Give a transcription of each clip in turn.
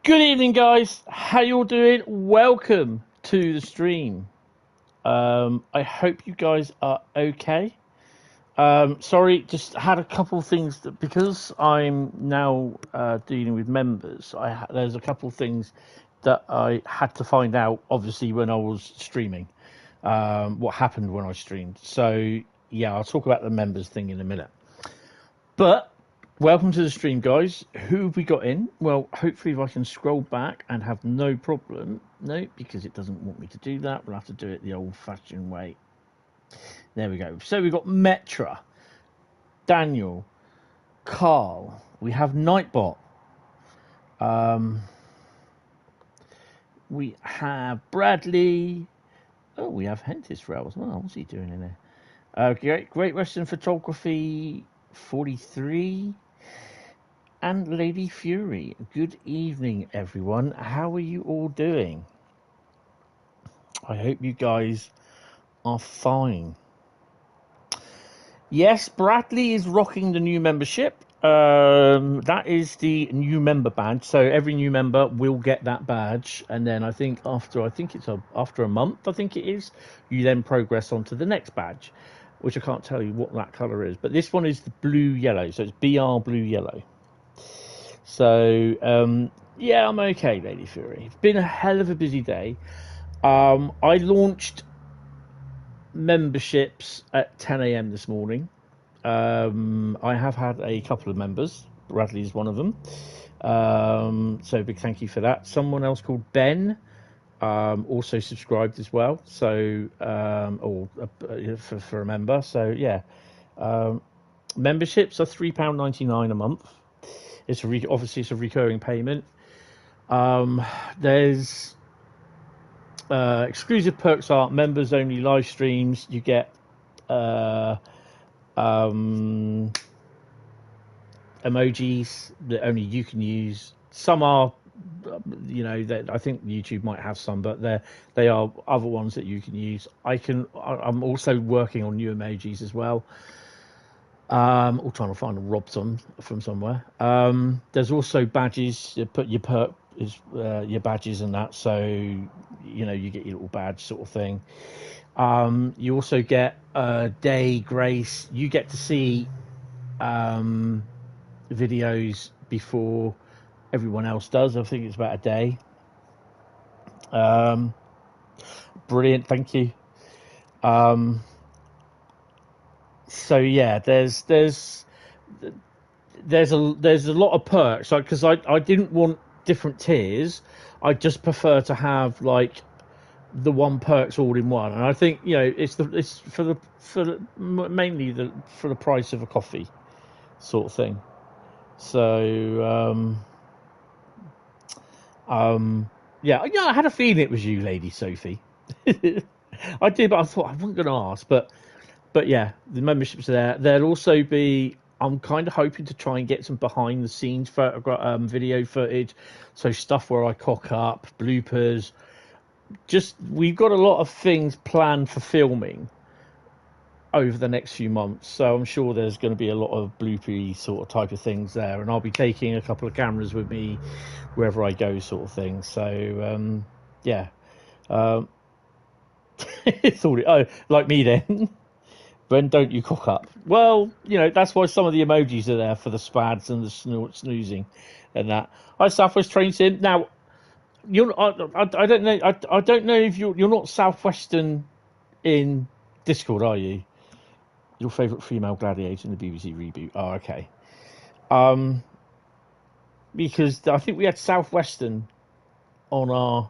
Good evening, guys. How you all doing? Welcome to the stream. I hope you guys are okay. Sorry, just had a couple of things that, because I'm now dealing with members, there's a couple of things that I had to find out, obviously, when I was streaming, what happened when I streamed. So, yeah, I'll talk about the members thing in a minute. But welcome to the stream, guys. Who have we got in? Well, hopefully if I can scroll back and have no problem. No, because it doesn't want me to do that. We'll have to do it the old-fashioned way. There we go. So we've got Metra, Daniel, Carl. We have Nightbot. We have Bradley. Oh, we have Hentis Rail as well. What's he doing in there? Great Western Photography 43. And Lady Fury. Good evening, everyone. How are you all doing? I hope you guys are fine. Yes, Bradley is rocking the new membership. That is the new member badge. So every new member will get that badge, and then after a month, I think it is, you then progress on to the next badge, which I can't tell you what that color is. But this one is the blue yellow, so it's BR blue yellow. So, yeah, I'm okay, Lady Fury. It's been a hell of a busy day. I launched memberships at 10 a.m. this morning. I have had a couple of members. Bradley is one of them. So big thank you for that. Someone else called Ben also subscribed as well. So, for a member. So, yeah. Memberships are £3.99 a month. Obviously it's a recurring payment. There's exclusive perks are members only live streams. You get emojis that only you can use. Some are, that I think YouTube might have some, but they are other ones that you can use. I'm also working on new emojis as well. Or trying to find a rob some from somewhere. There's also badges. You put your perk is your badges and that, so you get your little badge sort of thing. You also get a day grace. You get to see videos before everyone else does. I think it's about a day. Brilliant, thank you. So yeah, there's a lot of perks, because I didn't want different tiers. I just prefer to have like the one perks all in one, and I think it's mainly for the price of a coffee sort of thing. So yeah, I had a feeling it was you, Lady Sophie. I did, but I thought I wasn't going to ask, but yeah, the memberships are there. There'll also be, I'm kind of hoping to try and get some behind the scenes video footage, so stuff where I cock up, bloopers. We've got a lot of things planned for filming over the next few months, so I'm sure there's going to be a lot of bloopery sort of type of things there, and I'll be taking a couple of cameras with me wherever I go, sort of thing. So yeah, it's all like me then. When don't you cock up? Well, that's why some of the emojis are there, for the spads and the snoozing and that. Hi, Southwest Train Sim. Now, I don't know. I don't know if you're not Southwestern in Discord, are you? Your favourite female gladiator in the BBC reboot. Oh, okay. Because I think we had Southwestern on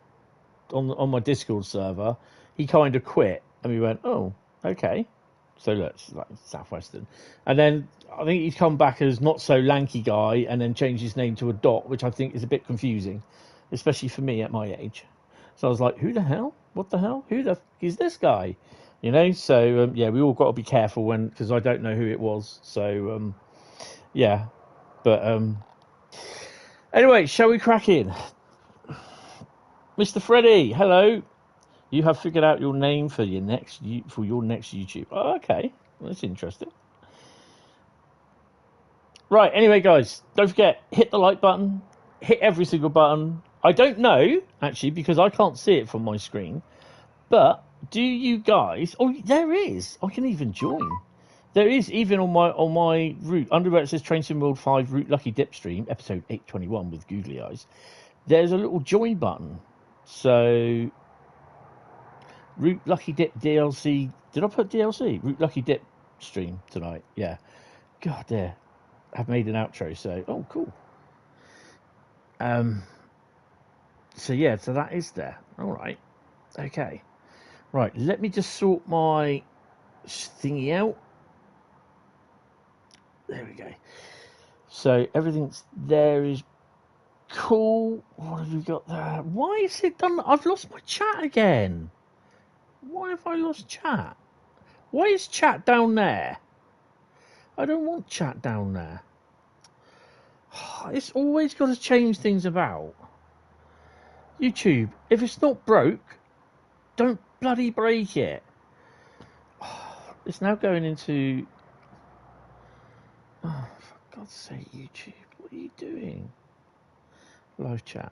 my Discord server. He kind of quit, and we went, oh, okay. So look, it's like Southwestern, and then I think he's come back as not so lanky guy, and then changed his name to a dot, which I think is a bit confusing, especially for me at my age. So I was like, who the hell? What the hell? Who the f is this guy? So yeah, we all got to be careful because I don't know who it was. So yeah, but anyway, shall we crack in? Mr. Freddy, hello. You have figured out your name for your next YouTube. Oh, okay, well, that's interesting. Right, anyway, guys, don't forget, hit the like button, hit every single button, I don't know, actually, because I can't see it from my screen. But do you guys... Oh, there is. I can even join. There is, even on my route, under where it says Train Sim World 5 Route Lucky Dip Stream, episode 821 with Googly Eyes, there's a little join button. So, Route Lucky Dip DLC... Did I put DLC? Route Lucky Dip stream tonight. Yeah. God, there. I've made an outro, so... Oh, cool. So, yeah, so that is there. All right. Okay. Right, let me just sort my thingy out. There we go. So everything's there is cool. What have we got there? Why is it done? I've lost my chat again. Why have I lost chat? Why is chat down there? I don't want chat down there. It's always got to change things about. YouTube, if it's not broke, don't bloody break it. It's now going into... Oh, for God's sake, YouTube, what are you doing? Live chat.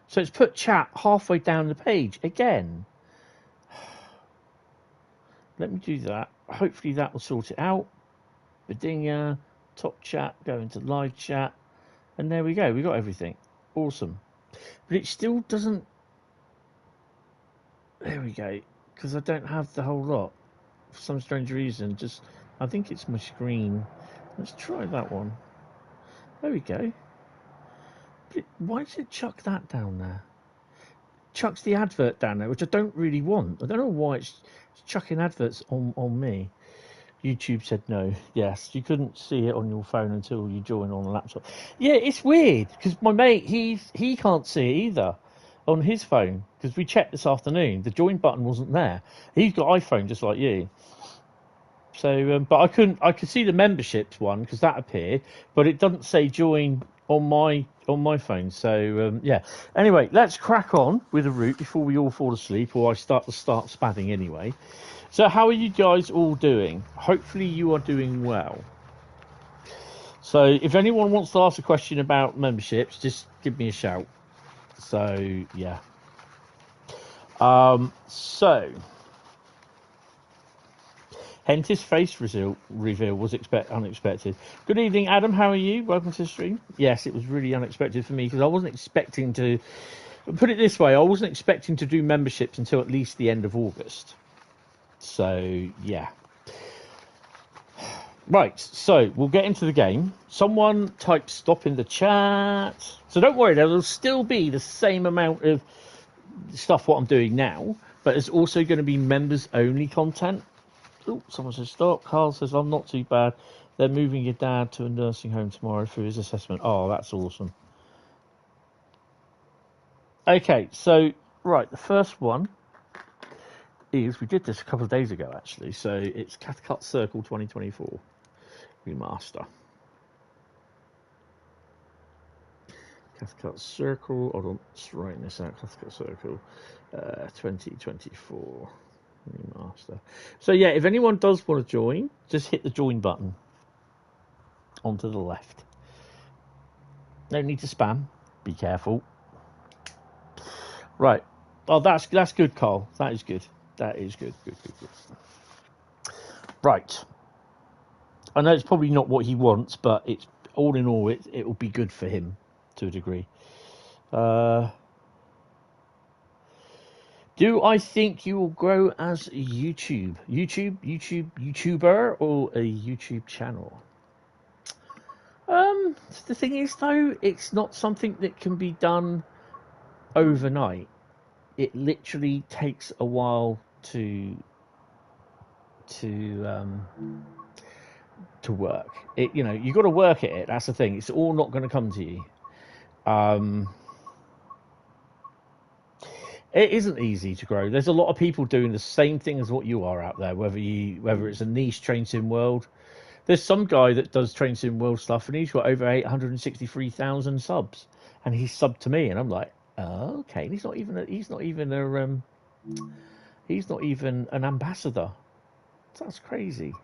So it's put chat halfway down the page again. Let me do that. Hopefully that will sort it out. Birmingha, top chat, go into live chat. And there we go. We got everything. Awesome. But it still doesn't... There we go. Because I don't have the whole lot. For some strange reason. Just, I think it's my screen. Let's try that one. There we go. But why does it chuck that down there? Chucks the advert down there, which I don't really want. I don't know why it's chucking adverts on me. YouTube said no. Yes, you couldn't see it on your phone until you join on a laptop. Yeah, it's weird because my mate he can't see it either on his phone because we checked this afternoon. The join button wasn't there. He's got iPhone just like you. So, but I could see the memberships one because that appeared, but it doesn't say join on my phone. So yeah. Anyway, let's crack on with the route before we all fall asleep, or I start spamming anyway. So how are you guys all doing? Hopefully you are doing well. So if anyone wants to ask a question about memberships, just give me a shout. So yeah. So Hentis face reveal was unexpected. Good evening, Adam. How are you? Welcome to the stream. Yes, it was really unexpected for me because I wasn't expecting to... Put it this way, I wasn't expecting to do memberships until at least the end of August. So, yeah. Right, so we'll get into the game. Someone type stop in the chat. So don't worry, there will still be the same amount of stuff what I'm doing now, but there's also going to be members-only content. Oh, someone says stop. Carl says, I'm not too bad. They're moving your dad to a nursing home tomorrow for his assessment. Oh, that's awesome. Okay, so, right, the first one is, we did this a couple of days ago, actually. So it's Cathcart Circle 2024 remaster. Cathcart Circle, hold on, just writing this out, Cathcart Circle 2024 remaster. So yeah, if anyone does want to join, just hit the join button onto the left. No need to spam, be careful. Right, oh that's good, Carl, that is good. That is good. Right, I know it's probably not what he wants, but it's all in all, it will be good for him to a degree. Do I think you will grow as a YouTuber, or a YouTube channel? The thing is, though, it's not something that can be done overnight. It literally takes a while to work. You've got to work at it. That's the thing. It's all not going to come to you. It isn't easy to grow. There's a lot of people doing the same thing as what you are out there, whether it's a niche Train Sim World. There's some guy that does Train Sim World stuff, and he's got over 863,000 subs, and he's subbed to me, and I'm like, oh, okay. He's not even an ambassador. That's crazy.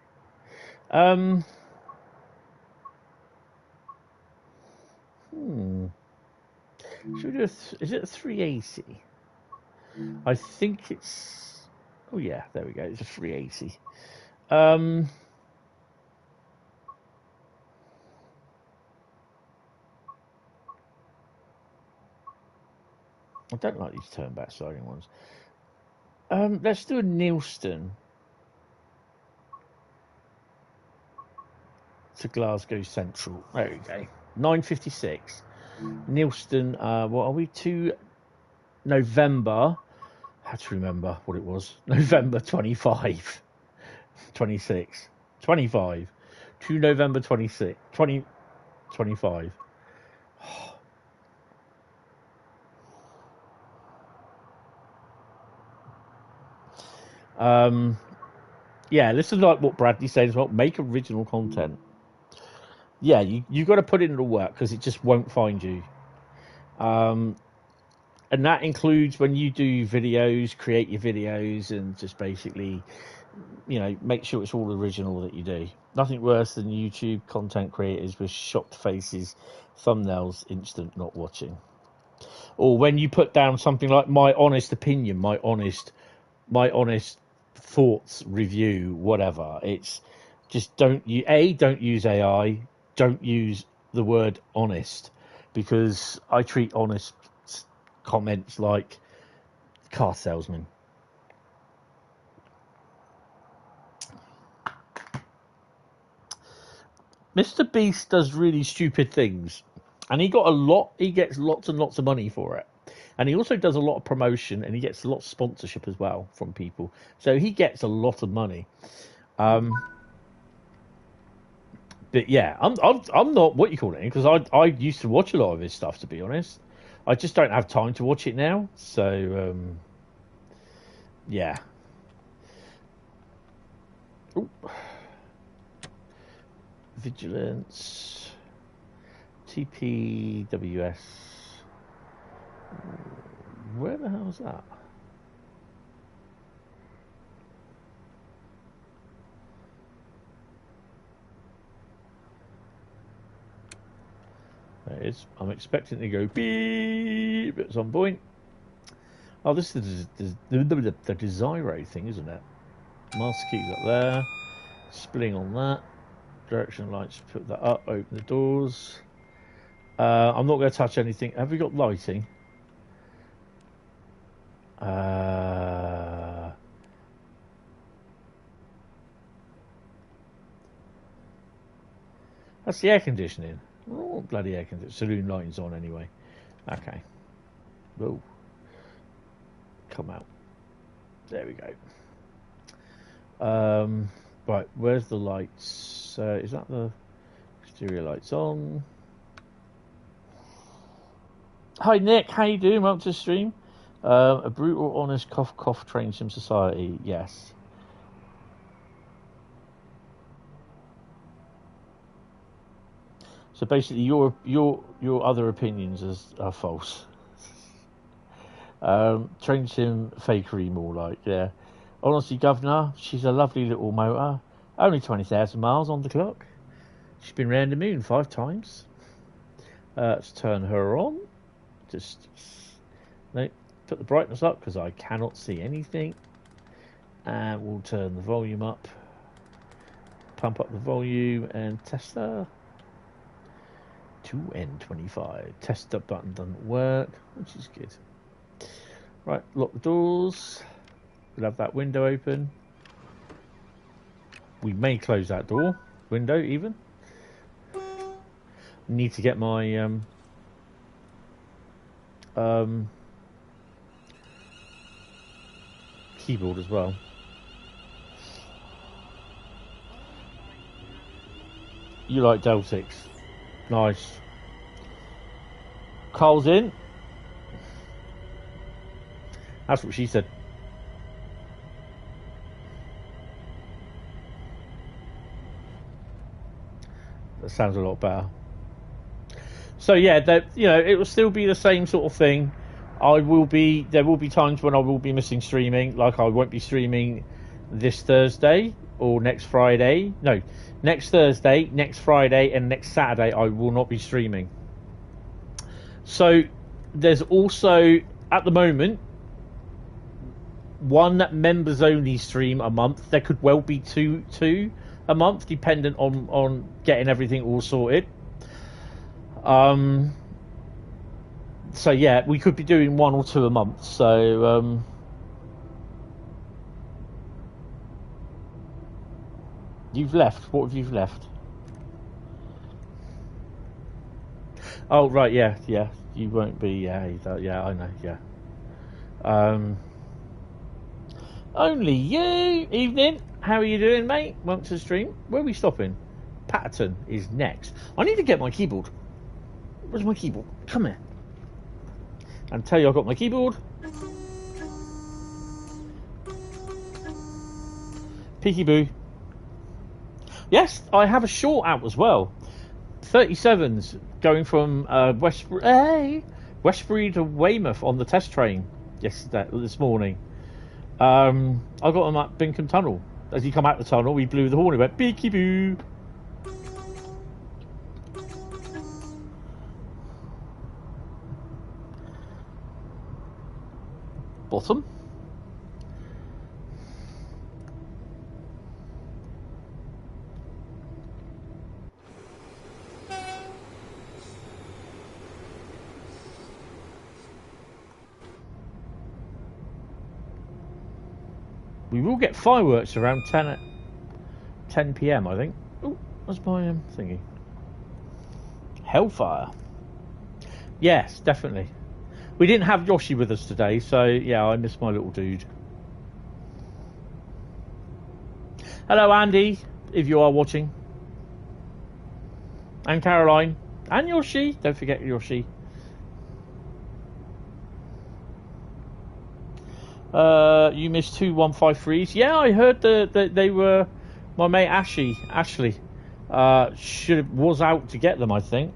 Should we do is it a 380? I think it's... Oh yeah, there we go. It's a 380. I don't like these turn back sliding ones. Let's do a Neilston to Glasgow Central. There we go. 9:56. Neilston, what are we to? November. I had to remember what it was. November 25. 26. 25. To November 26. 25. Yeah, this is like what Bradley said as well. Make original content. Yeah, you got to put in the work because it just won't find you. And that includes when you do videos, create your videos, and just basically, you know, make sure it's all original that you do. Nothing worse than YouTube content creators with shocked faces, thumbnails, instant not watching. Or when you put down something like my honest opinion, my honest thoughts, review, whatever. It's just don't use AI, don't use the word honest, because I treat honest comments like car salesman. Mr. Beast does really stupid things, and he gets lots and lots of money for it. And he also does a lot of promotion, and he gets a lot of sponsorship as well from people. So he gets a lot of money. But yeah, I'm not what you call it, because I used to watch a lot of his stuff, to be honest. I just don't have time to watch it now. So yeah. Ooh. Vigilance. TPWS. Where the hell is that? There it is. I'm expecting to go beep at some point. Oh, this is the Desiro thing, isn't it? Master keys up there. Splitting on that. Direction lights, put that up, open the doors. I'm not going to touch anything. Have we got lighting? That's the air conditioning. Oh, bloody air conditioning. Saloon lighting's on anyway. Okay. Whoa. Come out. There we go. Right, where's the lights? Is that the exterior lights on? Hi Nick, how you doing? Welcome to the stream. A brutal, honest, cough train sim society. Yes. So basically, your other opinions are false. Train sim fakery, more like, yeah. Honestly, Governor, she's a lovely little motor. Only 20,000 miles on the clock. She's been round the moon 5 times. Let's turn her on. Just no, put the brightness up because I cannot see anything. And we'll turn the volume up. Pump up the volume and test her. 2N25. Test up button doesn't work, which is good. Right, lock the doors. We'll have that window open. We may close that window even. Need to get my keyboard as well. You like Deltics? Nice. Carl's in. That's what she said. That sounds a lot better. So yeah, it will still be the same sort of thing. There will be times when I will be missing streaming, like I won't be streaming this Thursday or next Friday. No, next Thursday, next Friday, and next Saturday I will not be streaming. So there's also, at the moment, one members only stream a month. There could well be two a month, dependent on getting everything all sorted. So yeah, we could be doing 1 or 2 a month. So you've left. What have you left? Oh right, yeah. You won't be. Yeah, I know. Yeah. Only you. Evening. How are you doing, mate? Want to stream? Where are we stopping? Patterson is next. I need to get my keyboard. Where's my keyboard? Come here. And tell you I've got my keyboard. Peekaboo. Yes, I have a short out as well. 37s going from Westbury to Weymouth on the test train this morning. I got them at Birmingha Tunnel. As you come out the tunnel, we blew the horn. It went peekaboo. Bottom. We will get fireworks around 10 p.m. I think. Oh, that's my thingy. Hellfire. Yes, definitely. We didn't have Yoshi with us today, so yeah, I miss my little dude. Hello, Andy, if you are watching. And Caroline. And Yoshi. Don't forget Yoshi. You missed 2 153s. Yeah, I heard that they were... My mate Ashley was out to get them, I think.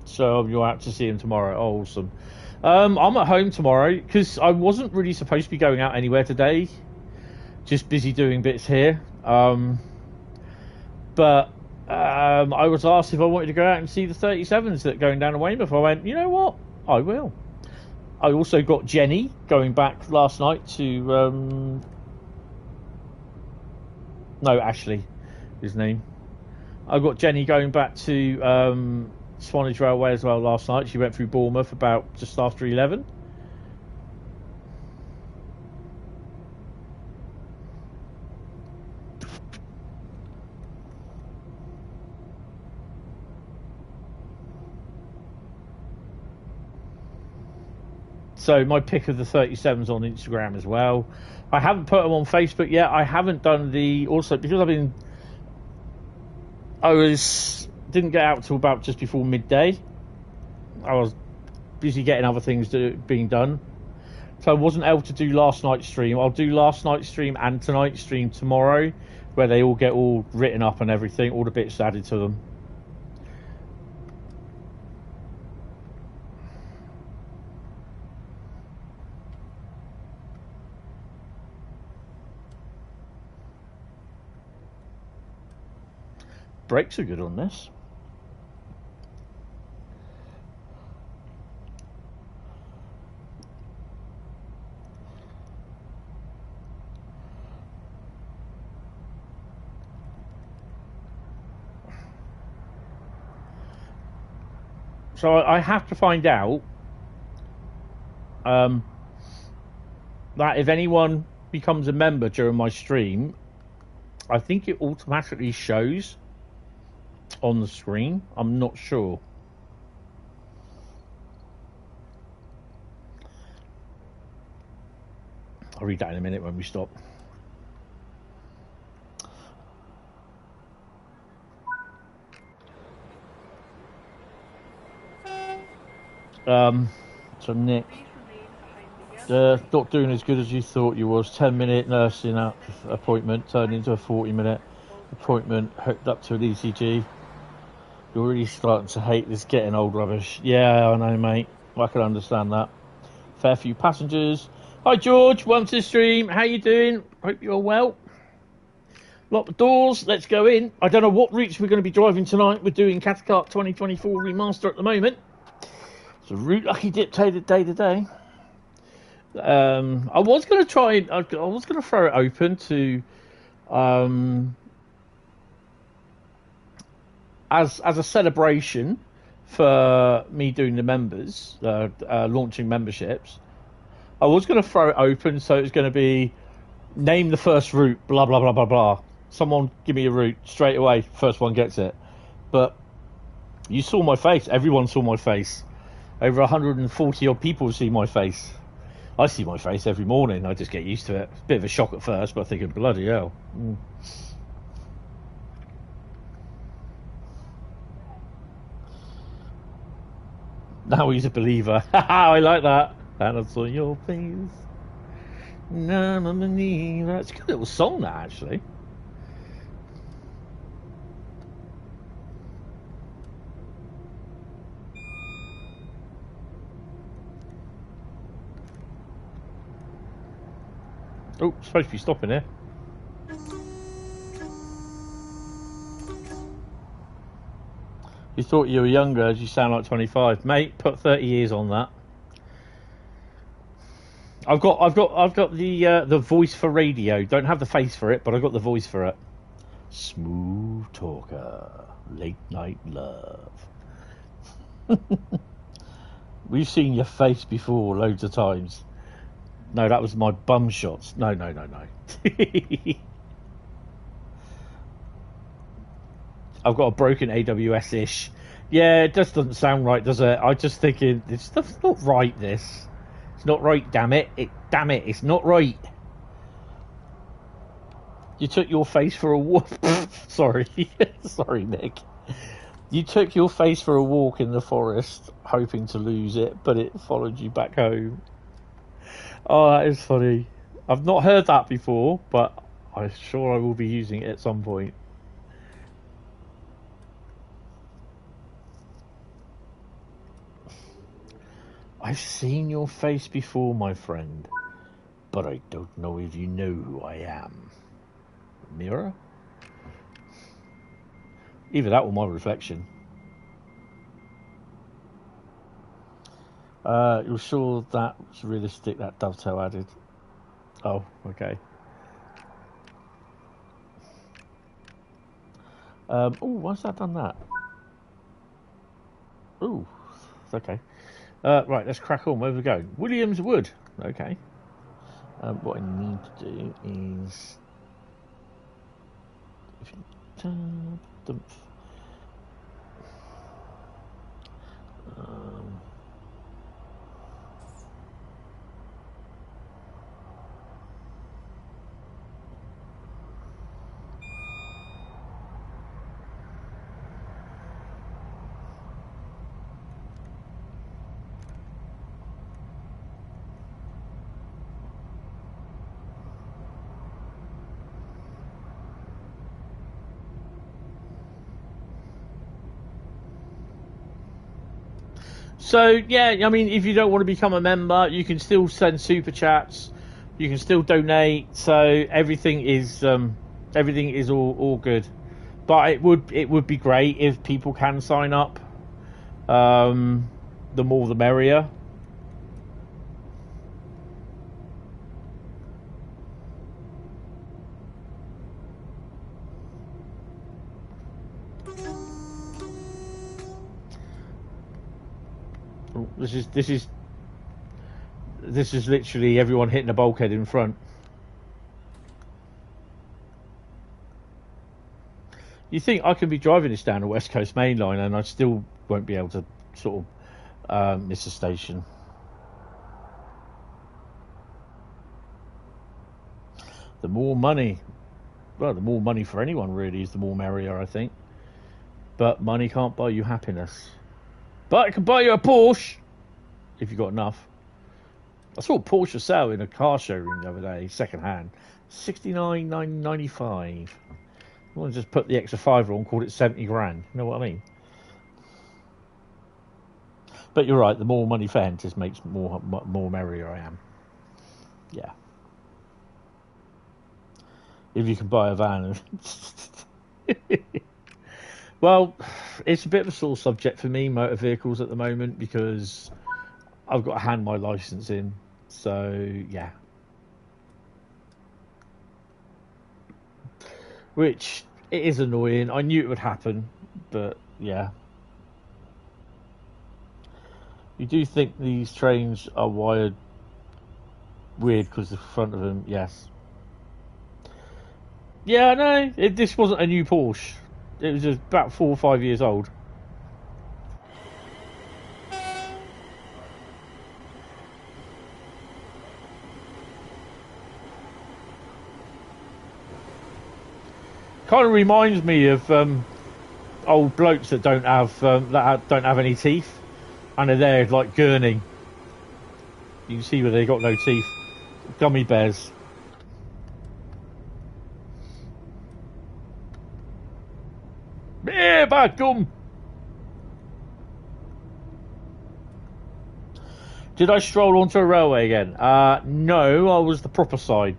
So you're out to see him tomorrow. Oh, awesome. I'm at home tomorrow because I wasn't really supposed to be going out anywhere today. Just busy doing bits here. But I was asked if I wanted to go out and see the 37s that are going down to Weymouth. I went, you know what? I will. I also got Jenny going back last night to... No, Ashley, his name. I got Jenny going back to... Swanage Railway as well last night. She went through Bournemouth about just after 11. So my pick of the 37s on Instagram as well. I haven't put them on Facebook yet. I haven't done the... Also, because didn't get out till about just before midday. I was busy getting other things being done. So I wasn't able to do last night's stream. I'll do last night's stream and tonight's stream tomorrow, where they all get all written up and everything, all the bits added to them. Brakes are good on this. So I have to find out that if anyone becomes a member during my stream, I think it automatically shows on the screen. I'm not sure. I'll read that in a minute when we stop. So Nick, not doing as good as you thought you was. 10-minute nursing up appointment turned into a 40-minute appointment hooked up to an ECG. You're really starting to hate this getting old rubbish. Yeah, I know, mate. I can understand that. Fair few passengers. Hi, George. Welcome to the stream. How you doing? Hope you're well. Lock the doors. Let's go in. I don't know what routes we're going to be driving tonight. We're doing Cathcart 2024 remaster at the moment. It's a route lucky dictated day to day. I was going to try. I was going to throw it open to, as a celebration for me doing the members, launching memberships. I was going to throw it open, so it's going to be name the first route, blah blah blah blah blah. Someone give me a route straight away. First one gets it. But you saw my face. Everyone saw my face. Over 140 odd people see my face. I see my face every morning. I just get used to it. It's a bit of a shock at first, but I'm thinking, bloody hell. Now he's a believer. I like that. And I saw your face. No, no, no, no. It's a good little song, that, actually. Oh, supposed to be stopping here. You thought you were younger, as you sound like 25, mate. Put 30 years on that. I've got the voice for radio. Don't have the face for it, but I've got the voice for it. Smooth talker, late night love. We've seen your face before loads of times. No, that was my bum shots. No. I've got a broken AWS-ish. Yeah, it just doesn't sound right, does it? I'm just thinking, this stuff's not right, this. It's not right, damn it. Damn it, it's not right. You took your face for a walk. Sorry. Sorry, Nick. You took your face for a walk in the forest, hoping to lose it, but it followed you back home. Oh, that is funny. I've not heard that before, but I'm sure I will be using it at some point. I've seen your face before, my friend, but I don't know if you know who I am. Mirror? Either that or my reflection. You're sure that was realistic, that dovetail added? Oh, okay. Oh, why's that done that? Oh, okay. Right, let's crack on. Where are we going? Williams Wood. Okay. What I need to do is... So, yeah, I mean, if you don't want to become a member, you can still send super chats. You can still donate. So everything is all good. But it would be great if people can sign up. The more the merrier. This is literally everyone hitting a bulkhead in front. You think I can be driving this down the West Coast Mainline and I still won't be able to sort of miss a station. The more money, well, the more money for anyone really is the more merrier, I think. But money can't buy you happiness. But it can buy you a Porsche if you've got enough. I saw a Porsche for sale in a car showroom the other day, second hand, $69,995. I want to just put the extra fiver on, called it 70 grand. You know what I mean? But you're right. The more money for Hentis makes more merrier I am. Yeah. if you can buy a van. Well, it's a bit of a sore subject for me, motor vehicles at the moment, because I've got to hand my license in. So yeah, which it is annoying. I knew it would happen, but yeah. You do think these trains are wired weird because the front of them, yes. Yeah, I know. This wasn't a new Porsche. It was just about 4 or 5 years old. Kind of reminds me of old blokes that don't have any teeth, and they're there like gurning. You can see where they got no teeth. Gummy bears. Yeah, bad gum. Did I stroll onto a railway again? No, I was the proper side.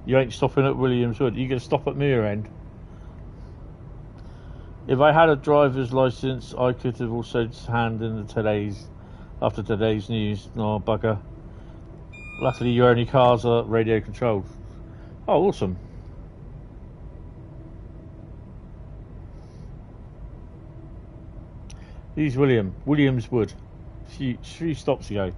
You ain't stopping at Williamswood. You can stop at Muir End. If I had a driver's license, I could have also hand in after today's news. Oh, bugger. Luckily, your only cars are radio controlled. Oh, awesome. Who's William? Williamswood. Few stops ago.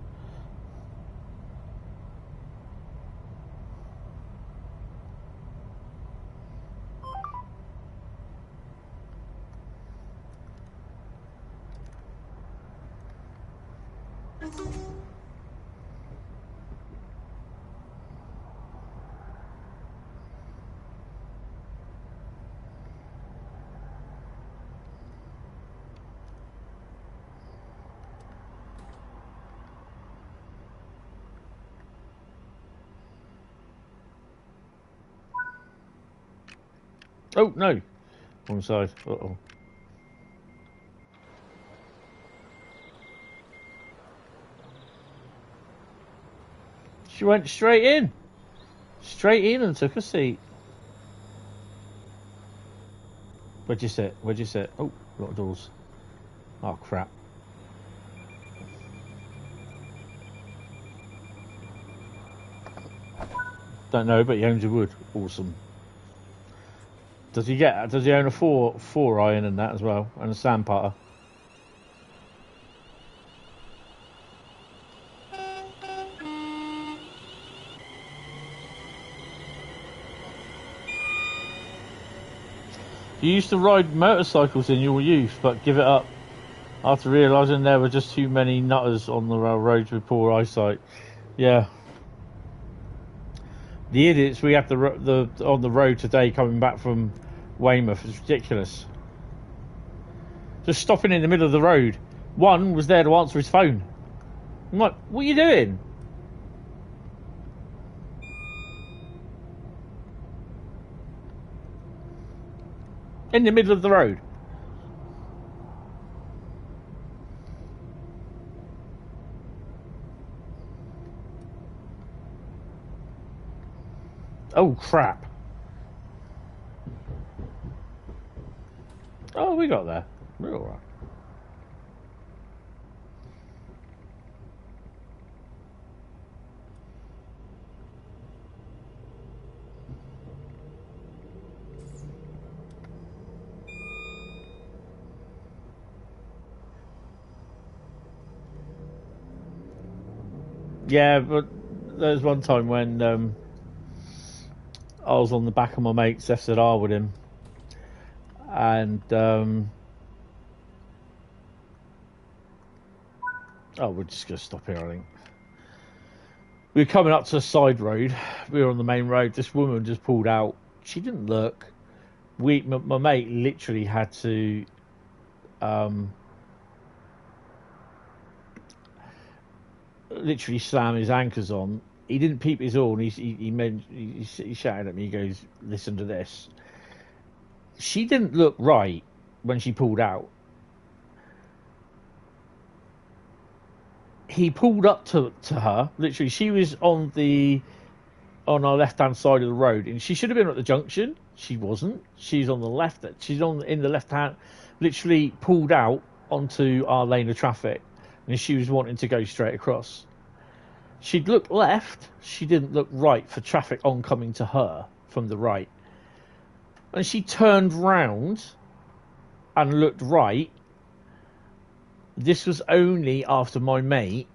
Oh, no. Wrong side. Uh-oh. She went straight in. Straight in and took a seat. Where'd you sit? Where'd you sit? Oh, a lot of doors. Oh, crap. Don't know, but he owns a wood. Awesome. Does he own a four iron and that as well, and a sandpatter? You used to ride motorcycles in your youth, but give it up after realising there were just too many nutters on the roads with poor eyesight. Yeah. The idiots we have on the road today coming back from Weymouth is ridiculous. Just stopping in the middle of the road. One was there to answer his phone. I'm like, what are you doing? In the middle of the road. Oh, crap. Oh, we got there. We're all right. Yeah, but there was one time when I was on the back of my mate's SZR with him, and we're just gonna stop here, I think. We were coming up to a side road. We were on the main road. This woman just pulled out. She didn't look. My mate literally had to literally slam his anchors on. He didn't peep his horn. He shouted at me. He goes, "Listen to this." She didn't look right when she pulled out. he pulled up to her. Literally, she was on our left-hand side of the road, and she should have been at the junction. She wasn't. She's on the left. She's in the left hand. Literally pulled out onto our lane of traffic, and she was wanting to go straight across. She'd look left. She didn't look right for traffic oncoming to her from the right. And she turned round and looked right. This was only after my mate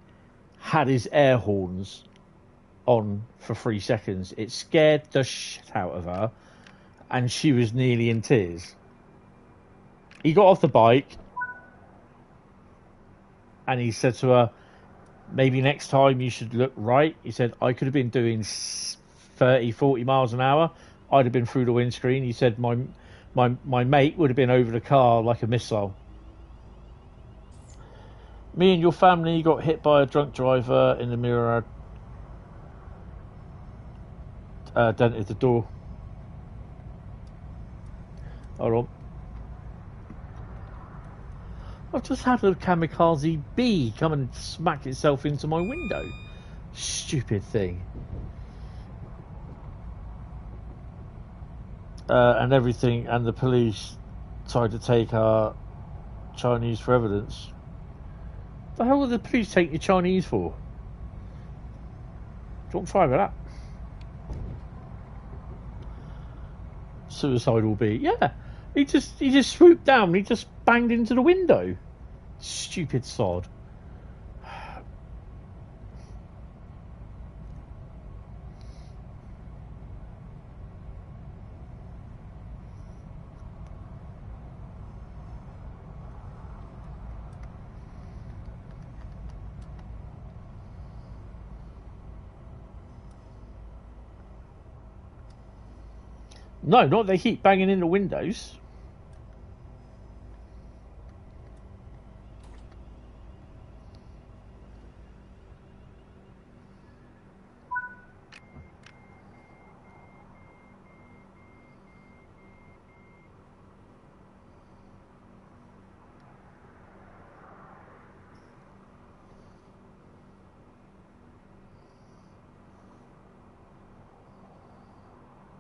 had his air horns on for 3 seconds. It scared the shit out of her, and she was nearly in tears. He got off the bike and he said to her, maybe next time you should look right. He said, I could have been doing 30, 40 miles an hour. I'd have been through the windscreen. He said, my mate would have been over the car like a missile. Me and your family got hit by a drunk driver in the mirror. Dented the door. Hold on. I've just had a kamikaze bee come and smack itself into my window. Stupid thing. And everything, and the police tried to take our Chinese for evidence. The hell would the police take your Chinese for? Do you want to try with that? Suicidal bee. Yeah. He just swooped down and he just banged into the window. Stupid sod. No, not they keep banging in the windows.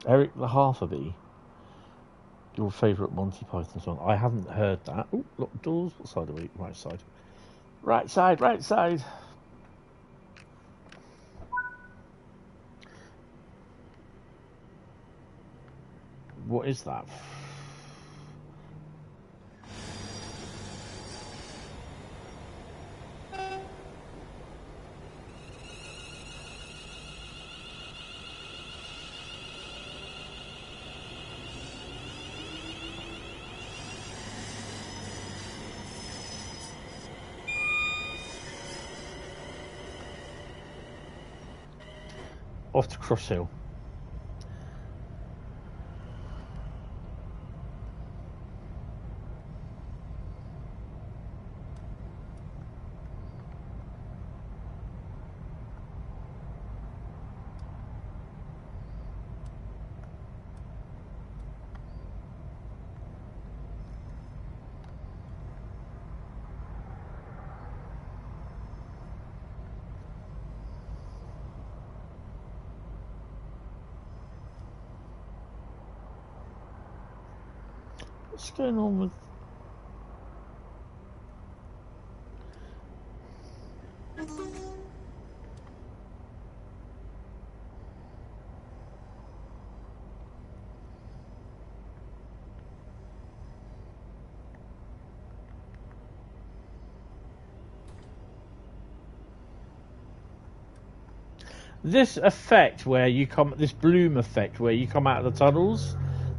Eric the Halferby, your favourite Monty Python song. I haven't heard that. Oh, lock doors. What side are we? Right side. Right side, right side. What is that? Off to Cross Hill. What's going on with... This effect where you come, this bloom effect where you come out of the tunnels,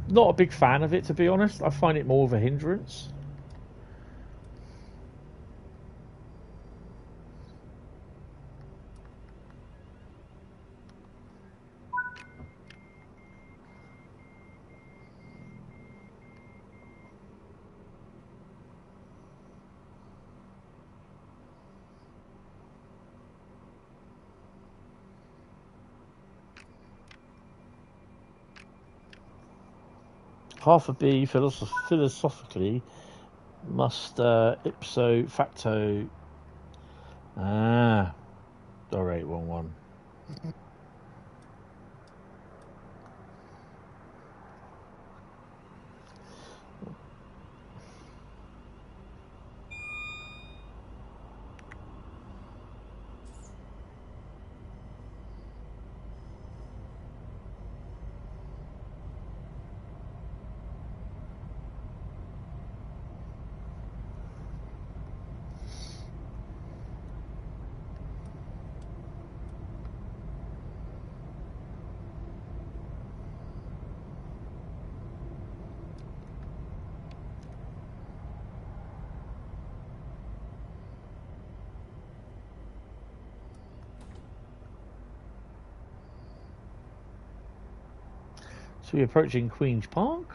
not a big fan of it, to be honest. I find it more of a hindrance. Half a B philosophically must ipso facto Ah, sorry, 811. So we're approaching Queen's Park.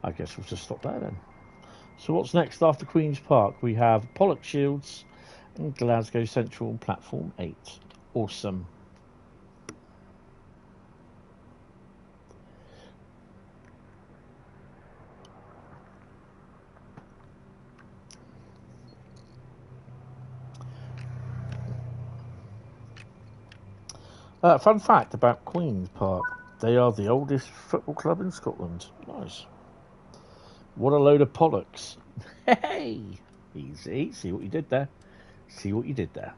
I guess we'll just stop there then. So what's next after Queen's Park? We have Pollock Shields and Glasgow Central Platform 8. Awesome. Fun fact about Queen's Park. They are the oldest football club in Scotland. Nice. What a load of Pollocks. Hey! Easy. See what you did there. See what you did there.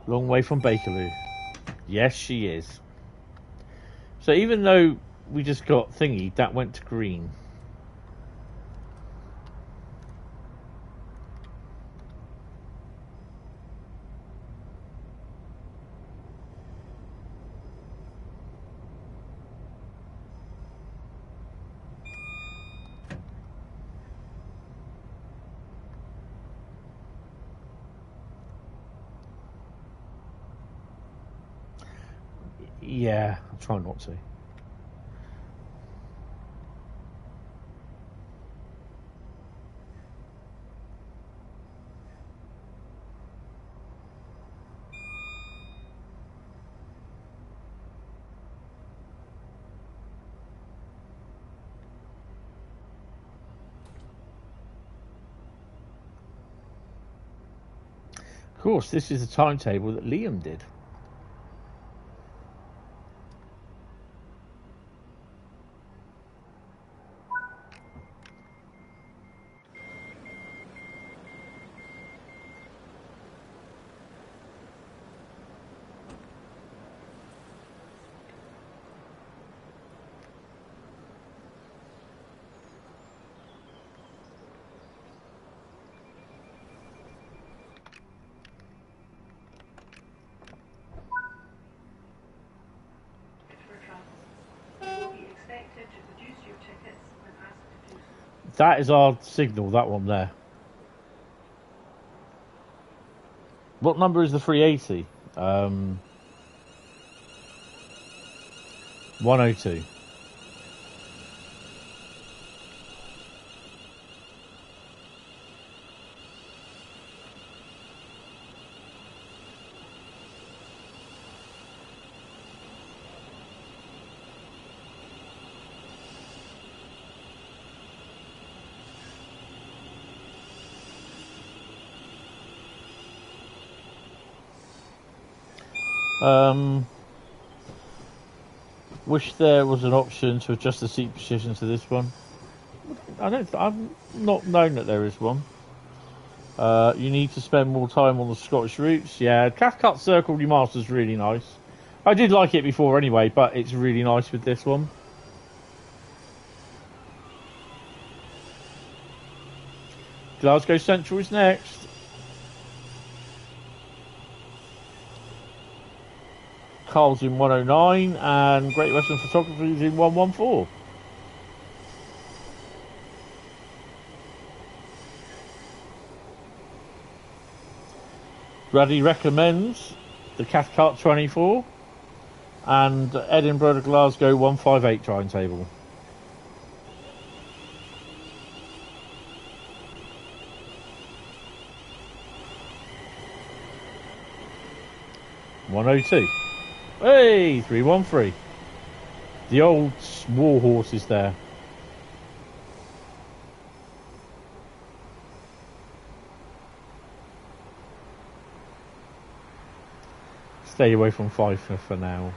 Long way from Bakerloo. Yes, she is. So even though we just got thingy, that went to green. Yeah, I'll try not to. Of course, this is the timetable that Liam did. That is our signal, that one there. What number is the 380? 102. Wish there was an option to adjust the seat position to this one. I've not known that there is one. You need to spend more time on the Scottish routes. Yeah, Cathcart Circle remaster is really nice. I did like it before anyway, but it's really nice with this one. Glasgow Central is next. Carl's in 109 and Great Western Photography is in 114. Bradley recommends the Cathcart 24 and Edinburgh to Glasgow 158 timetable. $102. Hey, 313. The old war horse is there. Stay away from Fifer for now.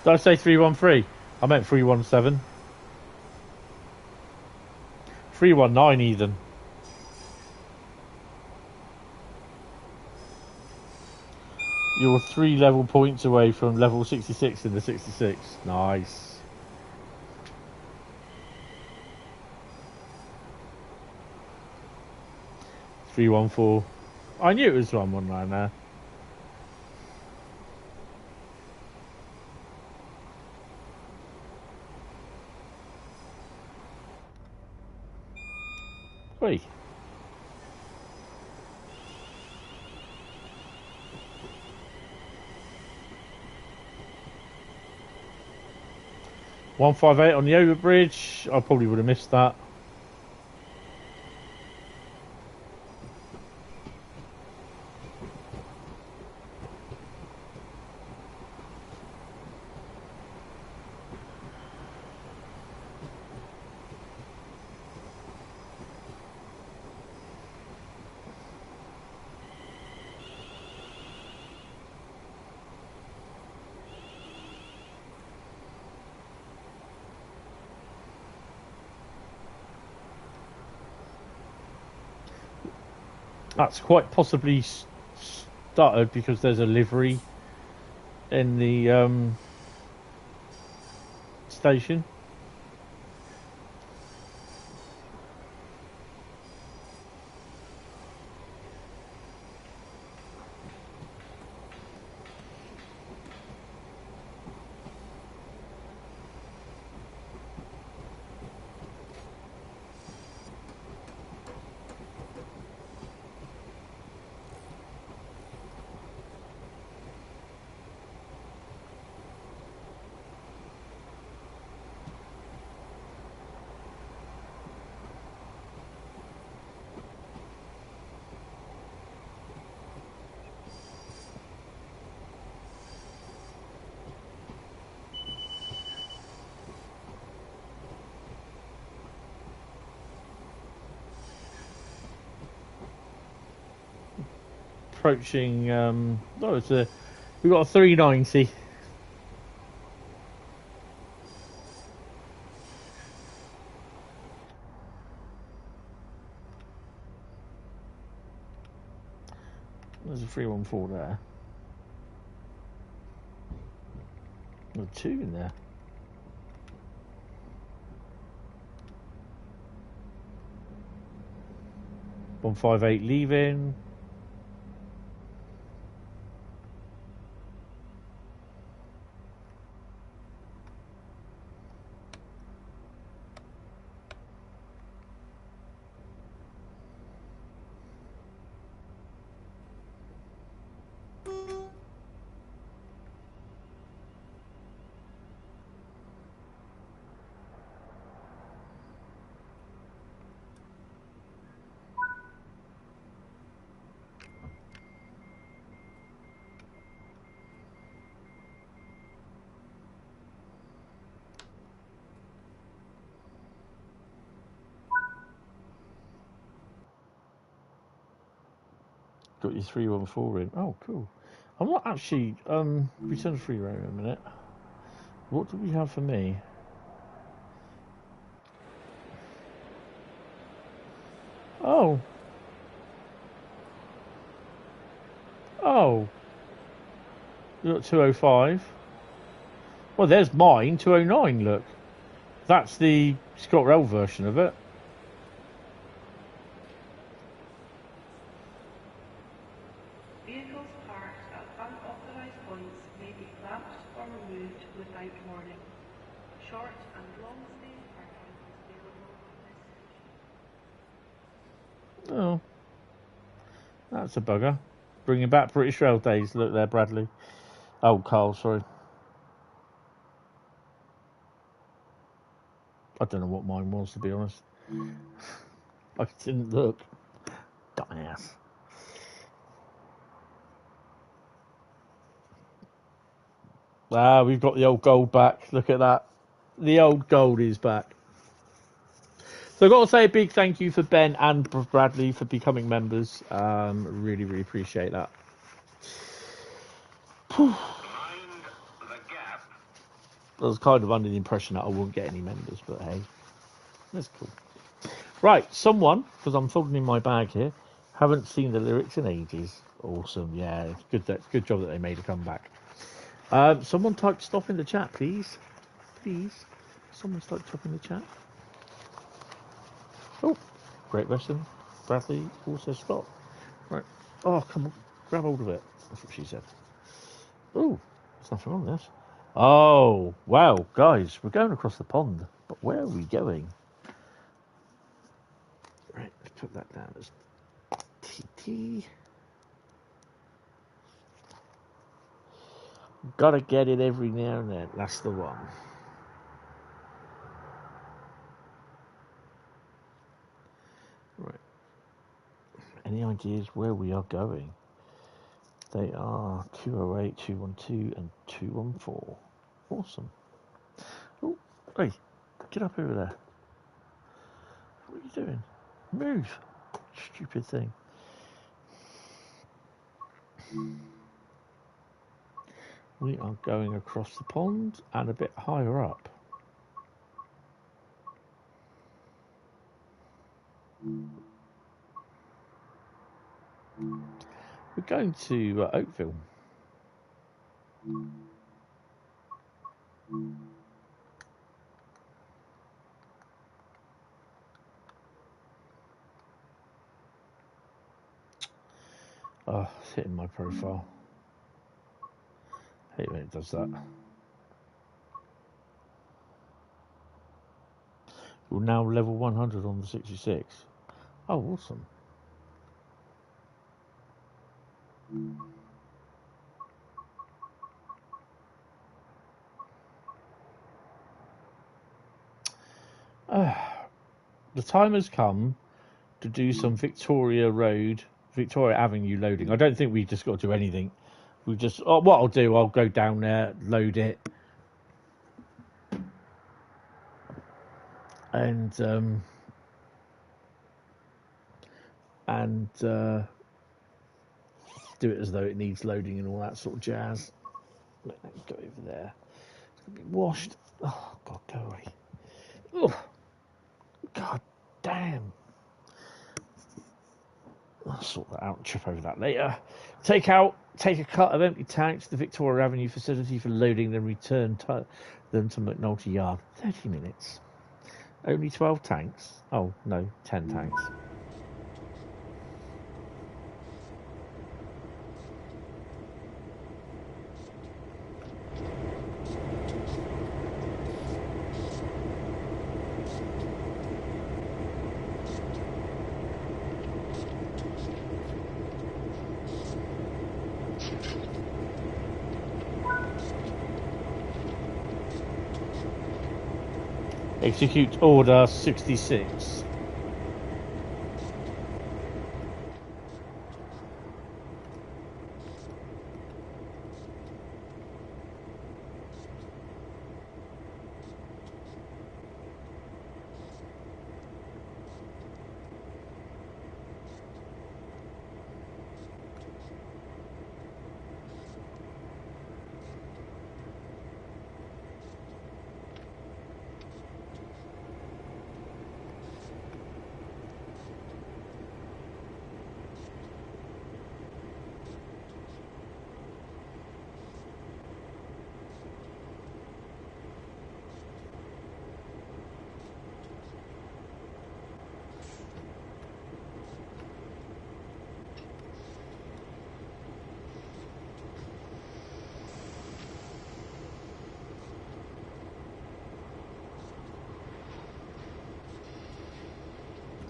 Did I say 313? I meant 317. 319 Ethan. You're 3 level points away from level 66 in the 66. Nice. $314. I knew it was 119 there. Wait. $158 on the overbridge. I probably would have missed that. That's quite possibly started because there's a livery in the station. Approaching we've got a 390. There's a 314 there. There's a 2 in there. $158 leaving. Got your 314 in. Oh, cool. I'm not actually return free roam in a minute. What do we have for me? Oh. Oh. You got 205. Well, there's mine, 209, look. That's the ScotRail version of it. Vehicles parked at unauthorised points may be clamped or removed without warning. Short and long sleeve parking is available on this station. Oh, that's a bugger. Bringing back British Rail days. Look there, Bradley. Oh, Carl, sorry. I don't know what mine was, to be honest. I didn't look. Dumbass. Ah, we've got the old gold back. Look at that. The old gold is back. So I've got to say a big thank you for Ben and Bradley for becoming members. Really, really appreciate that. I was kind of under the impression that I wouldn't get any members, but hey, that's cool. Right, someone, because I'm folding in my bag here, haven't seen the lyrics in ages. Awesome, yeah, good job that they made a comeback. Someone type stop in the chat, please. Please. Someone type stop in the chat. Oh, great question. Bradley also stop. Right. Oh, come on. Grab hold of it. That's what she said. Oh, there's nothing on this. Oh, wow, guys, we're going across the pond. But where are we going? Right, let's put that down as TT. Gotta get it every now and then. That's the one. Right. Any ideas where we are going? They are 208, 212, and 214. Awesome. Oh, hey, get up over there. What are you doing? Move. Stupid thing. We are going across the pond and a bit higher up. We're going to Oakville. Oh, it's hitting my profile. I hate when it does that. We're now level 100 on the 66. Oh, awesome. The time has come to do some Victoria Avenue loading. I don't think we just got to do anything. We just, what I'll do, I'll go down there, load it, and do it as though it needs loading and all that sort of jazz. Let that go over there. It's gonna be washed. Oh God, go away. Oh God damn. I'll sort that out and trip over that later. Take a cut of empty tanks to the Victoria Avenue facility for loading, then return them to McNulty Yard. 30 minutes. Only 12 tanks. Oh no, 10 tanks. Execute Order 66.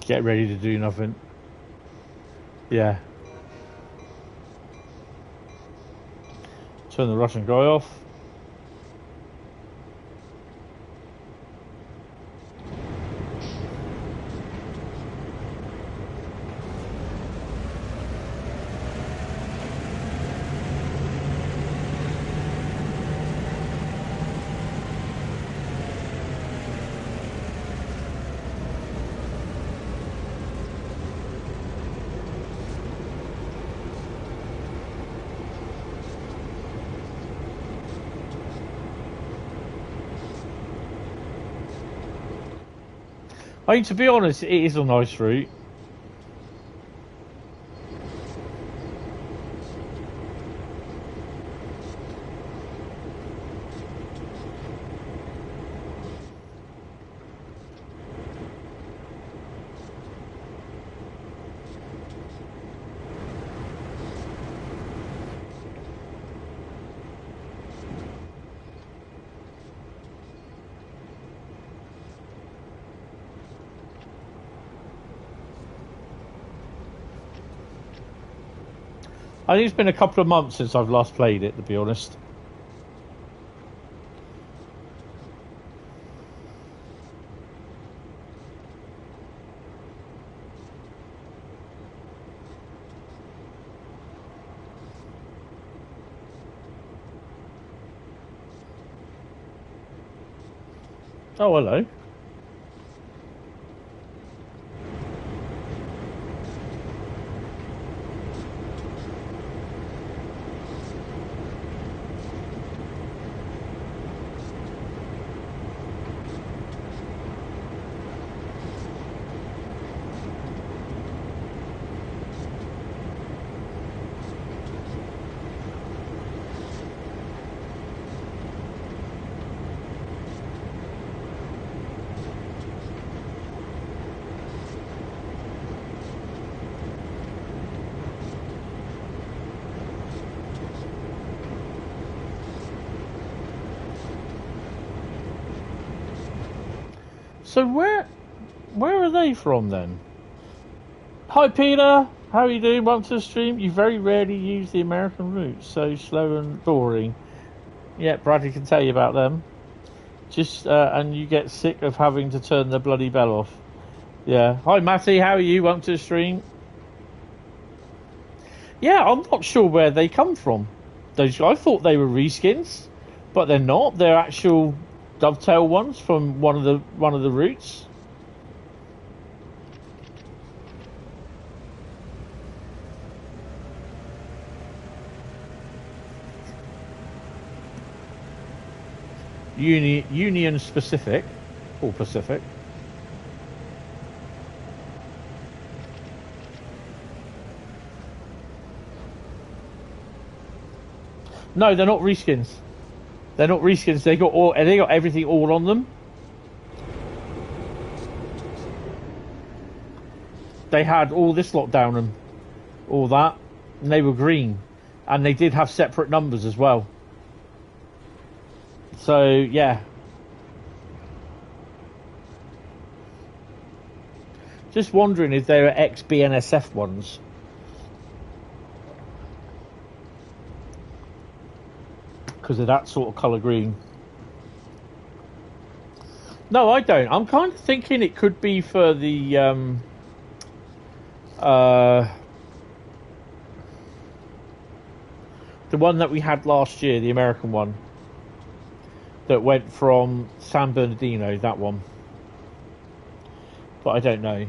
get ready to do nothing. Yeah. Turn the Russian guy off. I mean, to be honest, it is a nice route. I think it's been a couple of months since I've last played it, to be honest. Oh, hello. So where are they from then? Hi Peter, how are you doing? Welcome to the stream. You very rarely use the American route, so slow and boring. Yeah, Bradley can tell you about them. Just and you get sick of having to turn the bloody bell off. Yeah. Hi Matty, how are you? Welcome to the stream. Yeah, I'm not sure where they come from. Those I thought they were reskins, but they're not. They're actual dovetail ones from one of the routes. Union specific or Pacific. No, they're not reskins. They're not reskins. They got everything all on them. They had all this lot down them, all that, and they were green, and they did have separate numbers as well. So yeah, just wondering if they were ex-BNSF ones. Because of that sort of colour green. No, I don't. I'm kind of thinking it could be for the one that we had last year, the American one, that went from San Bernardino, that one. But I don't know.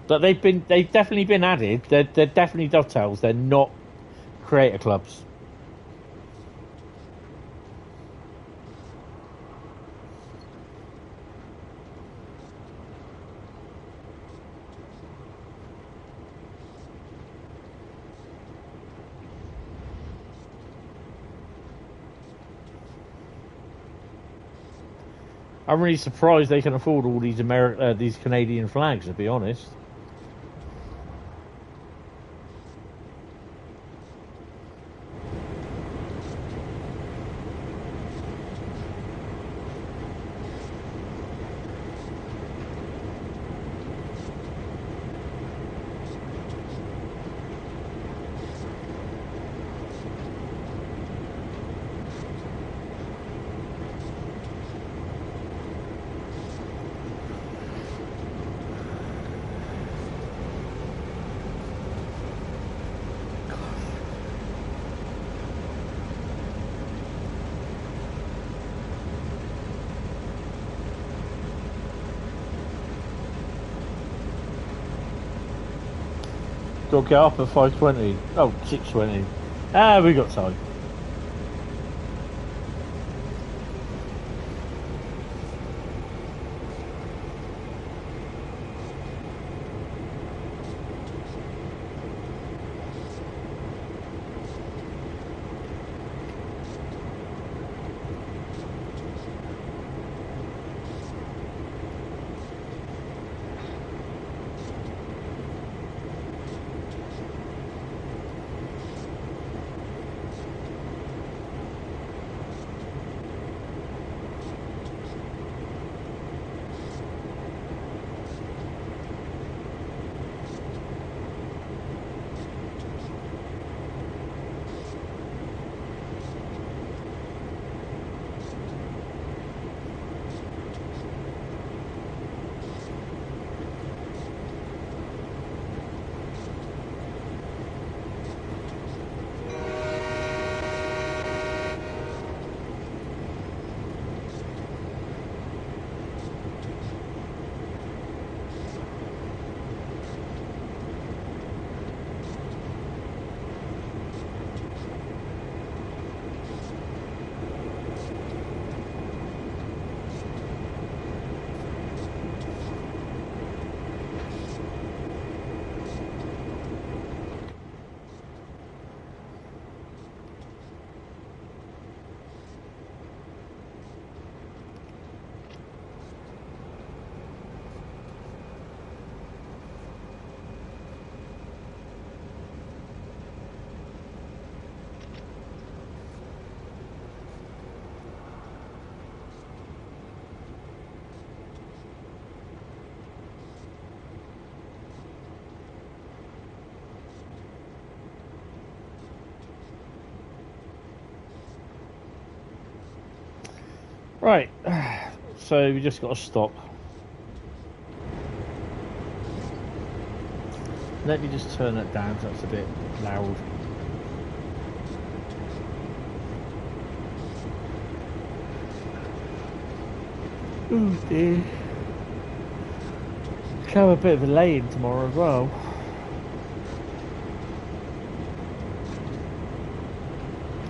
But they've definitely been added. They're definitely dovetails. They're not creator clubs. I'm really surprised they can afford all these these Canadian flags, to be honest. Got to get up at 5:20. Oh, 6:20. Ah, we got time. Right, so we just got to stop. Let me just turn that down, so that's a bit loud. Oh dear. Have a bit of a lay-in tomorrow as well.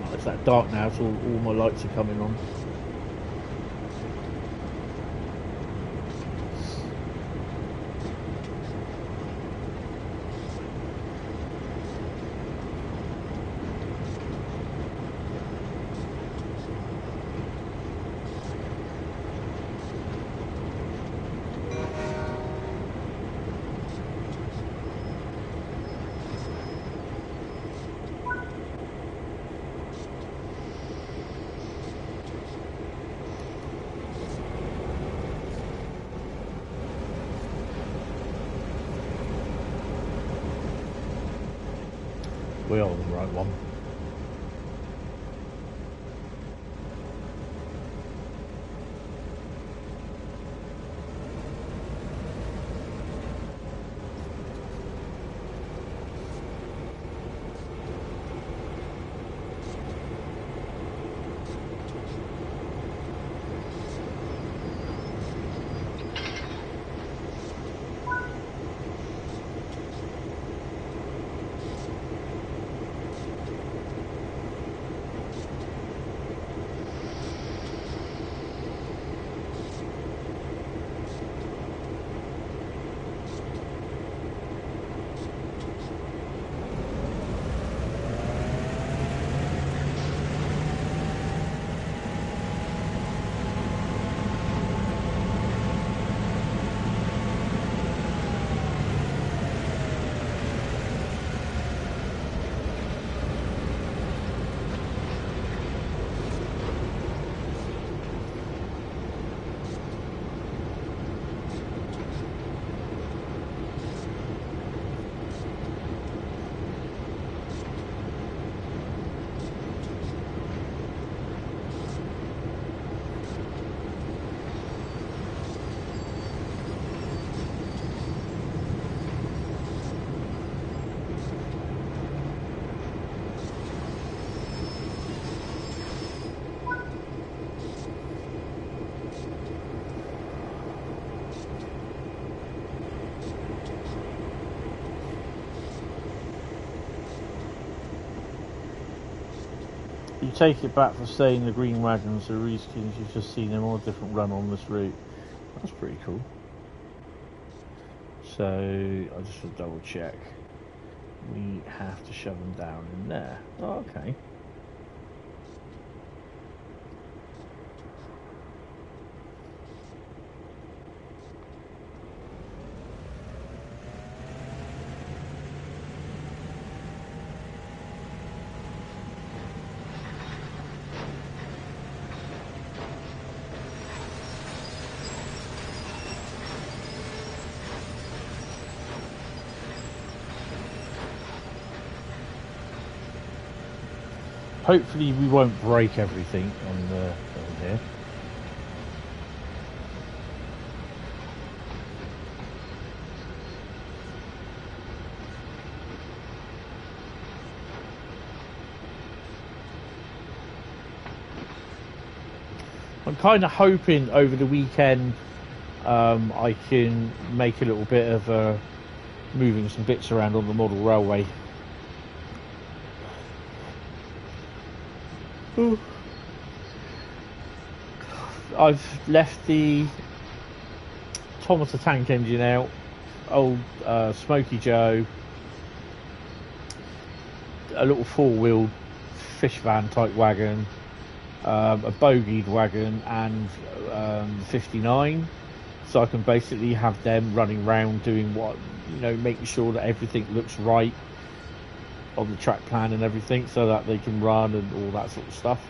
Oh, it's that dark now, so all my lights are coming on. We are on the right one. You take it back for saying the green wagons, the reskins, you've just seen them on a different run on this route. That's pretty cool. So, I just want to double check. We have to shove them down in there. Oh, okay. Hopefully we won't break everything on here. I'm kind of hoping over the weekend I can make a little bit of moving some bits around on the model railway. Ooh. I've left the Thomas the Tank Engine out, old Smoky Joe, a little four-wheeled fish van type wagon, a bogeyed wagon, and 59, so I can basically have them running around doing what, you know, making sure that everything looks right on the track plan and everything, so that they can run and all that sort of stuff.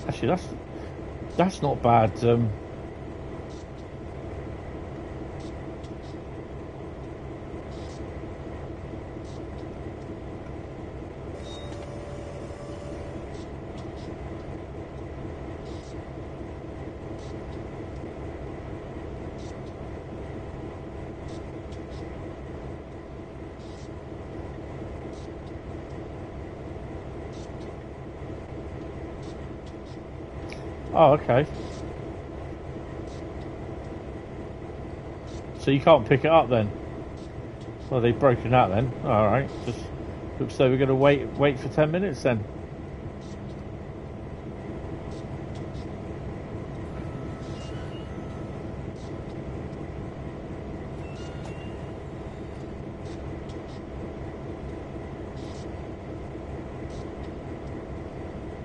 Actually, that's not bad. Oh, okay. So you can't pick it up then? Well, they've broken out then. Alright, just looks like we're going to wait for 10 minutes then.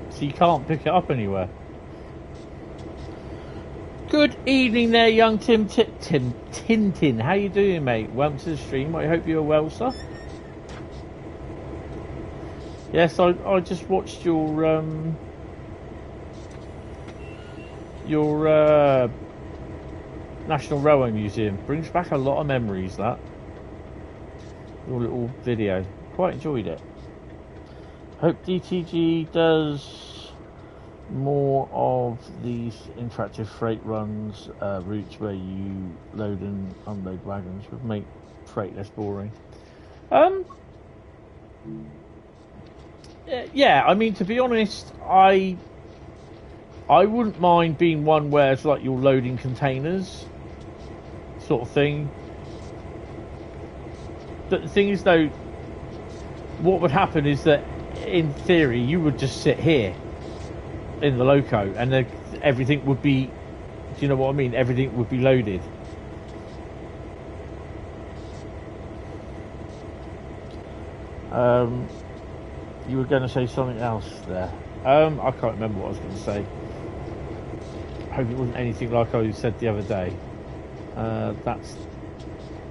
So you can't pick it up anywhere. Good evening there, young Tintin. How you doing, mate? Welcome to the stream. I hope you're well, sir. Yes, I just watched your National Railway Museum. Brings back a lot of memories, that. Your little video. Quite enjoyed it. Hope DTG does more of these interactive freight runs, routes where you load and unload wagons would make freight less boring. Yeah, I mean, to be honest, I wouldn't mind being one where it's like you're loading containers sort of thing. But the thing is, though, what would happen is that in theory you would just sit here in the loco, and then everything would be, do you know what I mean? Everything would be loaded. You were going to say something else there. I can't remember what I was going to say. I hope it wasn't anything like I said the other day. That's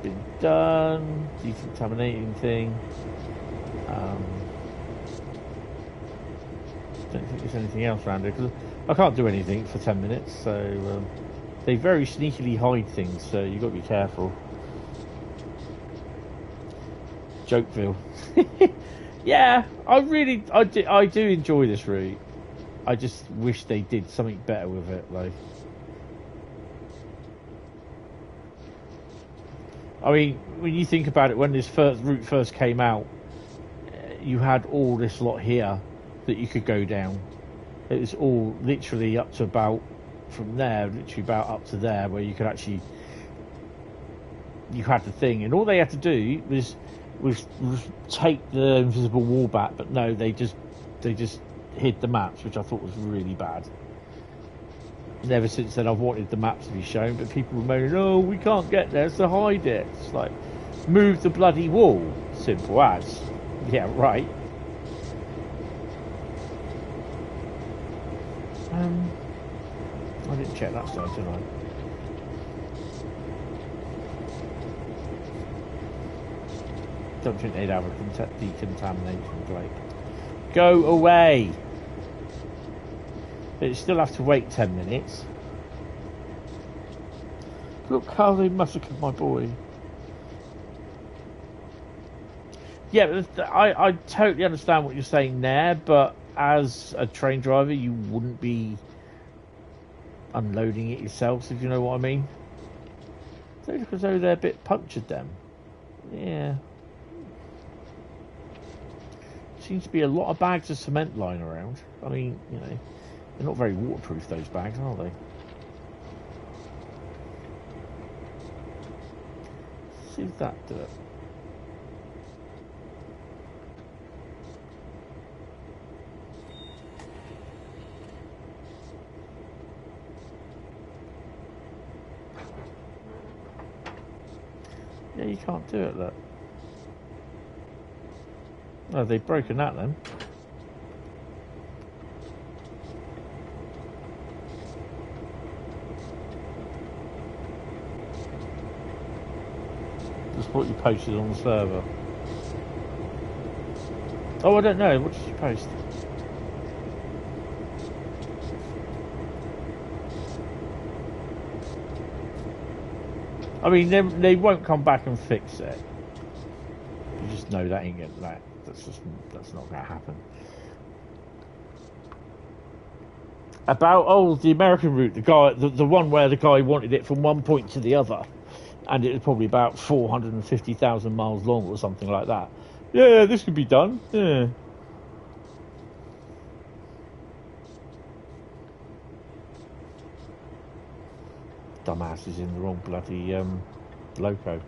been done. Decontaminating thing. Don't think there's anything else around here because I can't do anything for 10 minutes. So they very sneakily hide things. So you've got to be careful. Jokeville. Yeah, I do enjoy this route. I just wish they did something better with it. Like, I mean, when you think about it, when this route first came out, you had all this lot here that you could go down. It was all literally up to about, from there, literally about up to there, where you could actually, you had the thing, and all they had to do was take the invisible wall back. But no, they just hid the maps, which I thought was really bad. And ever since then, I've wanted the maps to be shown, but people were moaning, "Oh, we can't get there, so hide it." It's like, move the bloody wall. Simple as. Yeah, right. I didn't check that side, did I? Don't think they'd have a decontamination plate. Go away! But you still have to wait 10 minutes. Look how they massacred my boy. Yeah, I totally understand what you're saying there, but as a train driver, you wouldn't be unloading it yourselves, if you know what I mean. They look as though they're a bit punctured, them. Yeah. Seems to be a lot of bags of cement lying around. I mean, you know, they're not very waterproof, those bags, are they? See if that do it. Yeah, you can't do it, look. Oh, they've broken that then. Just what you posted on the server. Oh, I don't know. What did you post? I mean, they won't come back and fix it. You just know that ain't getting that. That's not going to happen. About the American route, the one where the guy wanted it from one point to the other, and it was probably about 450,000 miles long or something like that. Yeah, this could be done. Yeah. Dumbass is in the wrong bloody loco.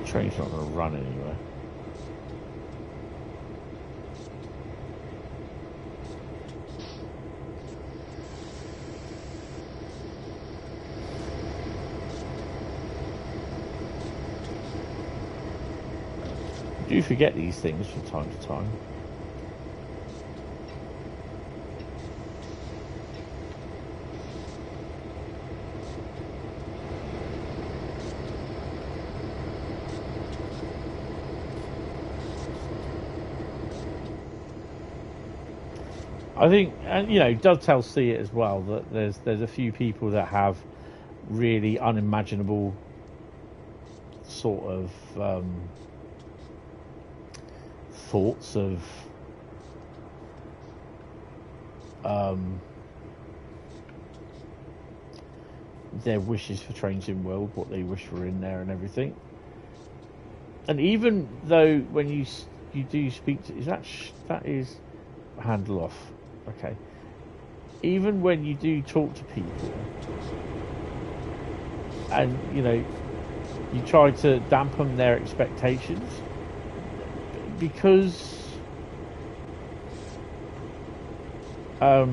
Train's not going to run anywhere. I do forget these things from time to time. I think, and you know, Dovetail see it as well, that there's a few people that have really unimaginable sort of thoughts of their wishes for Trains in World, what they wish were in there and everything. And even though when you do speak to, that is handle off, okay. Even when you do talk to people, and you know, you try to dampen their expectations, because so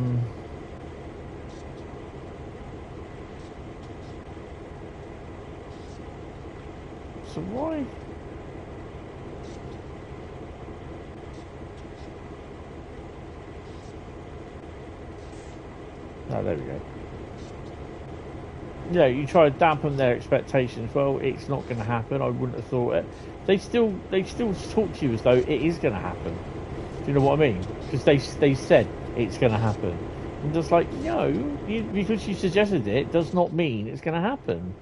why? Oh, there we go. Yeah, you try to dampen their expectations. Well, it's not going to happen. I wouldn't have thought it. They still talk to you as though it is going to happen. Do you know what I mean? Because they said it's going to happen, and just like, no, because you suggested it does not mean it's going to happen.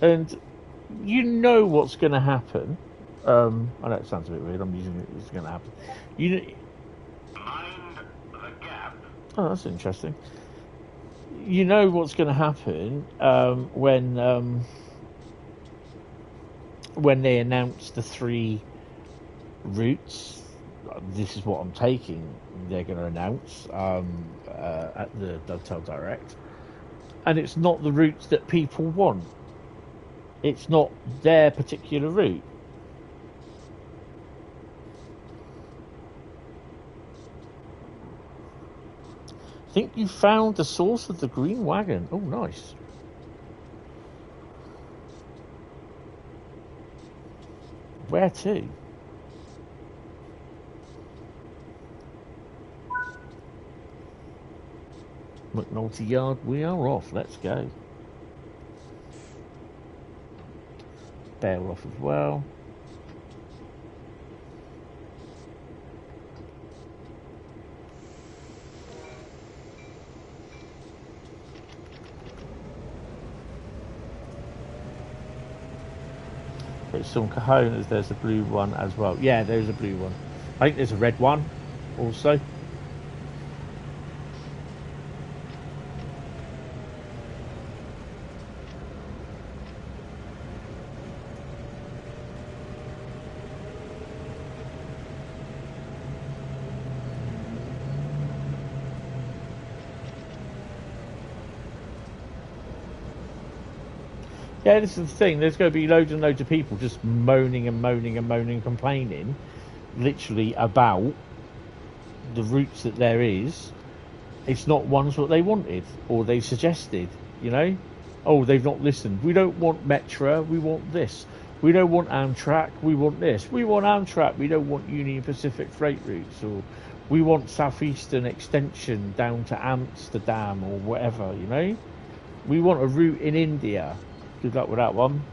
And you know what's going to happen. I know it sounds a bit weird. I'm using it. It's going to happen. Mind the gap. Oh, that's interesting. You know what's going to happen when they announce the 3 routes. This is what I'm taking. They're going to announce at the Dovetail Direct, and it's not the routes that people want. It's not their particular route. I think you found the source of the green wagon. Oh, nice. Where to? McNulty Yard, we are off. Let's go. Bail off as well. There's some cojones. There's a blue one as well. Yeah, there's a blue one. I think there's a red one also. Yeah, this is the thing. There's going to be loads and loads of people just moaning and moaning and moaning, complaining, literally about the routes that there is. It's not ones what they wanted or they suggested. You know, oh, they've not listened. We don't want Metro. We want this. We don't want Amtrak. We want this. We want Amtrak. We don't want Union Pacific freight routes, or we want Southeastern extension down to Amsterdam or whatever. You know, we want a route in India. Good luck with that one.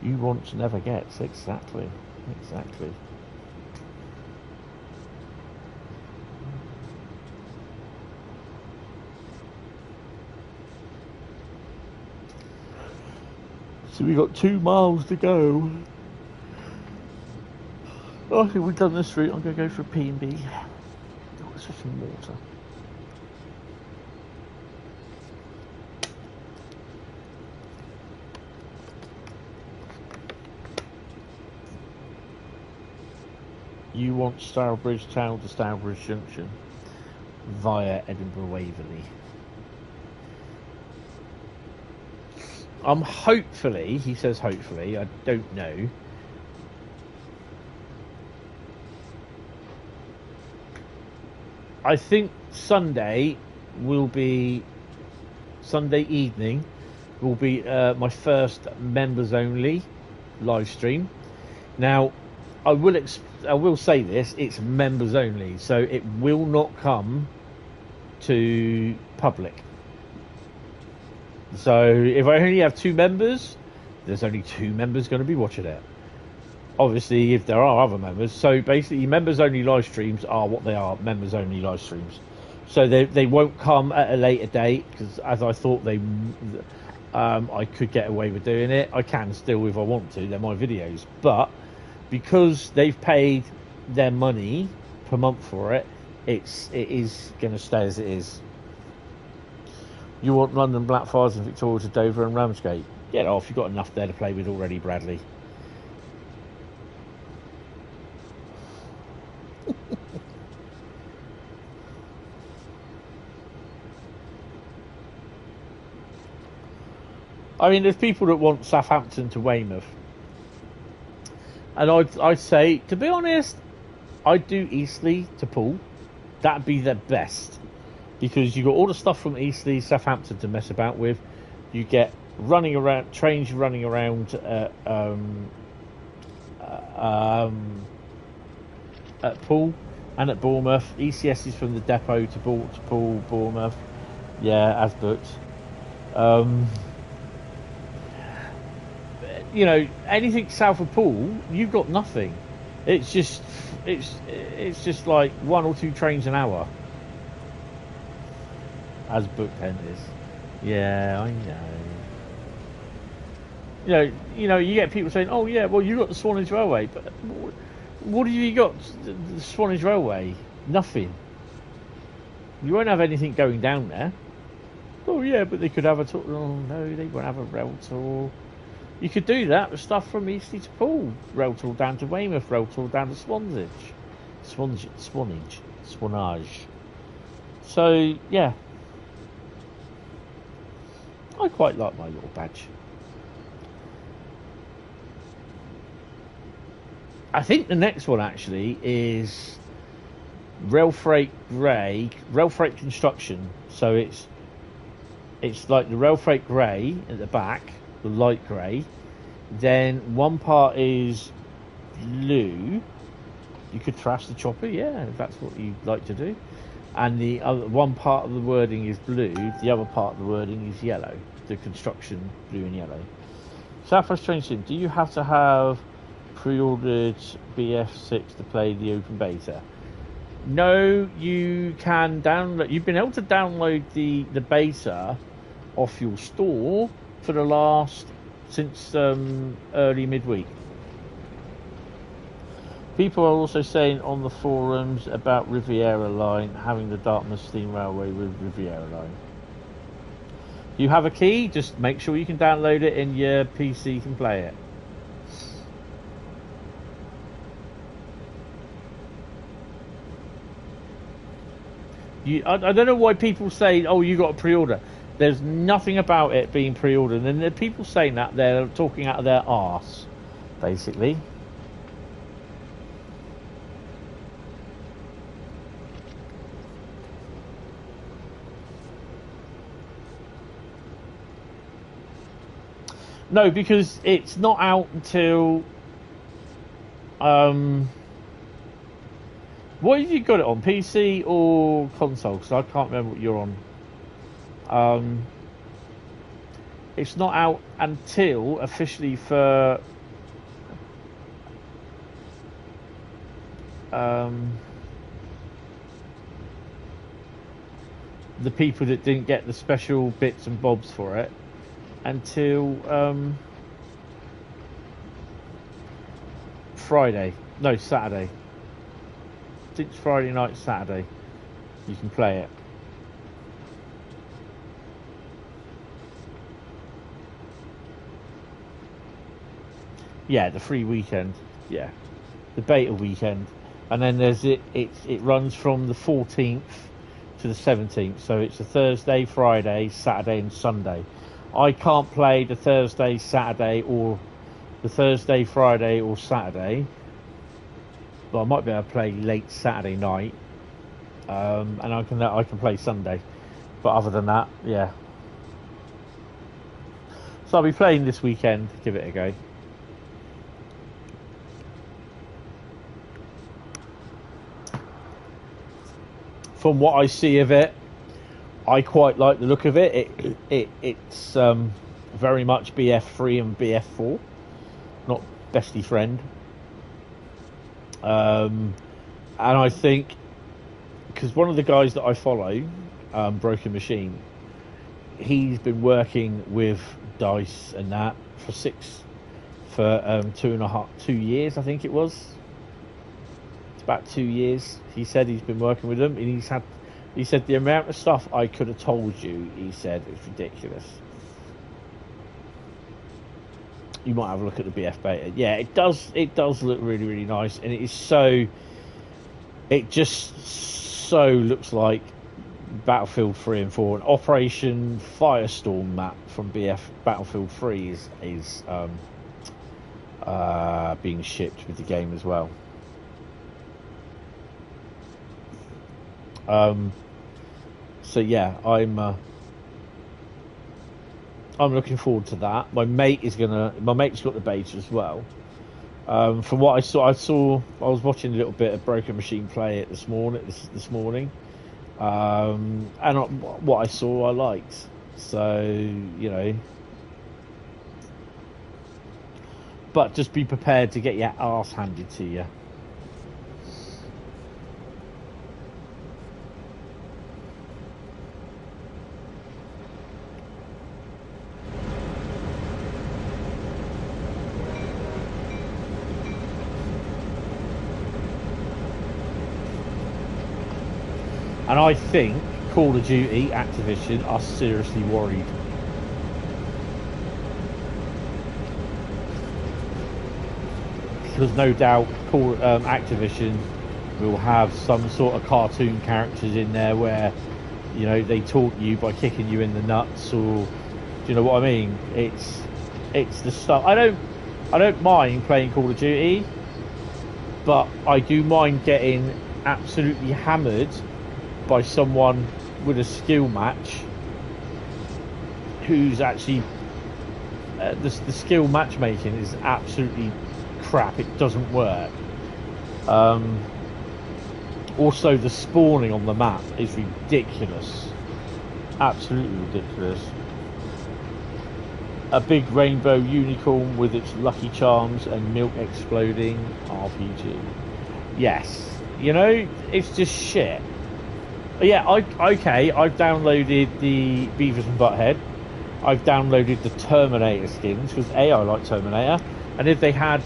You want never gets. Exactly. Exactly. So we got 2 miles to go. I think we've done this route. I'm going to go for a P&B. Oh, let's have some water. You want Stourbridge Town to Stourbridge Junction via Edinburgh Waverley. Hopefully, he says hopefully, I don't know. I think Sunday evening will be my first members only live stream. Now, I will I will say this: it's members only, so it will not come to public. So if I only have 2 members, there's only 2 members going to be watching it. Obviously, if there are other members, so basically members only live streams are what they are, members only live streams. So they won't come at a later date, because as I thought I could get away with doing it. I can still if I want to, they're my videos, but because they've paid their money per month for it, it is going to stay as it is. You want London Blackfriars and Victoria to Dover and Ramsgate? Get off, you've got enough there to play with already, Bradley. I mean, there's people that want Southampton to Weymouth. And I'd say, to be honest, I'd do Eastleigh to Poole. That'd be the best. Because you got all the stuff from Eastleigh, Southampton to mess about with. You get running around, trains running around at Poole and at Bournemouth. ECS is from the depot to Poole, Bournemouth. Yeah, as booked. You know, anything south of Poole, you've got nothing. It's just like 1 or 2 trains an hour. As booked, Hentis. Yeah, I know. You know, you get people saying, "Oh yeah, well you got the Swanage Railway," but what have you got? The Swanage Railway, nothing. You won't have anything going down there. Oh yeah, but they could have a tour. Oh no, they won't have a rail tour. You could do that with stuff from Eastleigh to Poole, rail tour down to Weymouth, rail tour down to Swanage. So yeah. I quite like my little badge. I think the next one actually is rail freight grey, rail freight construction. So it's like the rail freight grey at the back, the light grey. Then one part is blue. You could trash the chopper, yeah, if that's what you'd like to do. And the other one part of the wording is blue, the other part of the wording is yellow. The construction, blue and yellow. Southwest Train Sim, do you have to have pre-ordered BF6 to play the open beta? No, you can download. You've been able to download the beta off your store for the last since early midweek. People are also saying on the forums about Riviera Line having the Dartmouth Steam Railway with Riviera Line. You have a key, just make sure you can download it and your PC can play it. I don't know why people say, oh, you got a pre-order. There's nothing about it being pre-ordered, and the people saying that, they're talking out of their arse, basically. No, because it's not out until what have you got it on, PC or console? Because I can't remember what you're on. It's not out until officially for the people that didn't get the special bits and bobs for it until Saturday. I think it's Friday night, Saturday. You can play it. Yeah, the free weekend. Yeah, the beta weekend, and then there's it runs from the 14th to the 17th. So it's a Thursday, Friday, Saturday, and Sunday. I can't play the Thursday, Saturday, or the Thursday, Friday, or Saturday. But I might be able to play late Saturday night, and I can play Sunday. But other than that, yeah. So I'll be playing this weekend. Give it a go. from what I see of it, I quite like the look of it. It's very much BF3 and BF4, not bestie friend. And I think because one of the guys that I follow, Broken Machine, he's been working with DICE and that for 2 years, I think it was. It's about 2 years. He said he's been working with them, and he said the amount of stuff I could have told you, he said, it's ridiculous. You might have a look at the BF beta. Yeah, it does look really, really nice, and it just so looks like Battlefield 3 and 4. An Operation Firestorm map from Battlefield 3 is being shipped with the game as well. So yeah, I'm looking forward to that. My mate's got the beta as well. From what I was watching a little bit of Broken Machine play it this morning. And what I saw, I liked. So, you know, but just be prepared to get your arse handed to you. And I think Call of Duty, Activision are seriously worried. Because no doubt Activision will have some sort of cartoon characters in there where, you know, they taunt you by kicking you in the nuts, or do you know what I mean? It's the stuff. I don't mind playing Call of Duty, but I do mind getting absolutely hammered by someone with a skill match who's actually the skill matchmaking is absolutely crap. It doesn't work. Also, the spawning on the map is ridiculous, absolutely ridiculous. A big rainbow unicorn with its lucky charms and milk exploding RPG. Yes, you know, it's just shit. Yeah, I've downloaded the Beavis and Butthead. I've downloaded the Terminator skins because I like Terminator, and if they had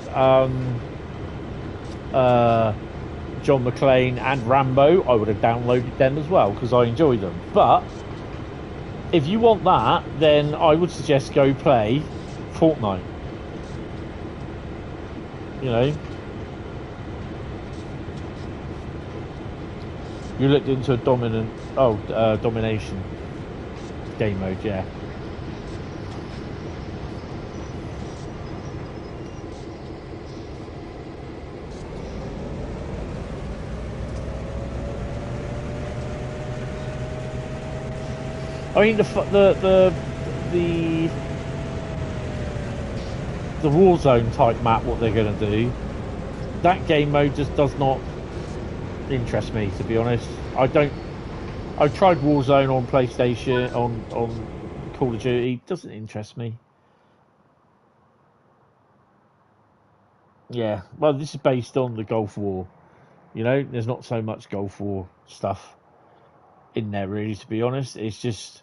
John McClane and Rambo, I would have downloaded them as well because I enjoy them. But if you want that, then I would suggest go play Fortnite. You know. You looked into a domination game mode, yeah. I mean, the Warzone type map, what they're going to do, that game mode just does not interest me, to be honest. I've tried Warzone on PlayStation, on Call of Duty. Doesn't interest me. Yeah, well, this is based on the Gulf War. You know, there's not so much Gulf War stuff in there, really, to be honest. It's just,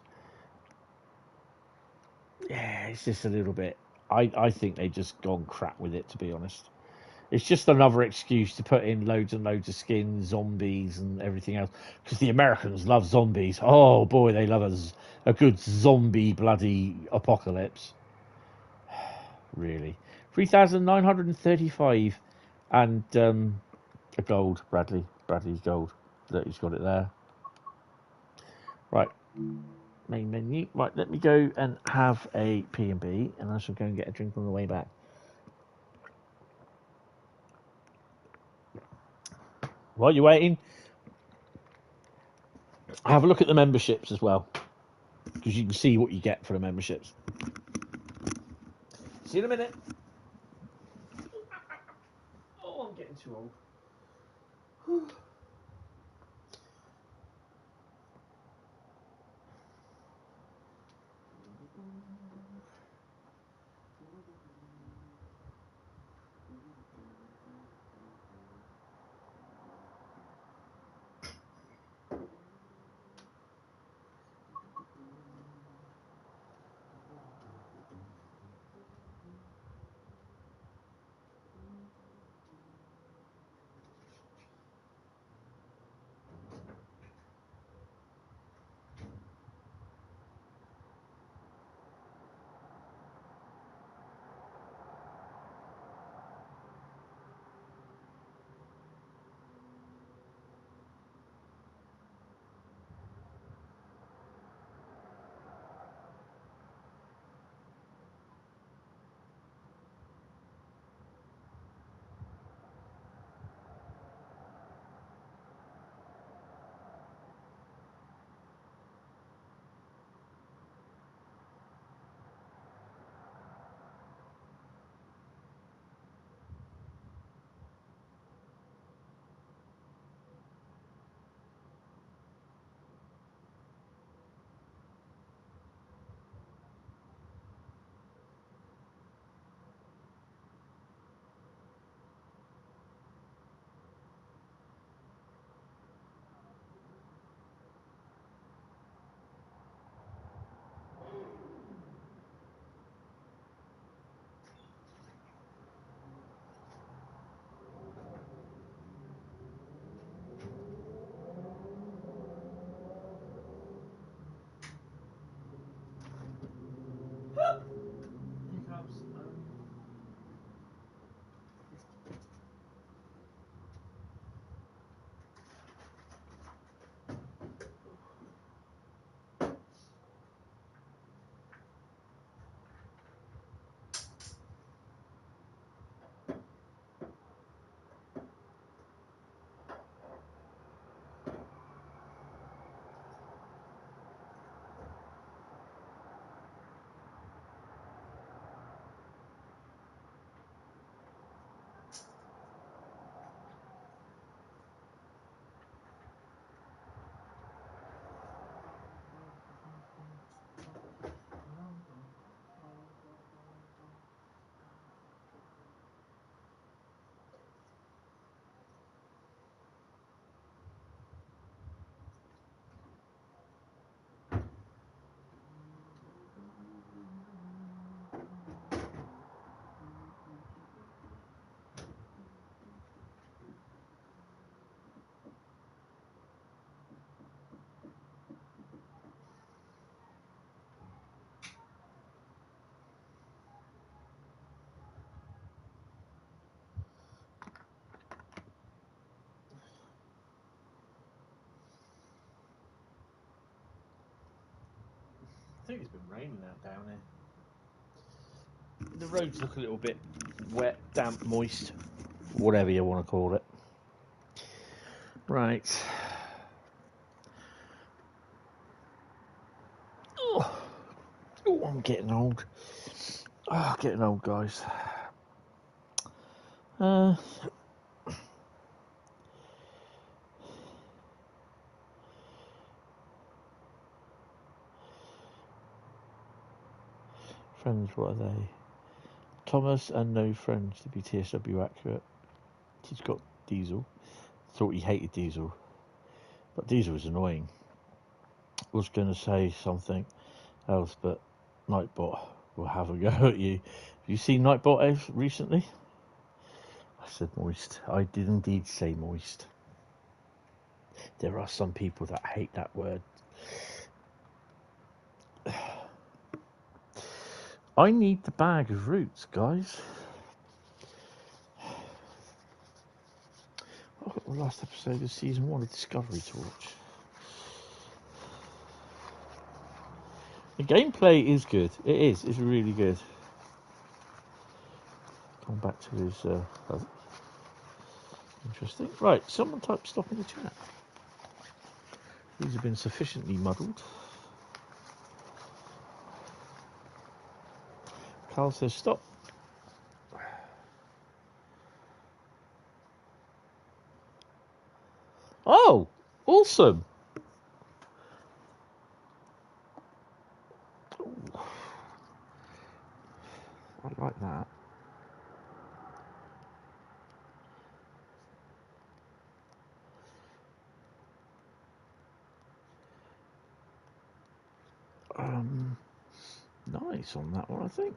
yeah, it's just a little bit. I think they just gone crap with it, to be honest. It's just another excuse to put in loads and loads of skins, zombies, and everything else. Because the Americans love zombies. Oh boy, they love a good zombie bloody apocalypse. Really, 3,935, and a gold, Bradley's gold. That he's got it there. Right, main menu. Right, let me go and have a P&B, and I shall go and get a drink on the way back. While you're waiting, have a look at the memberships as well, because you can see what you get for the memberships. See you in a minute. Oh, I'm getting too old. think it's been raining out down here. The roads look a little bit wet, damp, moist, whatever you want to call it. Right. Oh, I'm getting old. Oh, getting old, guys. Friends, what are they? Thomas and no friends to be TSW accurate. He's got Diesel. Thought he hated Diesel, but Diesel was annoying. Was going to say something else, but Nightbot will have a go at you. Have you seen Nightbot recently? I said moist. I did indeed say moist. There are some people that hate that word. I need the bag of roots, guys. I've got the last episode of season 1 of Discovery to watch. The gameplay is good. It is. It's really good. Come back to his. Interesting. Right. Someone type stop in the chat. These have been sufficiently muddled. Carl says stop. Oh, awesome. Ooh. I like that. Nice on that one, I think.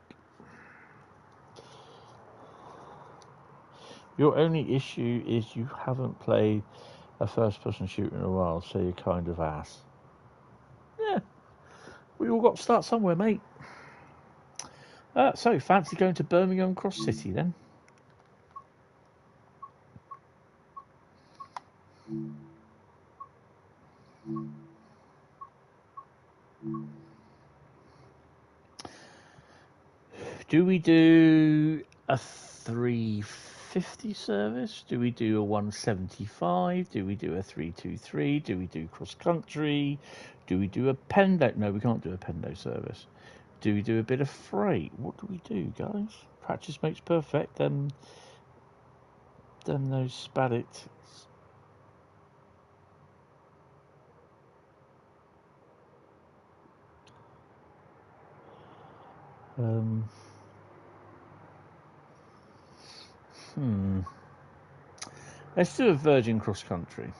Your only issue is you haven't played a first-person shooter in a while, so you're kind of ass. Yeah, we all got to start somewhere, mate. So, fancy going to Birmingham and Cross City then? Do we do a 350 service? Do we do a 175? Do we do a 323? Do we do cross country? Do we do a pendo? No, we can't do a pendo service. Do we do a bit of freight? What do we do, guys? Practice makes perfect. Then those spat it. Let's do a Virgin cross country.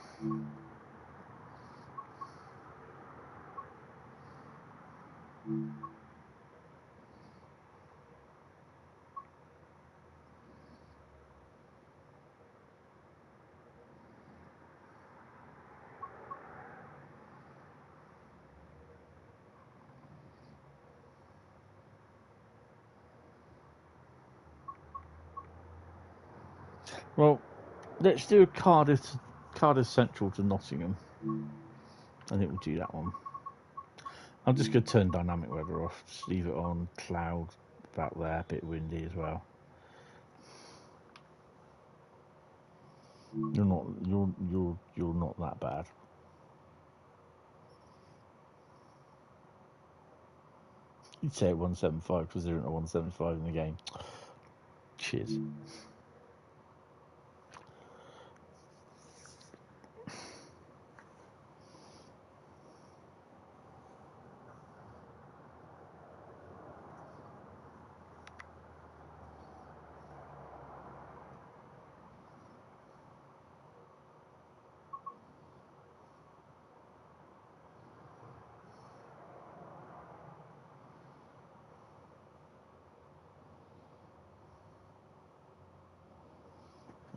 Well, let's do a Cardiff Central to Nottingham. I think we'll do that one. I'm just going to turn dynamic weather off. Just leave it on cloud about there, a bit windy as well. You're not that bad. You'd say at 175 because there isn't a 175 in the game. Cheers.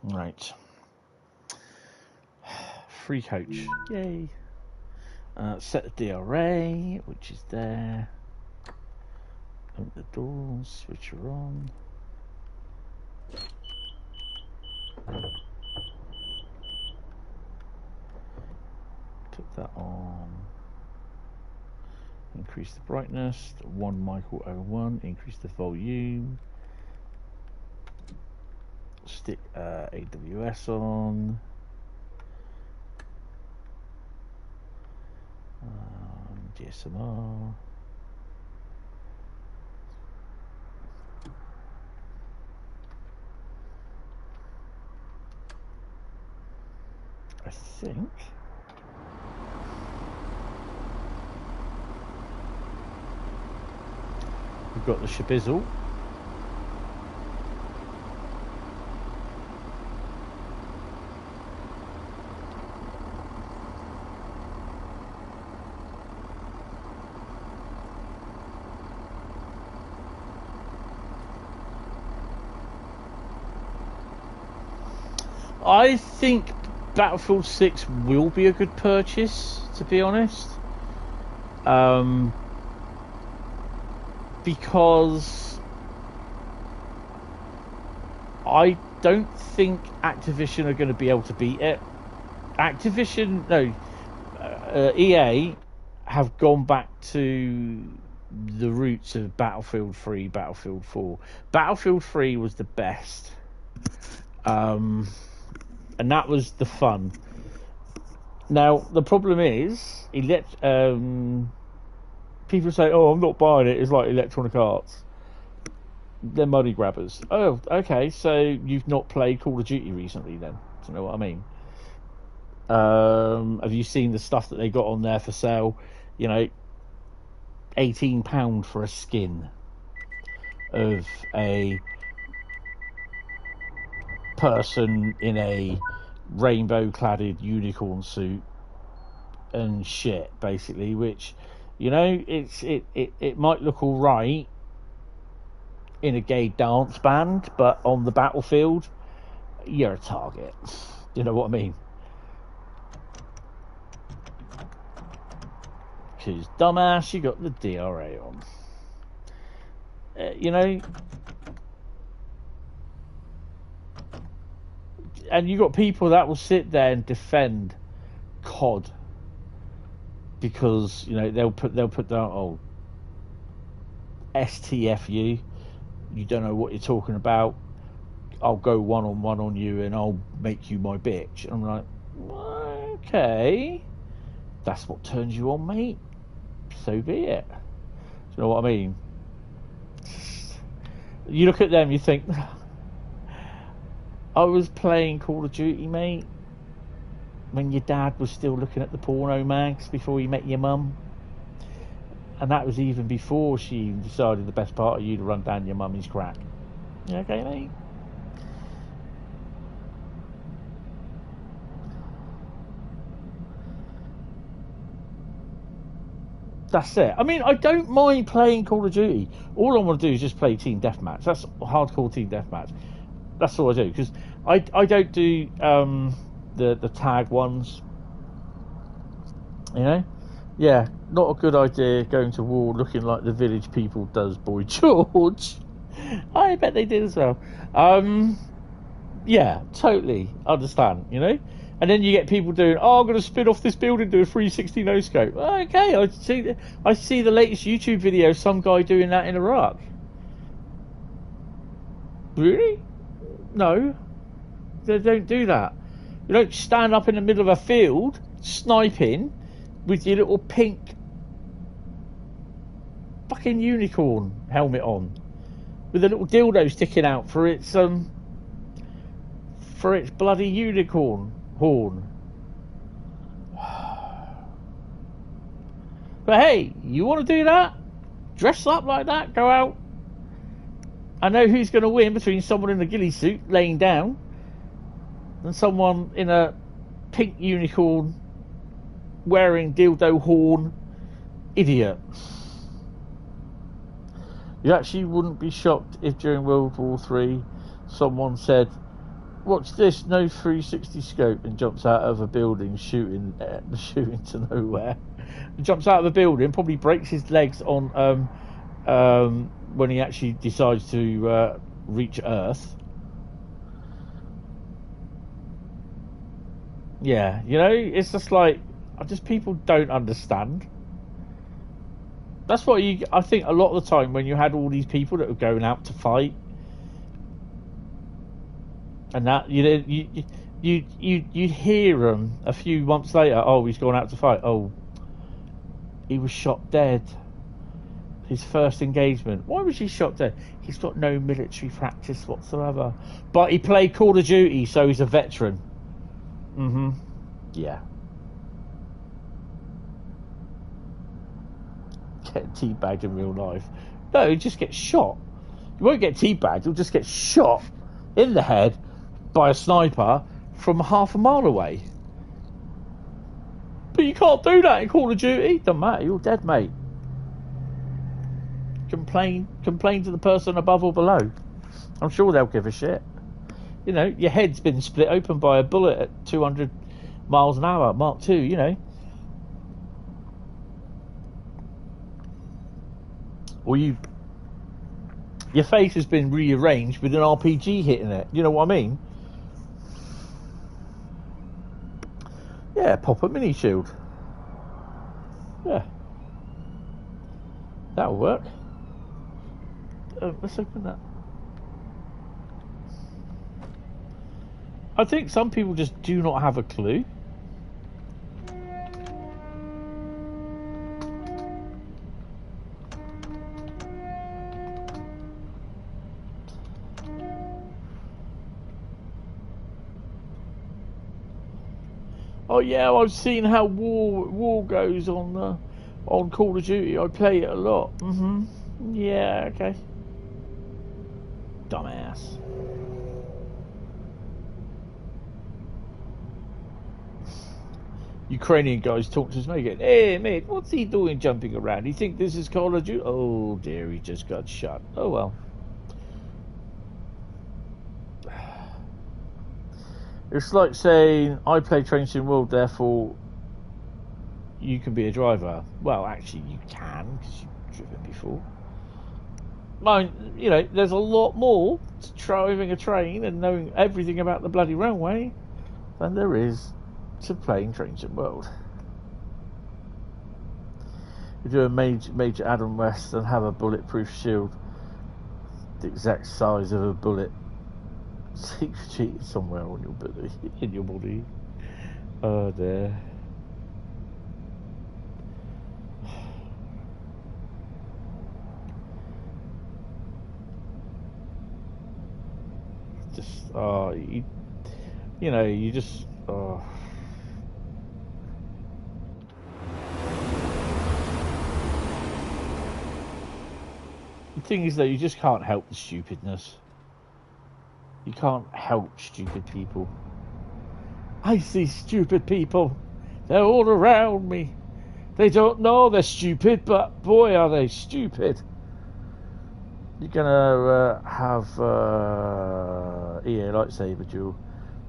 Right. Free coach. Yay. Set the DRA, which is there. Open the doors, switch her on. Put that on. Increase increase the brightness. 1 micro over 1, increase the volume. Stick AWS on. DSMR. I think. We've got the shabizzle. I think Battlefield 6 will be a good purchase, to be honest. Because I don't think Activision are going to be able to beat it. EA have gone back to the roots of Battlefield 3, Battlefield 4. Battlefield 3 was the best. And that was the fun. Now, the problem is, people say, oh, I'm not buying it, it's like Electronic Arts. They're money grabbers. Oh, okay, so you've not played Call of Duty recently then? Do you know what I mean? Have you seen the stuff that they got on there for sale? You know, £18 for a skin of a person in a rainbow-cladded unicorn suit and shit, basically, which, you know, it might look all right in a gay dance band, but on the battlefield, you're a target. You know what I mean? Because, dumbass, you got the DRA on. You know, and you got people that will sit there and defend COD because, you know, they'll put down, oh, STFU, you don't know what you're talking about, I'll go one-on-one on you and I'll make you my bitch. And I'm like, well, okay, that's what turns you on, mate, so be it. Do you know what I mean? You look at them, you think, I was playing Call of Duty, mate, when your dad was still looking at the porno mags before he met your mum. And that was even before she decided the best part of you to run down your mummy's crack. You okay, mate? That's it. I mean, I don't mind playing Call of Duty. All I want to do is just play Team Deathmatch. That's hardcore Team Deathmatch. That's all I do, because I don't do the tag ones. You know, yeah, not a good idea going to war looking like the Village People does Boy George. I bet they did as well. Yeah, totally understand. You know, and then you get people doing, oh, I'm going to spin off this building, do a 360 no scope. Okay, I see the latest YouTube video, some guy doing that in Iraq. Really? No, they don't do that. You don't stand up in the middle of a field sniping with your little pink fucking unicorn helmet on with a little dildo sticking out for its bloody unicorn horn. But hey, you want to do that? Dress up like that, go out. I know who's going to win between someone in a ghillie suit laying down and someone in a pink unicorn wearing dildo horn idiot. You actually wouldn't be shocked if during World War III someone said, watch this, no 360 scope, and jumps out of a building shooting to nowhere. Jumps out of a building, probably breaks his legs on when he actually decides to reach Earth. Yeah, you know, it's just like, people don't understand. That's what I think a lot of the time when you had all these people that were going out to fight, and that you'd hear them a few months later. Oh, he's gone out to fight. Oh, he was shot dead. His first engagement. Why was he shot dead? He's got no military practice whatsoever. But he played Call of Duty, so he's a veteran. Mm-hmm. Yeah. Get teabagged in real life. No, he just gets shot. You won't get teabagged, you'll just get shot in the head by a sniper from half a mile away. But you can't do that in Call of Duty. Doesn't matter, you're dead, mate. Complain to the person above or below. I'm sure they'll give a shit. You know, your head's been split open by a bullet at 200 miles an hour, Mark II, you know. Or your face has been rearranged with an RPG hitting it. You know what I mean? Yeah, pop a mini shield. Yeah. That'll work. Let's open that. I think some people just do not have a clue. Oh yeah, I've seen how war goes on Call of Duty. I play it a lot. Yeah, okay. Dumbass. Ukrainian guys talk to his mate again. Hey mate, what's he doing jumping around? You think this is Call of Duty? Oh dear, he just got shot. Oh well. It's like saying, I play Train Sim World, therefore you can be a driver. Well, actually you can, because you've driven before. You know, there's a lot more to driving a train and knowing everything about the bloody railway than there is to playing Train Sim World. You do a major Adam West and have a bulletproof shield the exact size of a bullet. Secret cheat somewhere on your body, in your body. Oh dear. Just you know, you just The thing is that you just can't help the stupidness. You can't help stupid people. I see stupid people. They're all around me. They don't know they're stupid, but boy are they stupid. You're gonna have EA lightsaber duel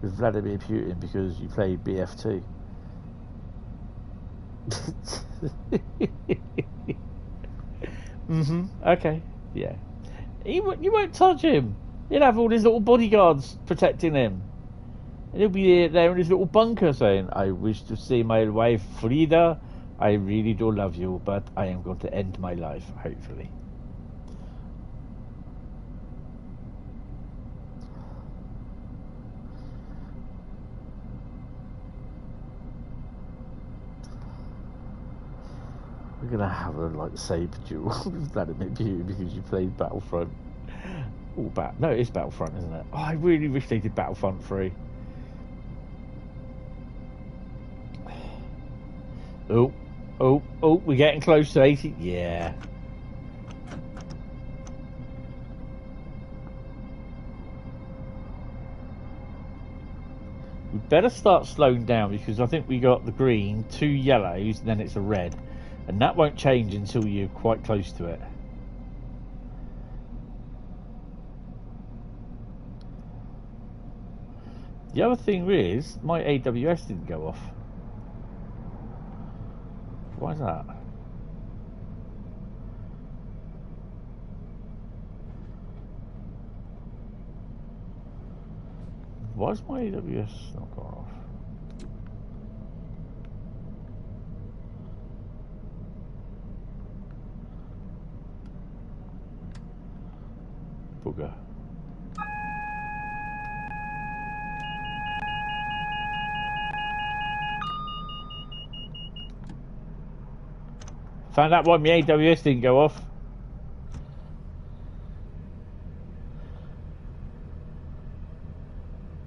with Vladimir Putin because you played BF2. Okay. Yeah. You won't touch him. He'll have all his little bodyguards protecting him. And he'll be there in his little bunker saying, I wish to see my wife Frida. I really do love you, but I am going to end my life, hopefully. We're going to have a lightsaber duel with Vladimir Putin because you played Battlefront. No, it is Battlefront, isn't it? Oh, I really wish they did Battlefront 3. Oh, we're getting close to 80. Yeah. We better start slowing down because I think we got the green, 2 yellows, and then it's a red. And that won't change until you're quite close to it. The other thing is, my AWS didn't go off. Why is that? Why is my AWS not gone off? booger. Found out why my AWS didn't go off.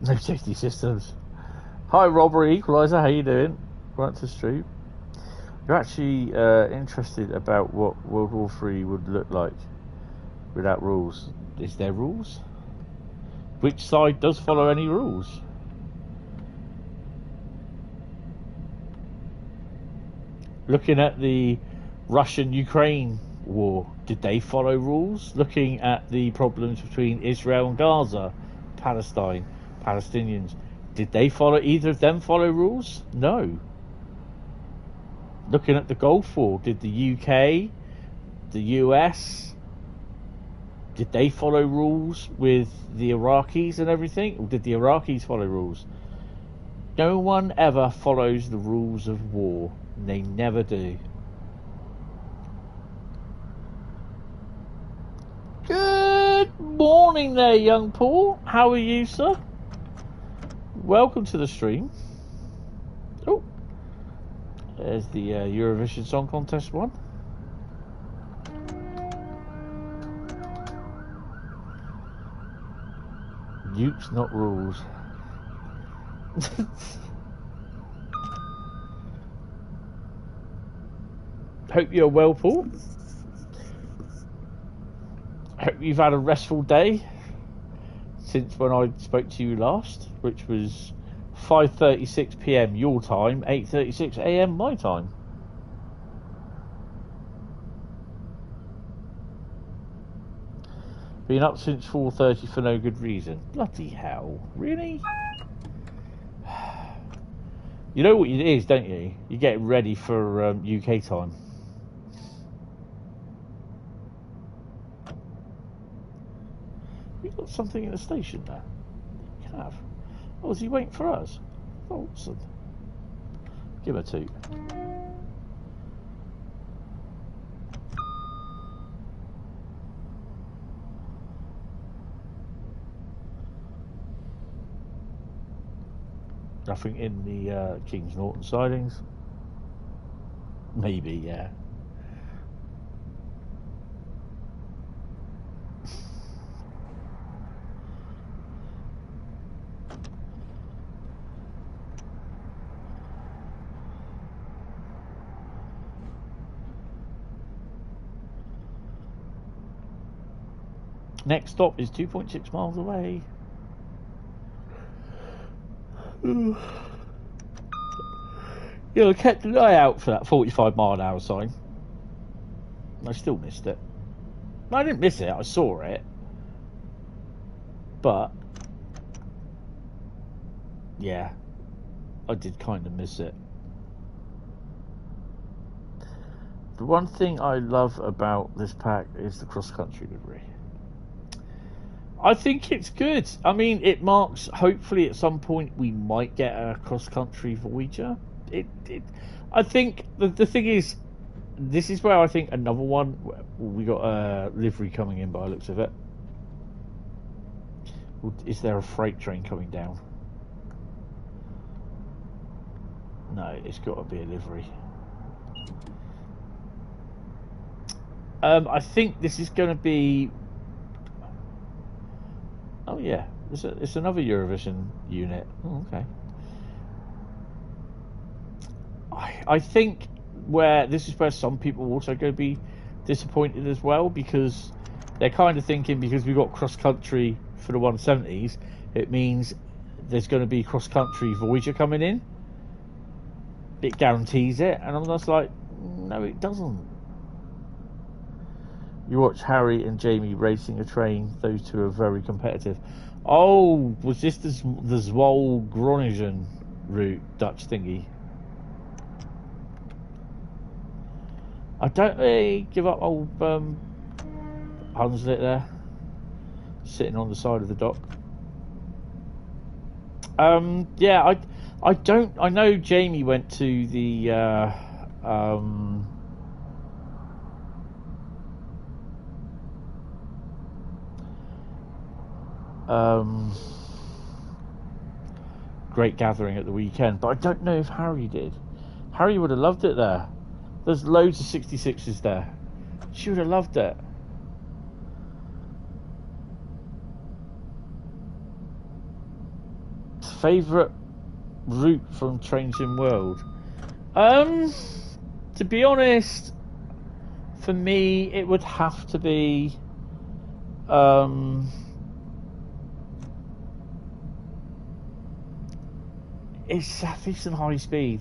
No safety systems. Hi Robbery Equalizer, how you doing? Right to stream. You're actually interested about what World War III would look like without rules. Is there rules? Which side does follow any rules? Looking at the Russian-Ukraine war, did they follow rules? Looking at the problems between Israel and Gaza, Palestine, Palestinians, did they follow, either of them follow rules? No. Looking at the Gulf War, did the UK, the US, did they follow rules with the Iraqis and everything? Or did the Iraqis follow rules? No one ever follows the rules of war. They never do. Good morning there, young Paul. How are you, sir? Welcome to the stream. Oh, there's the Eurovision Song Contest one. Nukes, not rules. Hope you're well, Paul. Hope you've had a restful day since when I spoke to you last, which was 5:36 PM your time, 8:36 AM my time. Been up since 4:30 for no good reason. Bloody hell, really? You know what it is, don't you? You get ready for UK time. We got something in the station there. You have. Oh, is he waiting for us? Awesome. Give her two. Nothing in the Kings Norton sidings. Maybe, yeah. Next stop is 2.6 miles away. You know, I kept an eye out for that 45-mile-an-hour sign. I still missed it. I didn't miss it, I saw it. But, yeah, I did kind of miss it. The one thing I love about this pack is the cross-country livery. I think it's good. I mean, it marks, hopefully at some point we might get a cross-country Voyager. I think the thing is, this is where I think another one, we got a livery coming in by the looks of it. Is there a freight train coming down? No, it's got to be a livery. I think this is going to be... Oh yeah, it's another Eurovision unit. Oh, okay. I think this is where some people are also going to be disappointed as well, because they're kind of thinking, because we've got cross country for the 170s, it means there's going to be cross country Voyager coming in. It guarantees it, and I'm just like, no, it doesn't. You watch Harry and Jamie racing a train. Those two are very competitive. Oh, was this the Zwolle-Groningen route, Dutch thingy? I don't really give up old Hunslet there, sitting on the side of the dock. Yeah, I don't. I know Jamie went to the great gathering at the weekend, but I don't know if Harry did. Harry would have loved it there. There's loads of 66s there. She would have loved it. Favourite route from Trains in World? To be honest, for me, it would have to be it's Southeastern High Speed,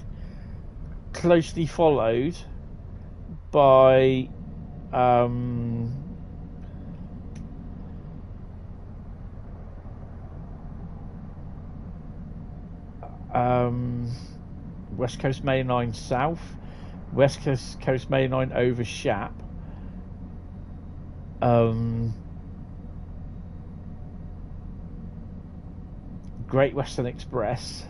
closely followed by West Coast Mainline South, West Coast Mainline over Shap, Great Western Express,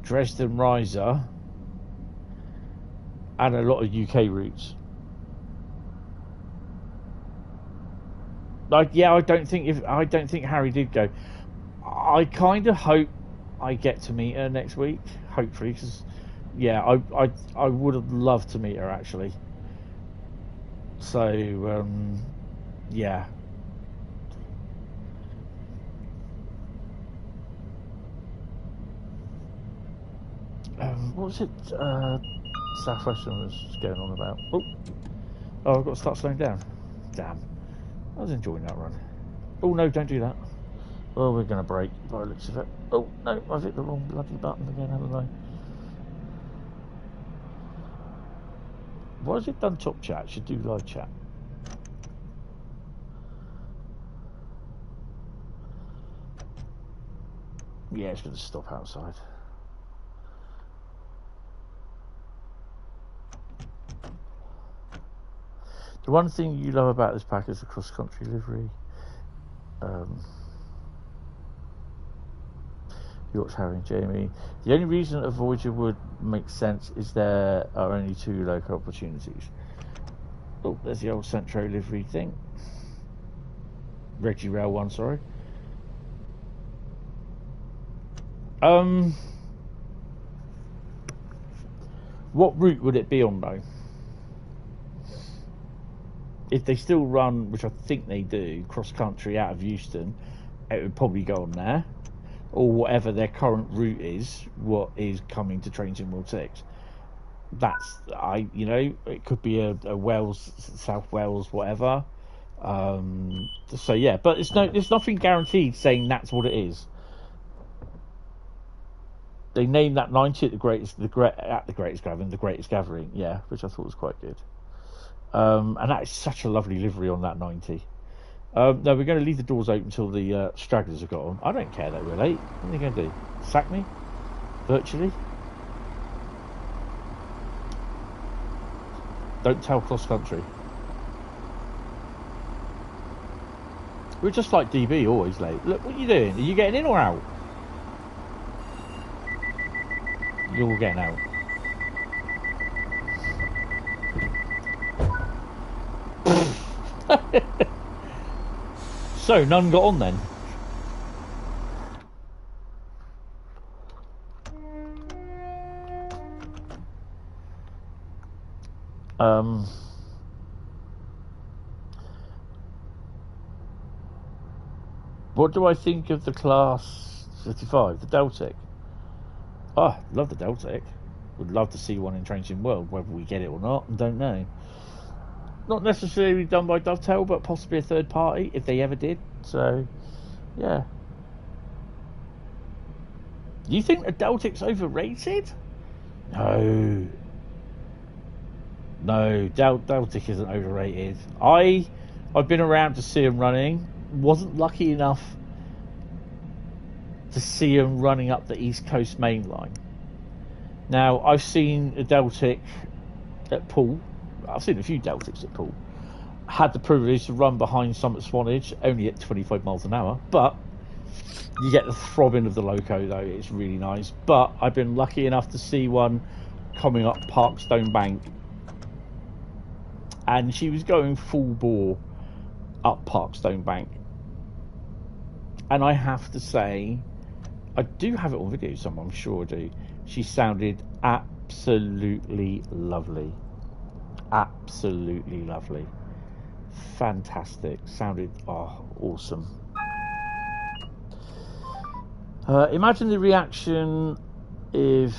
Dresden Riser, and a lot of UK routes. Like, yeah, I don't think Harry did go. I kind of hope I get to meet her next week, hopefully, because yeah, I would have loved to meet her actually. So yeah. What was it? Southwestern was going on about. Oh, I've got to start slowing down. Damn, I was enjoying that run. Oh no, don't do that. Oh, we're going to break by the looks of it. Oh no, I've hit the wrong bloody button again, haven't I? Why has it done top chat? It should do live chat. Yeah, it's going to stop outside. The one thing you love about this pack is the cross-country livery. York's Harry and Jamie. The only reason a Voyager would make sense is there are only 2 local opportunities. Oh, there's the old Centro livery thing. Reggie Rail one, sorry. What route would it be on though? If they still run, which I think they do, cross country out of Euston, it would probably go on there, or whatever their current route is. What is coming to Trains in World 6? That's it could be a Wales, South Wales, whatever. So yeah, but there's nothing guaranteed saying that's what it is. They named that 90 at the greatest gathering, yeah, which I thought was quite good. And that is such a lovely livery on that 90. No, we're going to leave the doors open until the stragglers have got on. I don't care that we're late. What are they going to do? Sack me? Virtually? Don't tell cross country. We're just like DB, always late. Look, what are you doing? Are you getting in or out? You're all getting out. So, none got on then? What do I think of the Class 55, the Deltic? Oh, love the Deltic. Would love to see one in Trains in World. Whether we get it or not, I don't know. Not necessarily done by Dovetail, but possibly a third party, if they ever did. So, yeah. You think the Deltic's overrated? No. No, Deltic isn't overrated. I've been around to see them running. Wasn't lucky enough to see them running up the East Coast main line. Now, I've seen a Deltic at Poole. I've seen a few Deltics at Poole. Had the privilege to run behind some at Swanage, only at 25 miles an hour, but you get the throbbing of the loco though. It's really nice. But I've been lucky enough to see one coming up Parkstone Bank, and she was going full bore up Parkstone Bank, And I have to say, I do have it on video somewhere, I'm sure I do. She sounded absolutely lovely. Absolutely lovely. Fantastic. Sounded awesome. Imagine the reaction if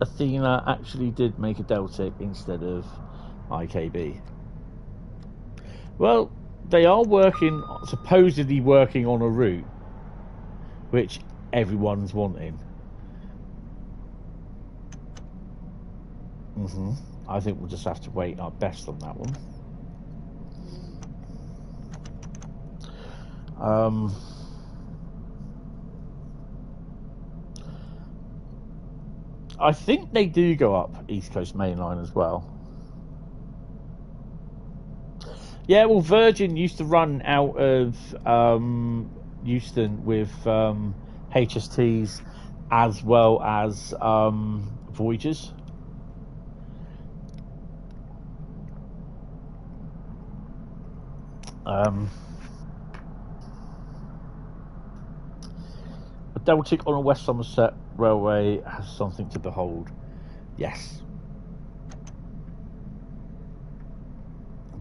Athena actually did make a Deltic instead of IKB. Well, they are supposedly working on a route which everyone's wanting. I think we'll just have to wait our best on that one. I think they do go up East Coast Mainline as well. Yeah, well, Virgin used to run out of Euston with HSTs as well as Voyagers. A Deltic on a West Somerset railway has something to behold. Yes.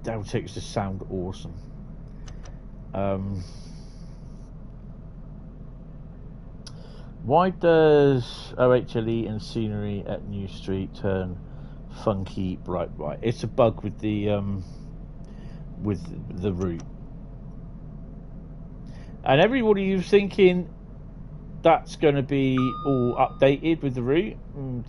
Deltics just sound awesome. Why does OHLE and scenery at New Street turn funky bright white? It's a bug with the route. And everybody was thinking that's going to be all updated with the route. And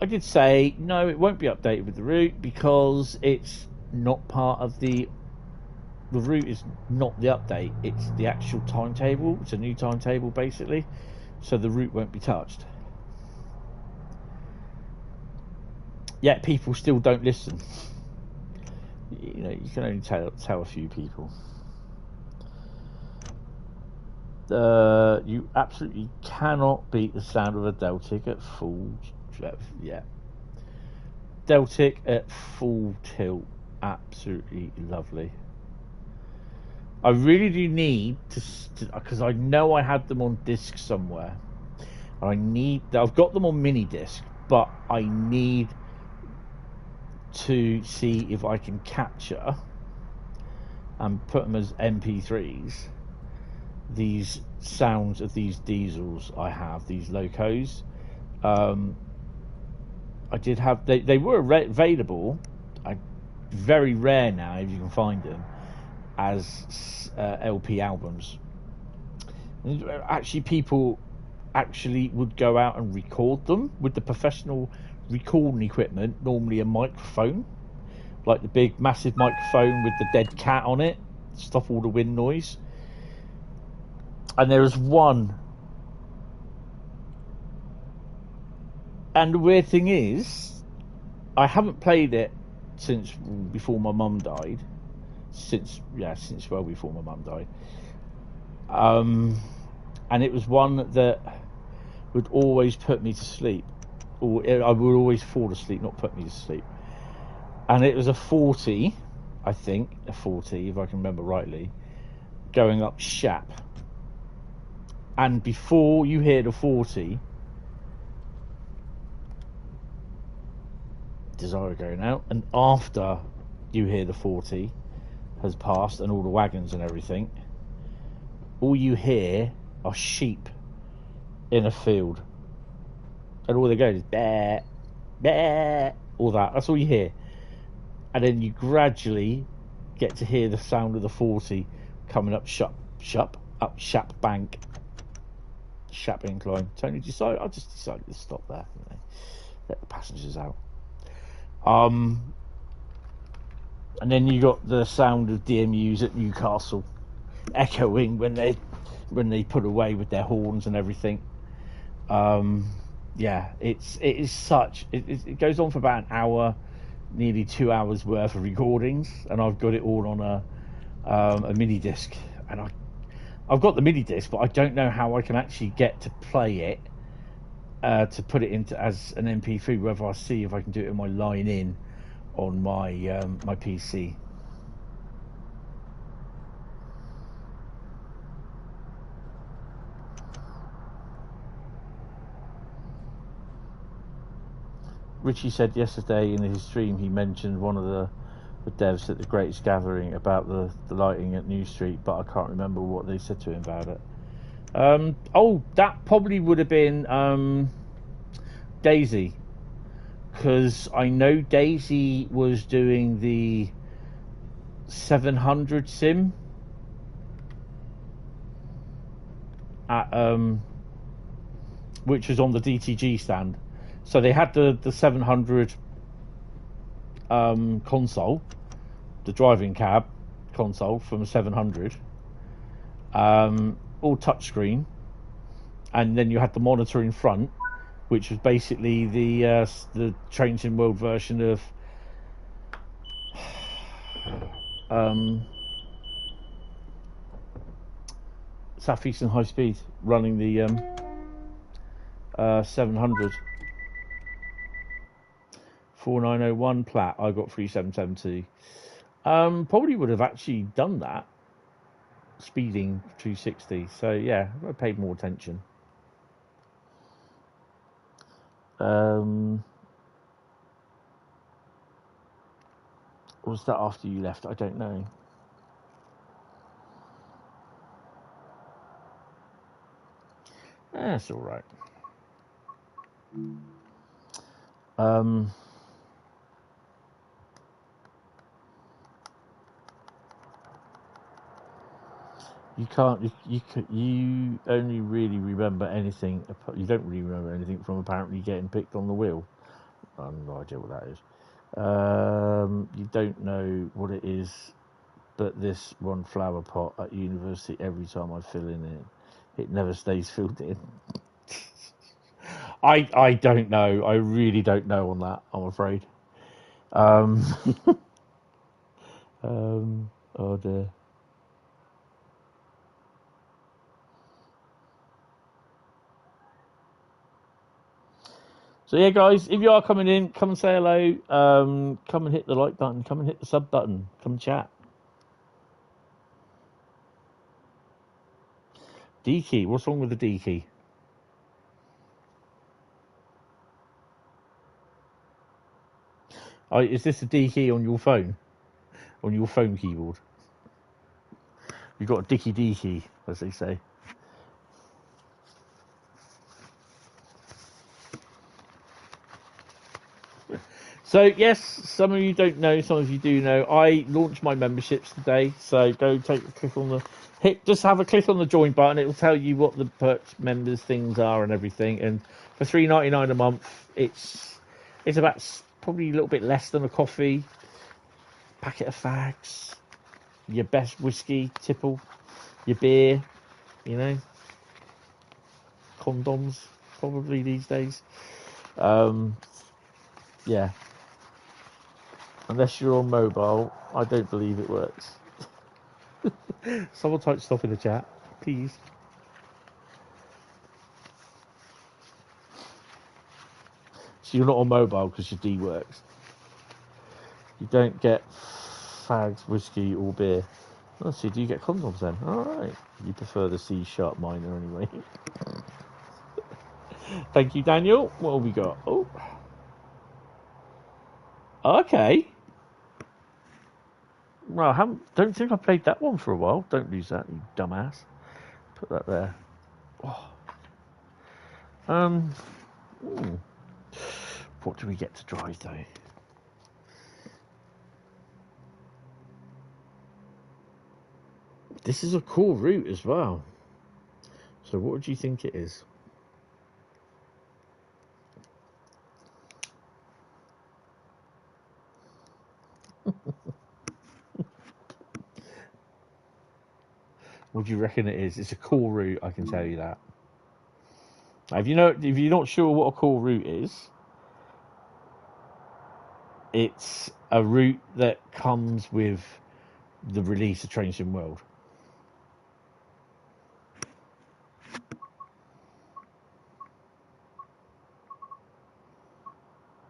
I did say, no, it won't be updated with the route because it's not part of the route is not the update, it's the actual timetable. It's a new timetable basically, so the route won't be touched. Yet people still don't listen. You know, you can only tell a few people. You absolutely cannot beat the sound of a Deltic at full. Yeah, Deltic at full tilt, absolutely lovely. I really do need to, because I know I had them on disc somewhere. I've got them on mini disc, but I need to see if I can capture and put them as MP3s. These sounds of these diesels I have, these locos. I did have, they were available, very rare now if you can find them, as LP albums. And actually, people actually would go out and record them with the professional recording equipment, normally a microphone, like the big massive microphone with the dead cat on it, stop all the wind noise. And there was one, and the weird thing is, I haven't played it since before my mum died. Since well before my mum died. And it was one that would always put me to sleep, or I would always fall asleep, not put me to sleep. And it was a 40, I think, a 40 if I can remember rightly, going up Shap. And before you hear the 40, Desire going out, and after you hear the 40 has passed and all the wagons and everything, all you hear are sheep in a field, and all they go is bear, bear, all that. That's all you hear, and then you gradually get to hear the sound of the 40 coming up Shap Bank, Shap incline. I just decided to stop there. You know, let the passengers out. And then you got the sound of DMUs at Newcastle echoing when they put away with their horns and everything. Yeah, it goes on for about an hour, nearly 2 hours worth of recordings, and I've got it all on a mini disc, and I've got the mini disc, but I don't know how I can actually get to play it, to put it into as an MP3. Whether I see if I can do it in my line in on my my PC. Richie said yesterday in his stream, he mentioned one of the devs at the Greatest Gathering about the lighting at New Street, but I can't remember what they said to him about it. Oh, that probably would have been Daisy, because I know Daisy was doing the 700 sim at which was on the DTG stand. So they had the 700 console, the driving cab console from 700, all touchscreen, and then you had the monitor in front, which was basically the Train Sim World version of Southeastern High Speed, running the 700. 4901 plat. I got 3772. Probably would have actually done that, speeding 260. So yeah, I paid more attention. Was that after you left? I don't know. That's all right. You can't. You only really remember anything. You don't really remember anything from apparently getting picked on the wheel. I have no idea what that is. You don't know what it is, but this one flower pot at university, every time I fill in it never stays filled in. I don't know. I really don't know on that, I'm afraid. Oh dear. So yeah, guys, if you are coming in, come and say hello. Come and hit the like button. Come and hit the sub button. Come and chat. D key. What's wrong with the D key? Oh, is this a D key on your phone? On your phone keyboard? You've got a Dicky D key, as they say. So yes, some of you don't know, some of you do know. I launched my memberships today, so go take a click on the just have a click on the join button. It will tell you what the perks members things are and everything. And for $3.99 a month, it's about probably a little bit less than a coffee, packet of fags, your best whiskey tipple, your beer, you know, condoms probably these days. Yeah. Unless you're on mobile, I don't believe it works. Someone type stop in the chat, please. So you're not on mobile because your D works. You don't get fags, whiskey, or beer. Let's see, do you get condoms then? Alright. You prefer the C sharp minor anyway. Thank you, Daniel. What have we got? Oh. Okay. Well, I don't think I played that one for a while. Don't lose that, you dumbass. Put that there. Oh. What do we get to drive though? This is a cool route as well. So what do you think it is? What do you reckon it is? It's a cool route, I can tell you that. If you're not sure what a cool route is, it's a route that comes with the release of Train Sim World.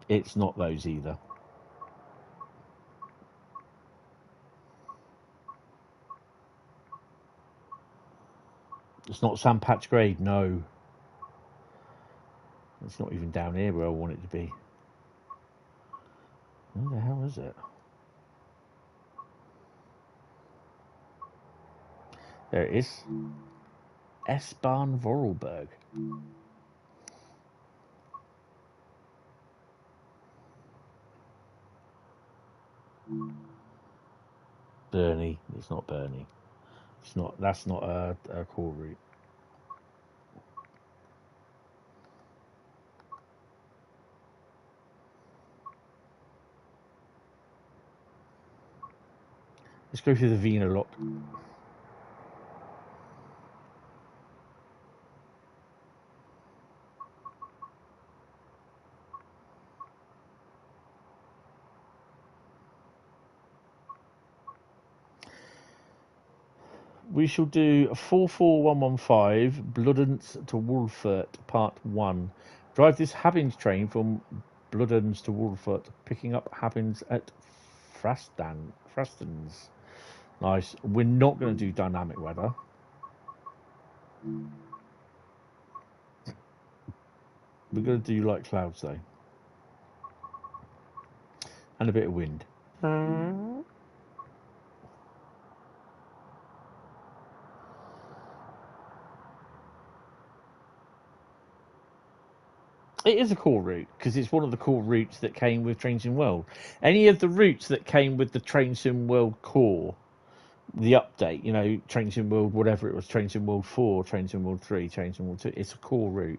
It's not those either. It's not Sandpatch Grade, no. It's not even down here where I want it to be. Where the hell is it? There it is. S-Bahn Voralberg. Bernie. It's not Bernie. It's not. That's not a core route. Let's go through the Vina lot. We shall do 44115 Bloodens to Wolfert Part 1. Drive this Habbins train from Bloodens to Wolfert, picking up Habbins at Frastons. Nice. We're not going to do dynamic weather. We're going to do light clouds though. And a bit of wind. It is a core route because it's one of the core routes that came with Train Sim World. Any of the routes that came with the Train Sim World core, the update, you know, Train Sim World, whatever it was, Train Sim World 4, Train Sim World 3, Train Sim World 2, it's a core route.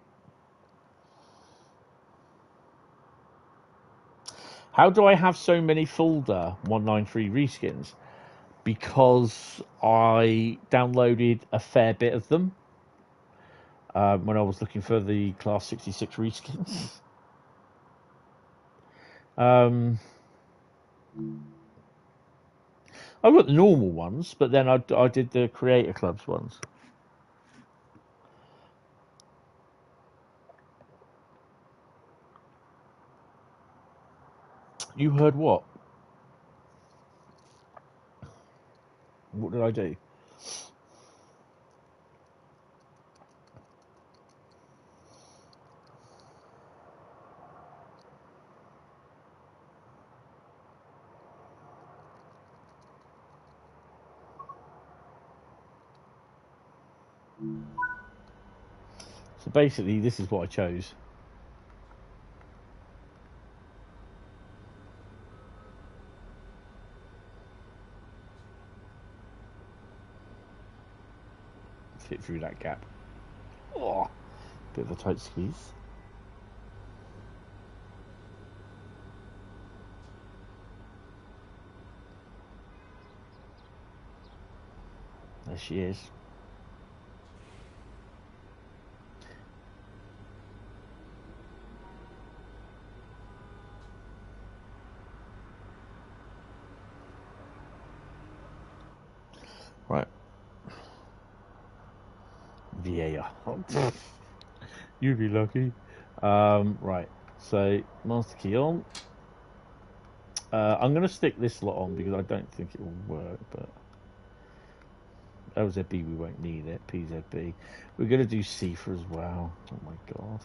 How do I have so many folder 193 reskins? Because I downloaded a fair bit of them when I was looking for the Class 66 reskins. I've got the normal ones, but then I did the Creator Clubs ones. You heard what? What did I do? So basically, this is what I chose. Fit through that gap. Oh, bit of a tight squeeze. There she is. Right. VAR. You'd be lucky. Right. So, master key on. I'm going to stick this lot on because I don't think it will work, but LZB we won't need it. PZB. We're going to do CIFA as well. Oh my god.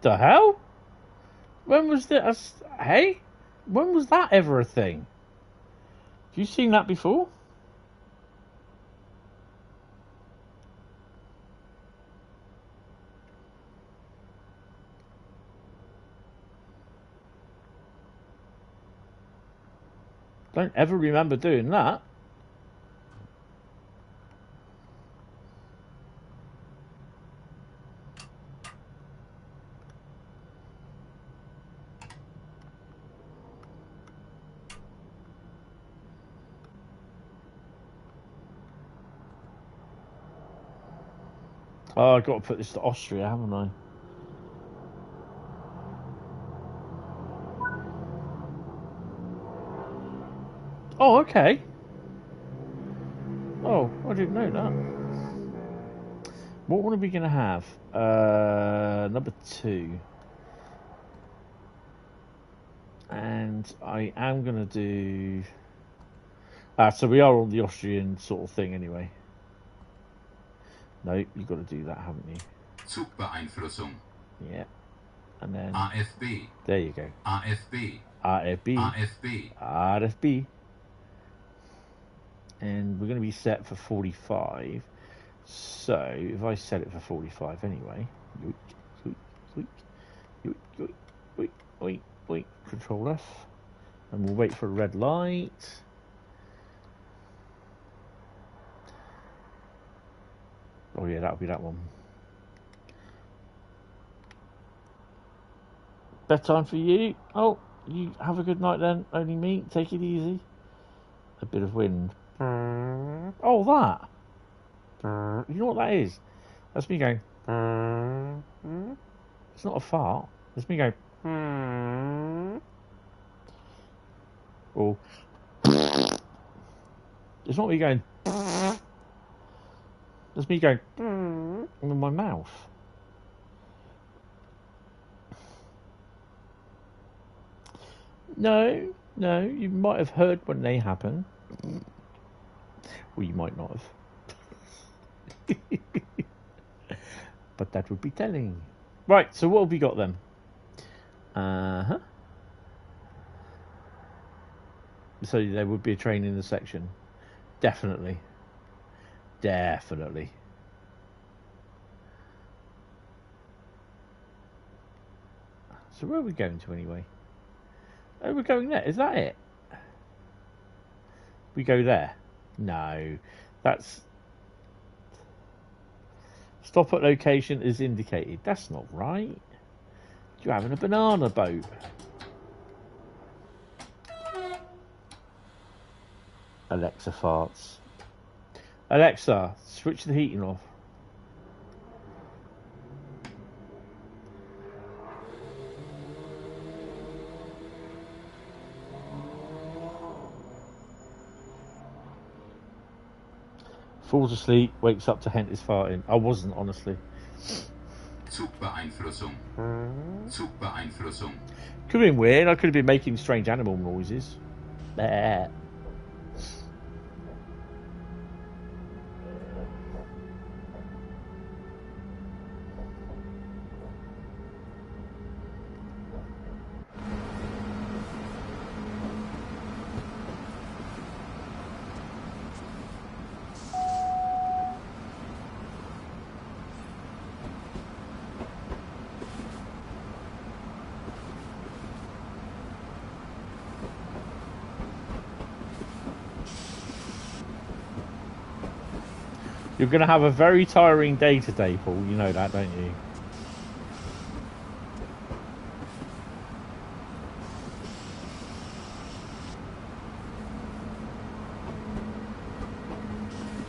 The hell? When was this? Hey? When was that ever a thing? Have you seen that before? Don't ever remember doing that. Oh, I've got to put this to Austria, haven't I? Oh, okay. Oh, I didn't know that. What one are we going to have? Number 2. And I am going to do... so we are on the Austrian sort of thing anyway. No, you've got to do that, haven't you? Zugbeeinflussung. Yeah. And then AFB. there you go. AFB. RFB. AFB. RFB. And we're going to be set for 45. So if I set it for 45 anyway, Control F, and we'll wait for a red light. Oh yeah, that'll be that one. Bedtime for you. Oh, you have a good night then. Only me. Take it easy. A bit of wind. Oh, that. You know what that is? That's me going. It's not a fart. It's me going. Or it's not me going. It's me going with my mouth. No, you might have heard when they happen. Well, you might not have. But that would be telling. Right, so what have we got then? So there would be a train in the section. Definitely. Definitely. So where are we going to anyway? Oh, we're going there. Is that it? We go there. No. That's... Stop at location is indicated. That's not right. You're having a banana boat. Alexa farts. Alexa, switch the heating off. Falls asleep, wakes up to Hentis farting. I wasn't, honestly. Zugbeeinflussung. Zugbeeinflussung. Could have been weird. I could have been making strange animal noises. Bah. You're going to have a very tiring day today, Paul. You know that, don't you?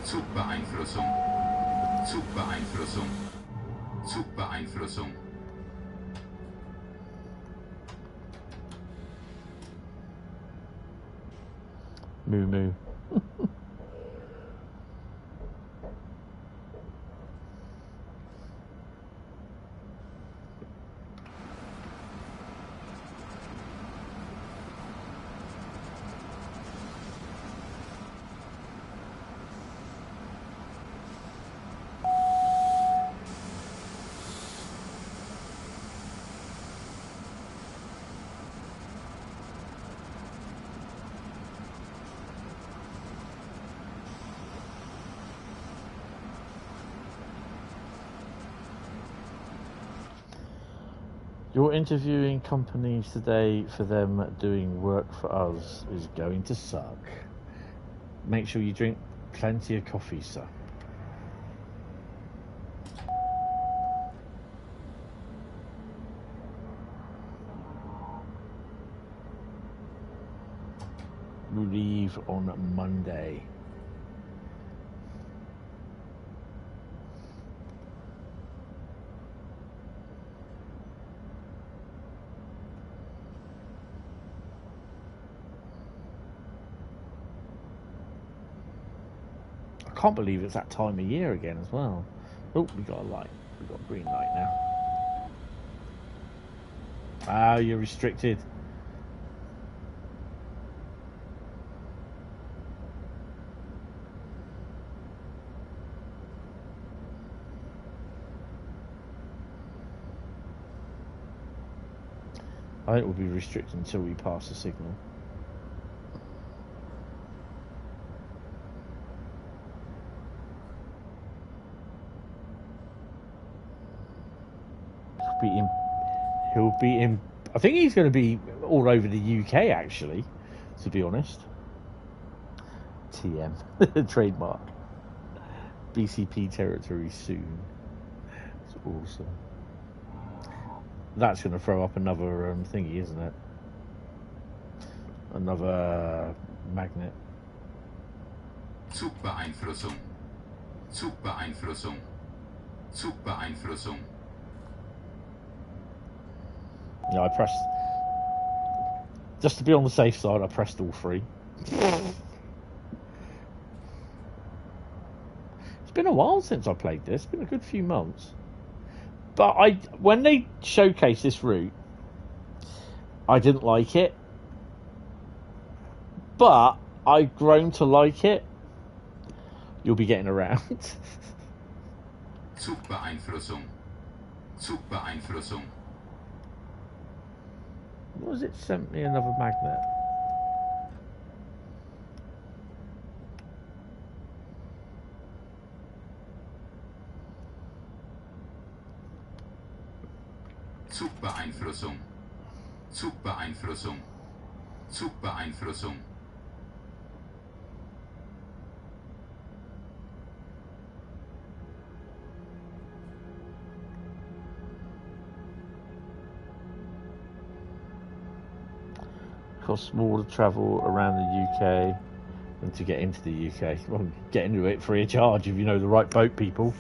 Zugbeeinflussung. Zugbeeinflussung. Zugbeeinflussung. Moo moo. You're interviewing companies today for them doing work for us is going to suck. Make sure you drink plenty of coffee, sir. We leave on Monday. I can't believe it's that time of year again as well. Oh, we got a light. We got a green light now. Ah, you're restricted. I think we'll be restricted until we pass the signal. He'll be in. I think he's going to be all over the UK, actually, to be honest. TM. Trademark. BCP territory soon. It's awesome. That's going to throw up another thingy, isn't it? Another magnet. Zugbeeinflussung. Zugbeeinflussung. Zugbeeinflussung. Yeah, I pressed. Just to be on the safe side, I pressed all three. It's been a while since I played this. It's been a good few months. But when they showcased this route, I didn't like it. But I've grown to like it. You'll be getting around. Zugbeeinflussung. Zugbeeinflussung. What was it? Sent me another magnet. Zugbeeinflussung. Zugbeeinflussung. Zugbeeinflussung. Costs more to travel around the UK than to get into the UK. Well, get into it free of charge if you know the right boat people.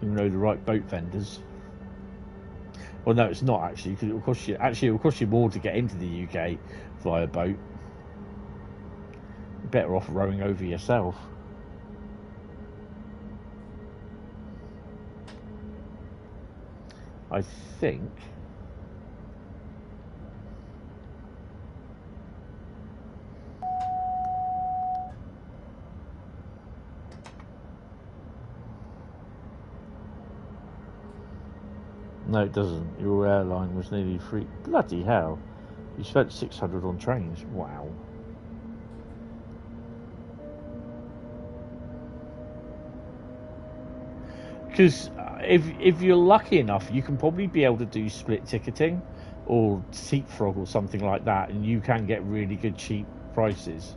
You know the right boat vendors. Well, no, it's not actually, because it will cost you. Actually, it will cost you more to get into the UK via boat. You're better off rowing over yourself. I think. No, it doesn't. Your airline was nearly free. Bloody hell. You spent 600 on trains. Wow. Because if you're lucky enough, you can probably be able to do split ticketing or Seatfrog or something like that, and you can get really good cheap prices.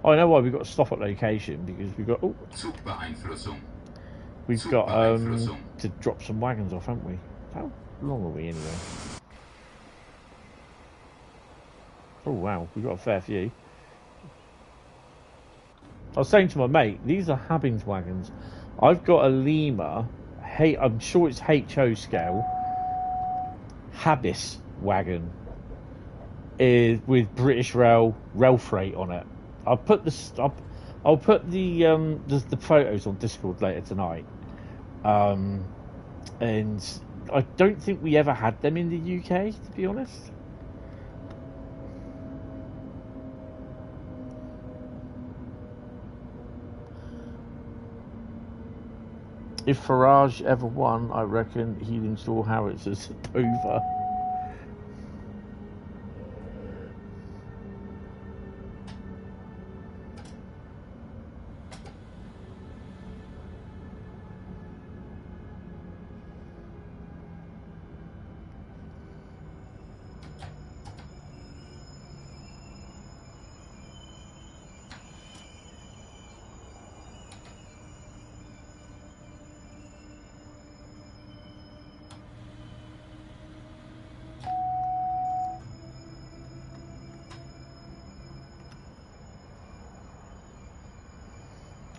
I know why we've got to stop at location, because we've got to drop some wagons off, haven't we? How long are we anyway? Oh wow, we've got a fair few. I was saying to my mate, these are Habbins wagons. I've got a Lima, I'm sure it's HO scale, Habis wagon with British Rail freight on it. I'll put the photos on Discord later tonight. And I don't think we ever had them in the UK, to be honest. If Farage ever won, I reckon he'd install howitzers at Dover.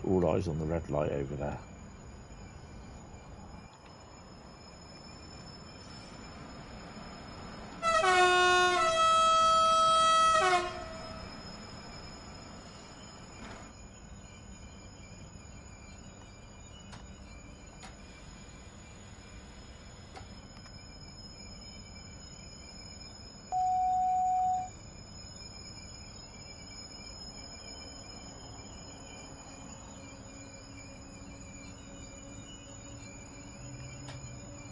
All eyes on the red light over there.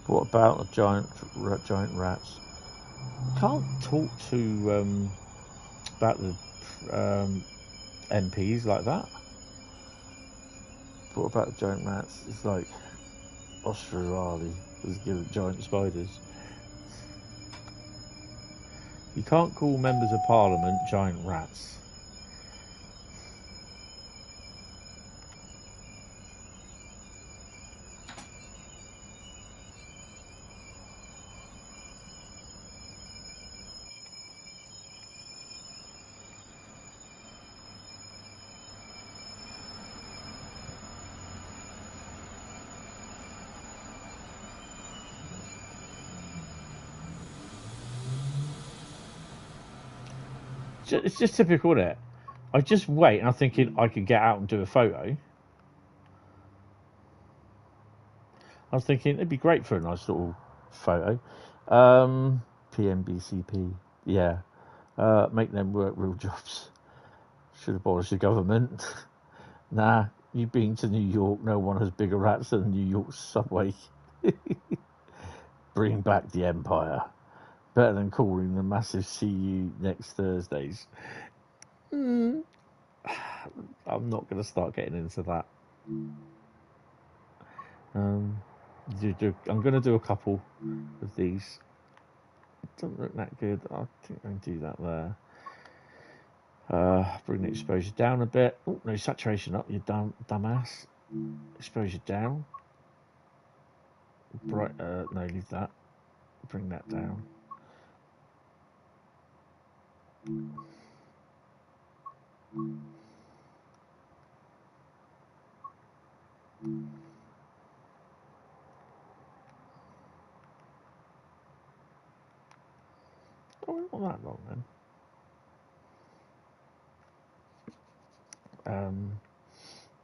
What about the giant rats? Can't talk to about the MPs like that. What about the giant rats? It's like Australia is giving giant spiders. You can't call members of parliament giant rats. It's just typical, isn't it? I just wait and I'm thinking I could get out and do a photo. I was thinking it'd be great for a nice little photo. PMBCP, yeah. Make them work real jobs. Should abolish the government. Nah, you've been to New York. No one has bigger rats than the New York subway. Bring back the empire. Better than calling the massive see you next Thursdays. I'm not going to start getting into that. I'm going to do a couple of these. Doesn't look that good. I think I can do that there. Bring the exposure down a bit. Oh, no, saturation up, you dumbass. Exposure down. Bright. No, leave that. Bring that down. Oh, not that long then.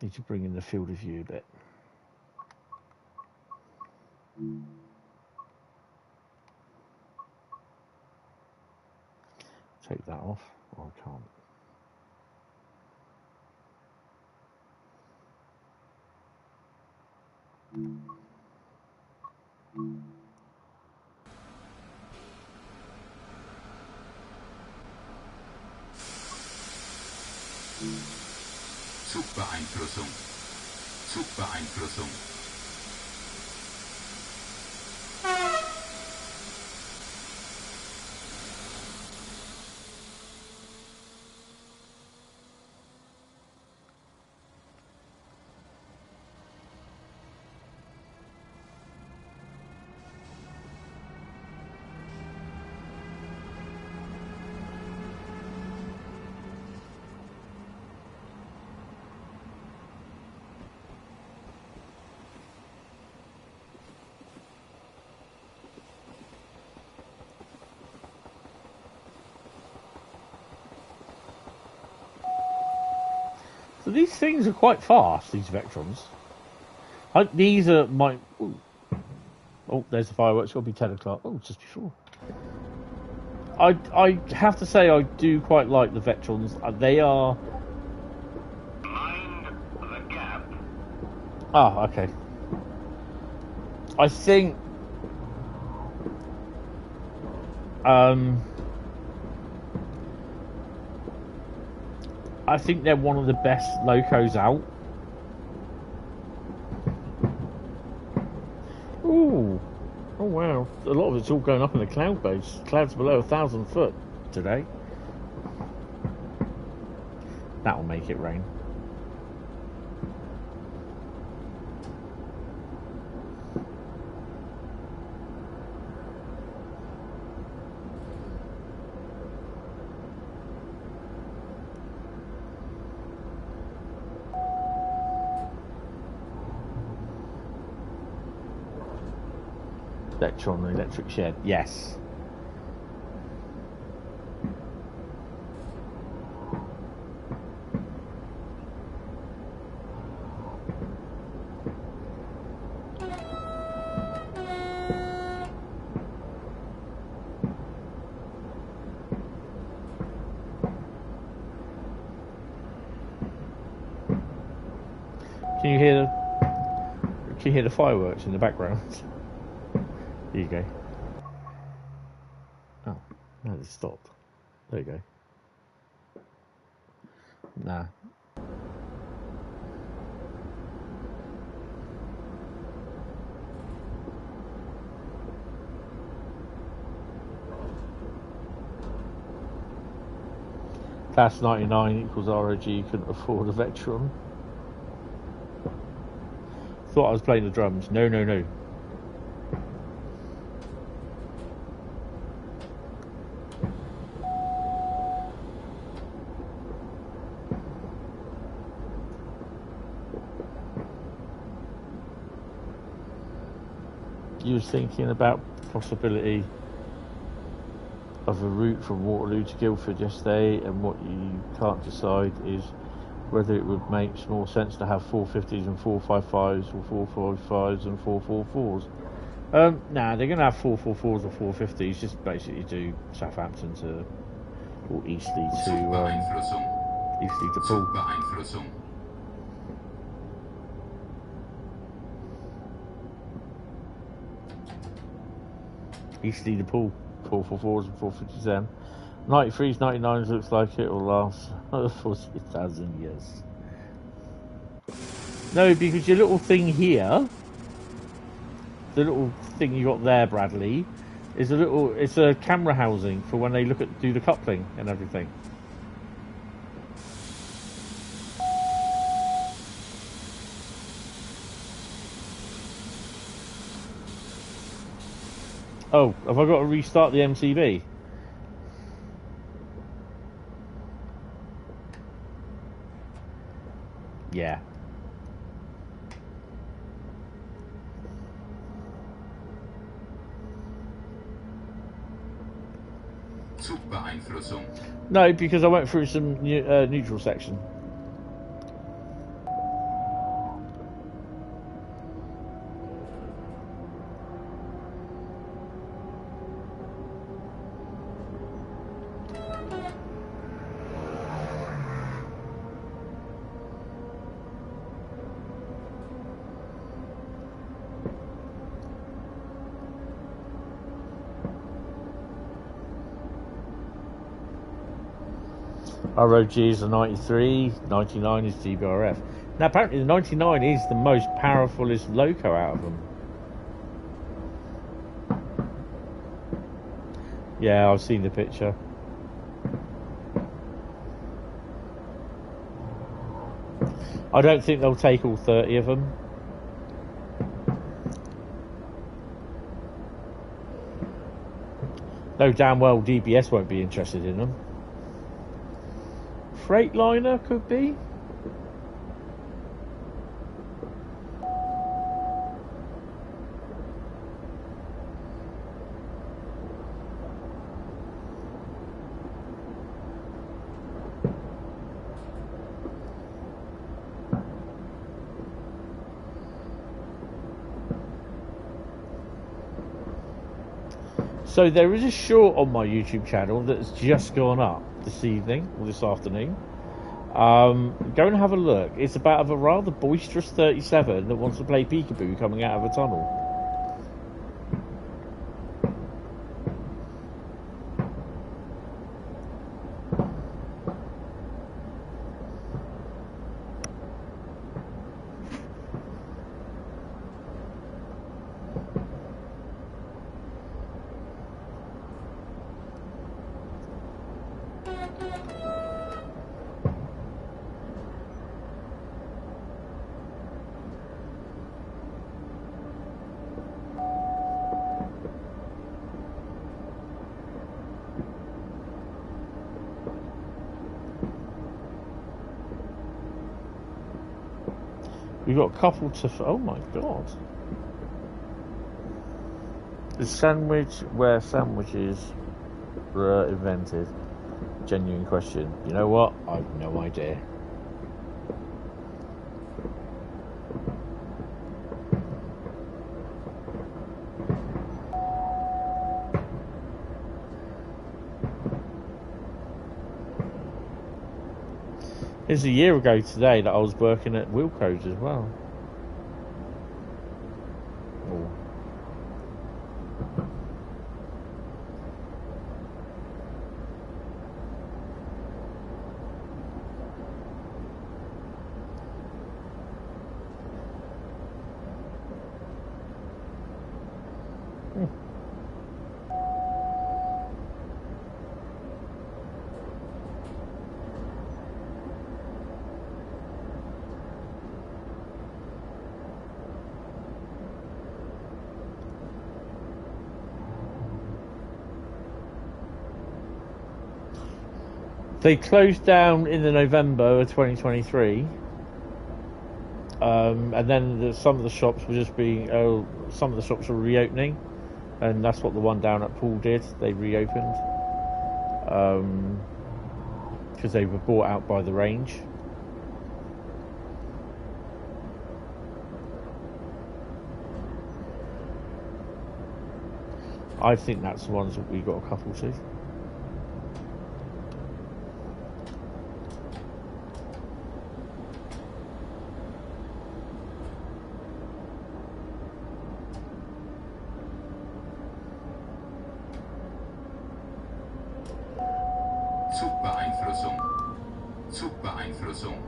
Need to bring in the field of view a bit. Take that off. Oh, I can't. Zugbeeinflussung. Zugbeeinflussung. So these things are quite fast, these Vectrons. These are my... Ooh. Oh, there's the fireworks. It'll be 10 o'clock. Oh, just before. I have to say I do quite like the Vectrons. They are... Mind the gap. Ah, okay. I think... I think they're one of the best locos out. Ooh. Oh wow. A lot of it's all going up in the cloud base. Clouds below 1,000 foot today. That'll make it rain. Electron, the electric shed, yes. Can you hear the fireworks in the background? Here you go. Oh, no, it stopped. There you go. Nah. Class 99 equals ROG, couldn't afford a Vectron. Thought I was playing the drums. No, no, no. You was thinking about possibility of a route from Waterloo to Guildford yesterday, and what you can't decide is whether it would make more sense to have 450s and 455s, or 455s and 444s. Nah, they're going to have 444s or 450s, just basically do Southampton to, or Eastleigh to Poole. Eastleigh to Poole, 444s and 450s then. 93s, 99s looks like it will last 40,000 years. No, because your little thing here, the little thing you got there, Bradley, is it's a camera housing for when they do the coupling and everything. Oh, have I got to restart the MCB? Yeah. No, because I went through some neutral section. ROG is a 93, 99 is DBRF. Now apparently the 99 is the most powerfulest loco out of them. Yeah, I've seen the picture. I don't think they'll take all 30 of them. No damn well DBS won't be interested in them. Freightliner could be. So there is a short on my YouTube channel that's just gone up this evening or this afternoon. Go and have a look. It's about a rather boisterous 37 that wants to play peekaboo coming out of a tunnel. We've got a couple to... Oh my god. The sandwich where sandwiches were invented. Genuine question. You know what? I've no idea. It was a year ago today that I was working at Wilco's as well. Oh. They closed down in the November of 2023, and then some of the shops were just being. Some of the shops were reopening, and that's what the one down at Poole did. They reopened because they were bought out by the range. I think that's the ones that we got a couple to. Zugbeeinflussung. Zugbeeinflussung.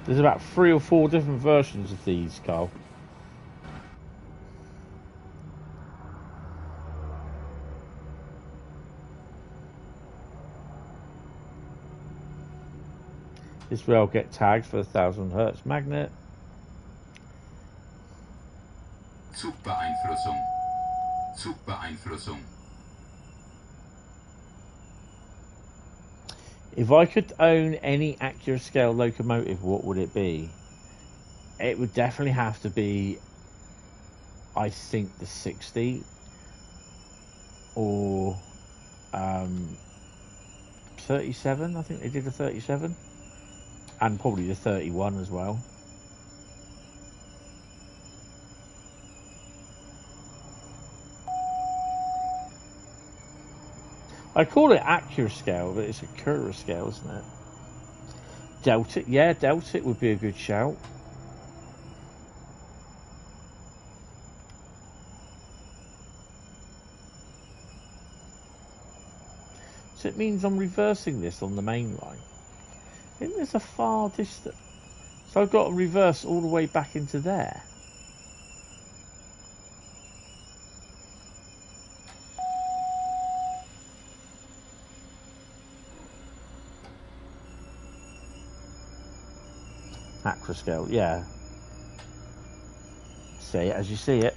There's about 3 or 4 different versions of these, Carl. This rail get tagged for 1000 Hertz magnet. Zugbeeinflussung. Zugbeeinflussung. If I could own any accurate scale locomotive, what would it be? It would definitely have to be, I think, the 60 or 37. I think they did a 37 and probably the 31 as well. I call it accurate scale, but it's a Cura scale, isn't it? Delta, yeah, Delta would be a good shout. So it means I'm reversing this on the main line. I think there's a far distance. So I've got to reverse all the way back into there. Accurate scale, yeah. Say it as you see it.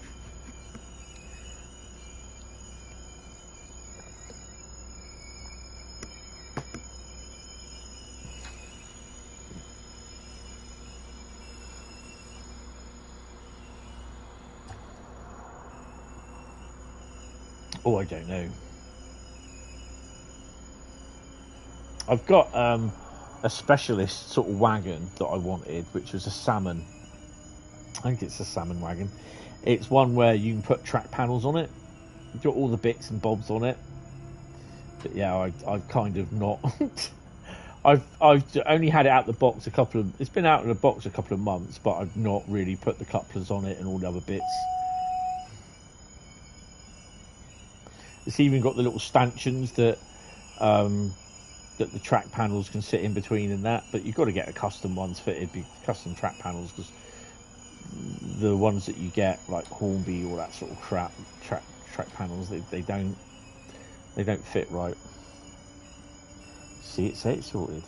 Oh, I don't know. I've got a specialist sort of wagon that I wanted, which was a salmon. I think it's a salmon wagon. It's one where you can put track panels on it. You've got all the bits and bobs on it. But yeah, I've kind of not. I've only had it out the box a couple of. It's been out in the box a couple of months, but I've not really put the couplers on it and all the other bits. It's even got the little stanchions that that the track panels can sit in between and that, but you've got to get a custom ones fitted, custom track panels, because the ones that you get like Hornby, all that sort of crap, track panels, they don't fit right. See it, say it's sorted.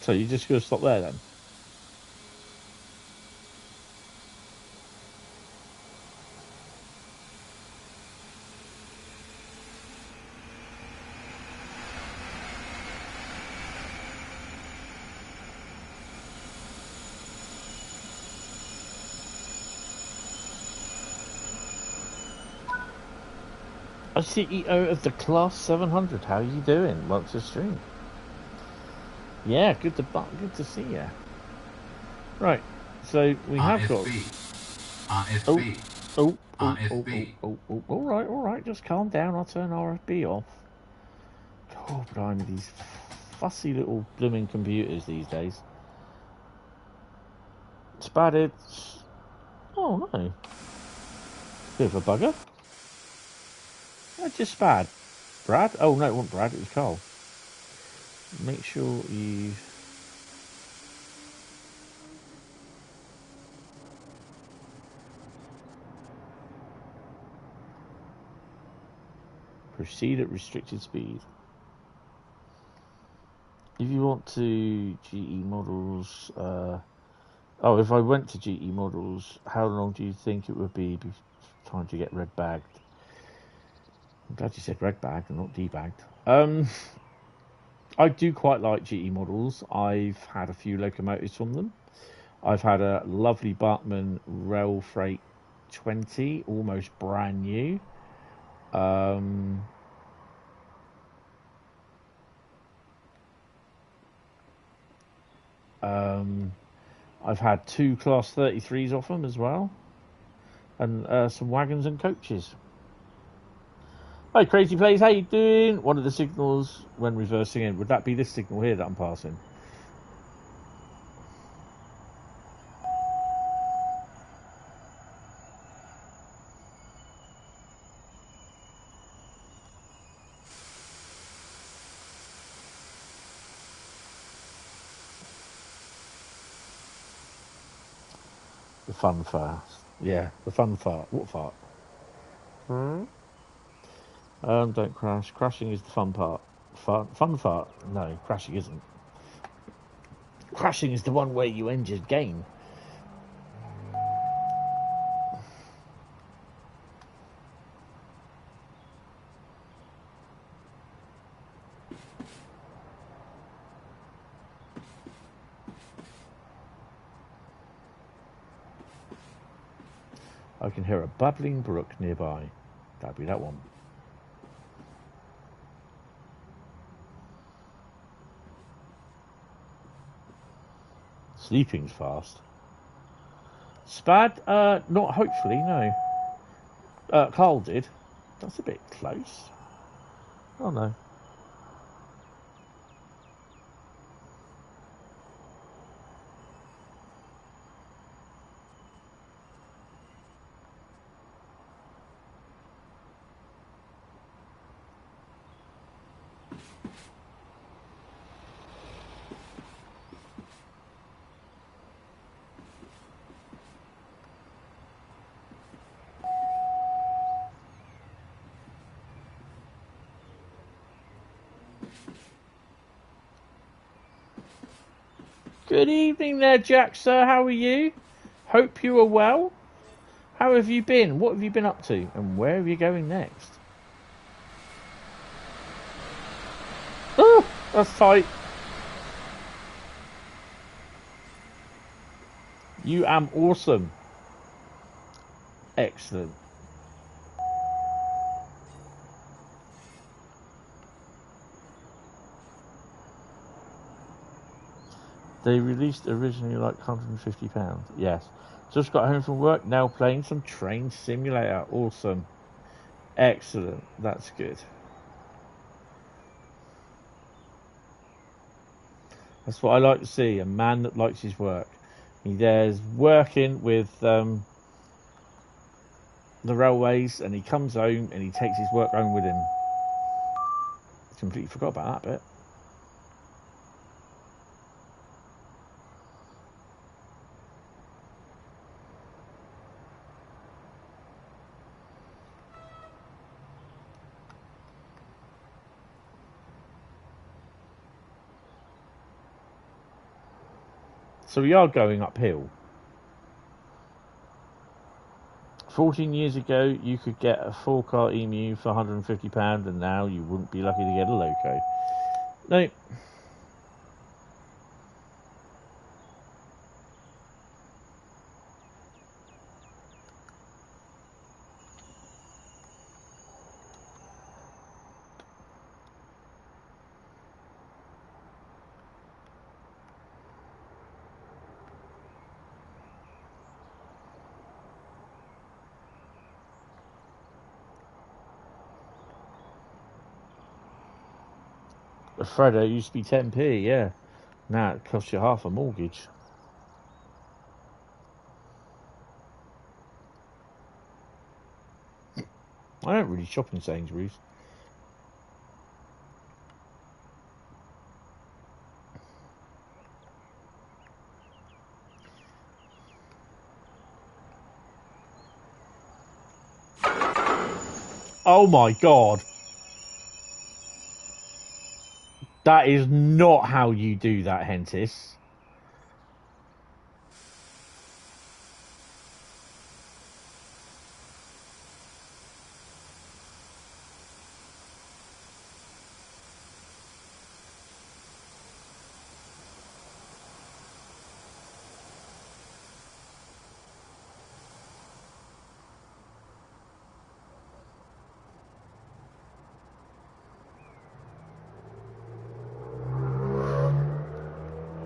So you're just going to stop there then? CEO of the Class 700. How are you doing? Welcome to the stream. Yeah, good to see you. Right, so we have got. RFB. Oh, RFB. all right, just calm down. I'll turn RFB off. God, blimey, these fussy little blooming computers these days. Spad. Oh no. Bit of a bugger. I just spad. Brad? Oh no, it wasn't Brad, it was Carl. Make sure you. Proceed at restricted speed. If you want to GE models, if I went to GE models, how long do you think it would be time to get red bagged? I'm glad you said red bagged and not debagged. I do quite like GE models. I've had a few locomotives from them. I've had a lovely Bartman Rail Freight 20, almost brand new. I've had 2 Class 33s off them as well, and some wagons and coaches. Hi, Crazy Plays, how you doing? What are the signals when reversing in? Would that be this signal here that I'm passing? The fun fart. Yeah, the fun fart. What fart? Don't crash. Crashing is the fun part. Fun fart? No, crashing isn't. Crashing is the one where you end your game. I can hear a bubbling brook nearby. That'd be that one. Sleeping's fast. Spad? Not hopefully, no. Carl did. That's a bit close. Oh no. Good evening there, Jack, sir. How are you? Hope you are well. How have you been? What have you been up to? And where are you going next? Oh, that's tight. You am awesome. Excellent. They released originally like £150. Yes. Just got home from work, now playing some Train Simulator. Awesome. Excellent. That's good. That's what I like to see, a man that likes his work. He's working with the railways, and he comes home and he takes his work home with him. Completely forgot about that bit. So we are going uphill. 14 years ago, you could get a 4-car emu for £150, and now you wouldn't be lucky to get a loco. No. Fredo used to be 10p, yeah. Now it costs you half a mortgage. I don't really shop in Sainsbury's. Oh my god. That is not how you do that, Hentis.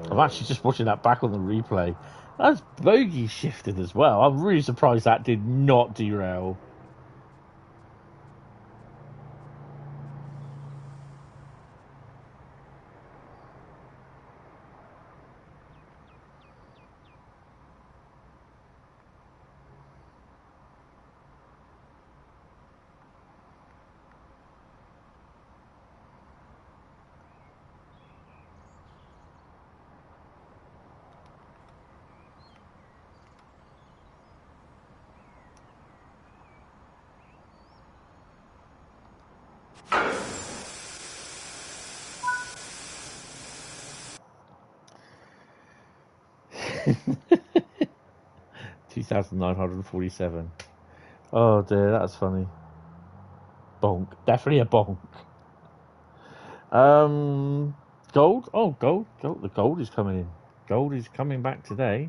I'm actually just watching that back on the replay. That's bogey shifted as well. I'm really surprised that did not derail. $2,947. Oh dear, that's funny. Bonk. Definitely a bonk. Gold? Oh, gold. The gold is coming in. Gold is coming back today.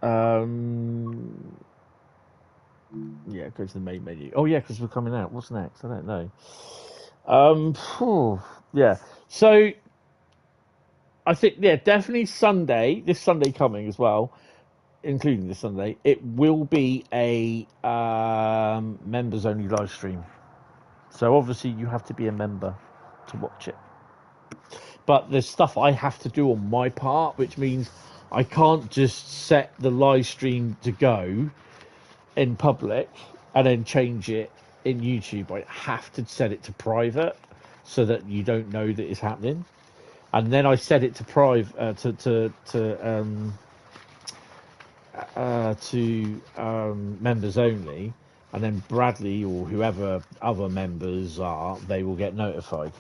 Yeah, go to the main menu. Oh yeah, because we're coming out. What's next? I don't know. Yeah. So I think, yeah, definitely Sunday. This Sunday coming as well, including this Sunday. It will be a members only live stream. So obviously you have to be a member to watch it. But there's stuff I have to do on my part, which means I can't just set the live stream to go in public and then change it in YouTube. I have to set it to private so that you don't know that it's happening. And then I set it to private to members only, and then Bradley or whoever other members are, they will get notified.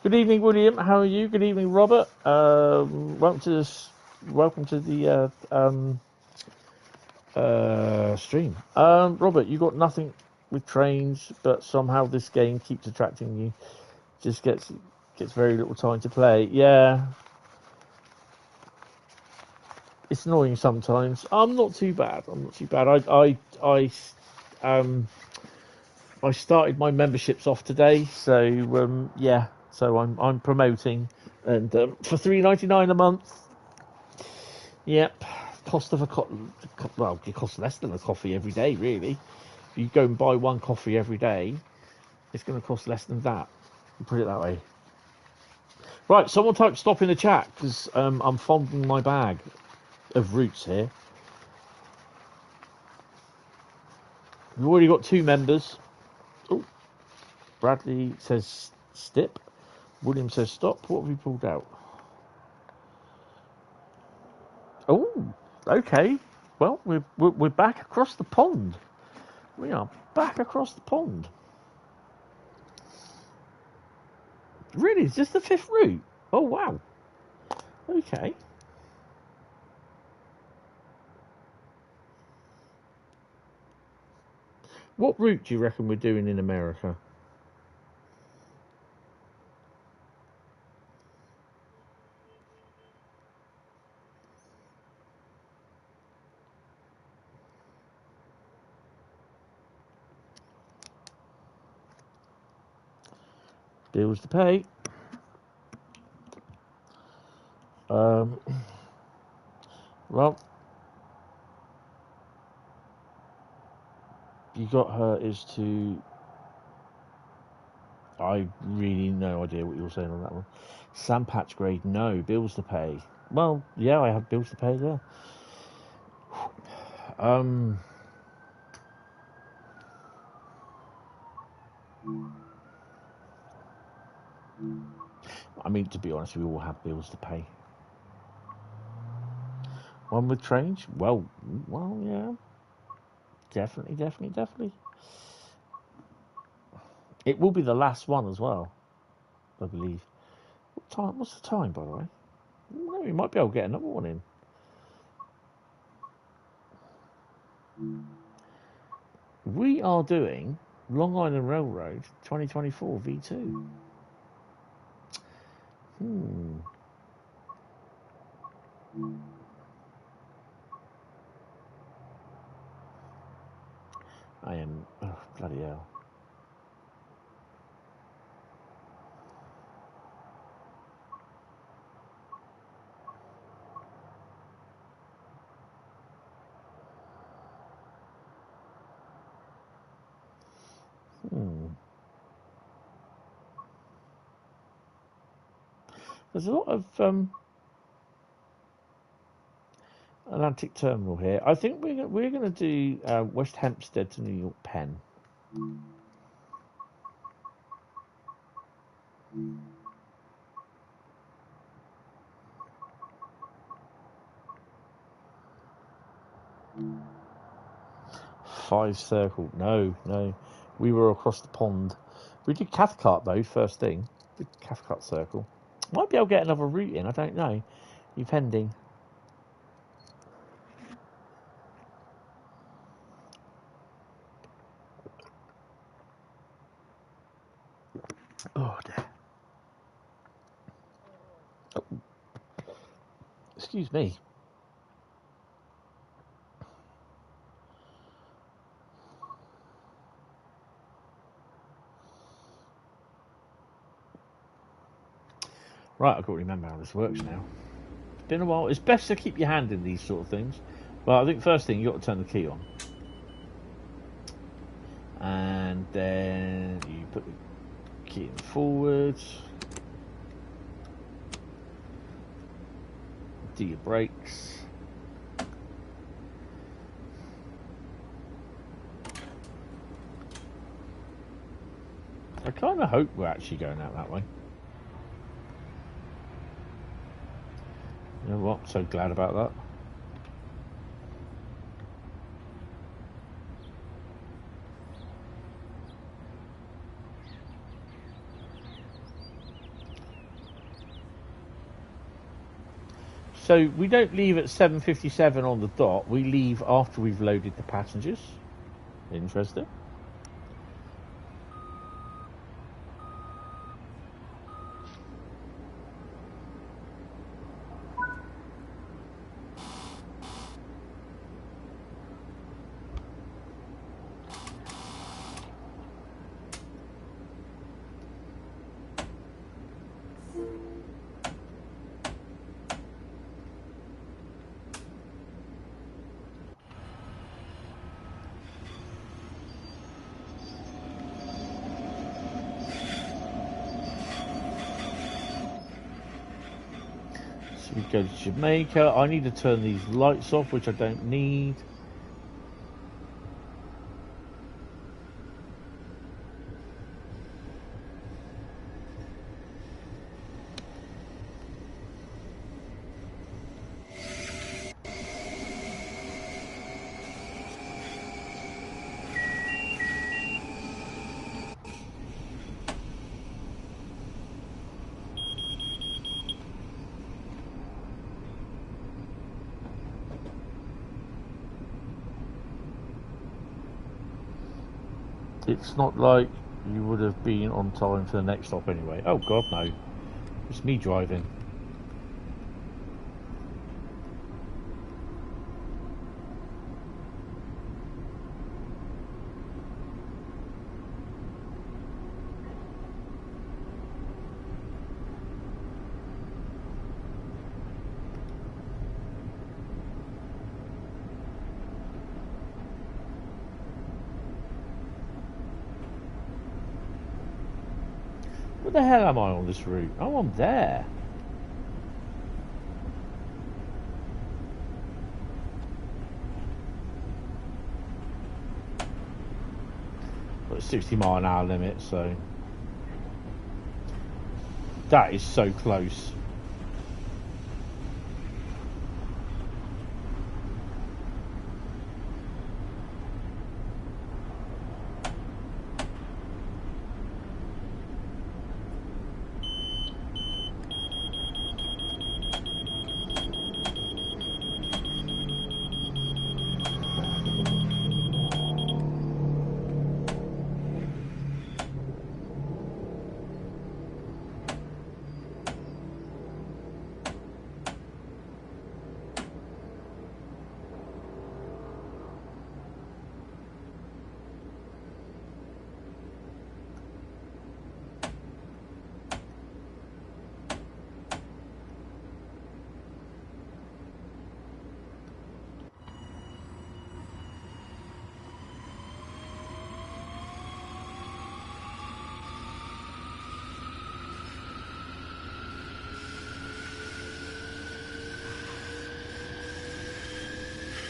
Good evening, William. How are you? Good evening, Robert. Welcome to the stream. Robert, you got nothing with trains, but somehow this game keeps attracting you. Just gets very little time to play. Yeah, it's annoying sometimes. I'm not too bad. I started my memberships off today, so yeah. So I'm promoting, and for $3.99 a month. Yep, cost of a well, it costs less than a coffee every day, really. If you go and buy one coffee every day, it's going to cost less than that. Put it that way. Right, someone type stop in the chat because I'm fondling my bag of roots here. We've already got 2 members. Oh, Bradley says stip. William says stop. What have we pulled out? Oh, okay. Well, we're back across the pond. We are back across the pond. Really, is this the 5th route? Oh wow. Okay. What route do you reckon we're doing in America? Bills to pay. Well, you got her is to I really no idea what you were saying on that one. Sandpatch grade, no. Bills to pay. Well, yeah, I have bills to pay there. I mean, to be honest, we all have bills to pay. One with trains? Well, yeah. Definitely. It will be the last one as well, I believe. What time? What's the time, by the way? No, we might be able to get another one in. We are doing Long Island Railroad 2024 V2. I am... Oh, bloody hell. There's a lot of Atlantic Terminal here. I think we're going to do West Hempstead to New York Penn. Five Circle. No. We were across the pond. We did Cathcart though, first thing. Did Cathcart Circle. Might be able to get another route in, I don't know. Depending. Oh dear. Oh. Excuse me. Right, I've got to remember how this works now. It's been a while. It's best to keep your hand in these sort of things. But I think first thing, you've got to turn the key on. And then you put the key in forwards. Do your brakes. I kind of hope we're actually going out that way. You know what? So glad about that. So we don't leave at 7:57 on the dot. We leave after we've loaded the passengers. Interesting. We go to Jamaica. I need to turn these lights off, which I don't need. It's not like you would have been on time for the next stop anyway. Oh God, no. It's me driving. Where the hell am I on this route? Oh, I'm there. Got a 60-mile-an-hour limit, so that is so close.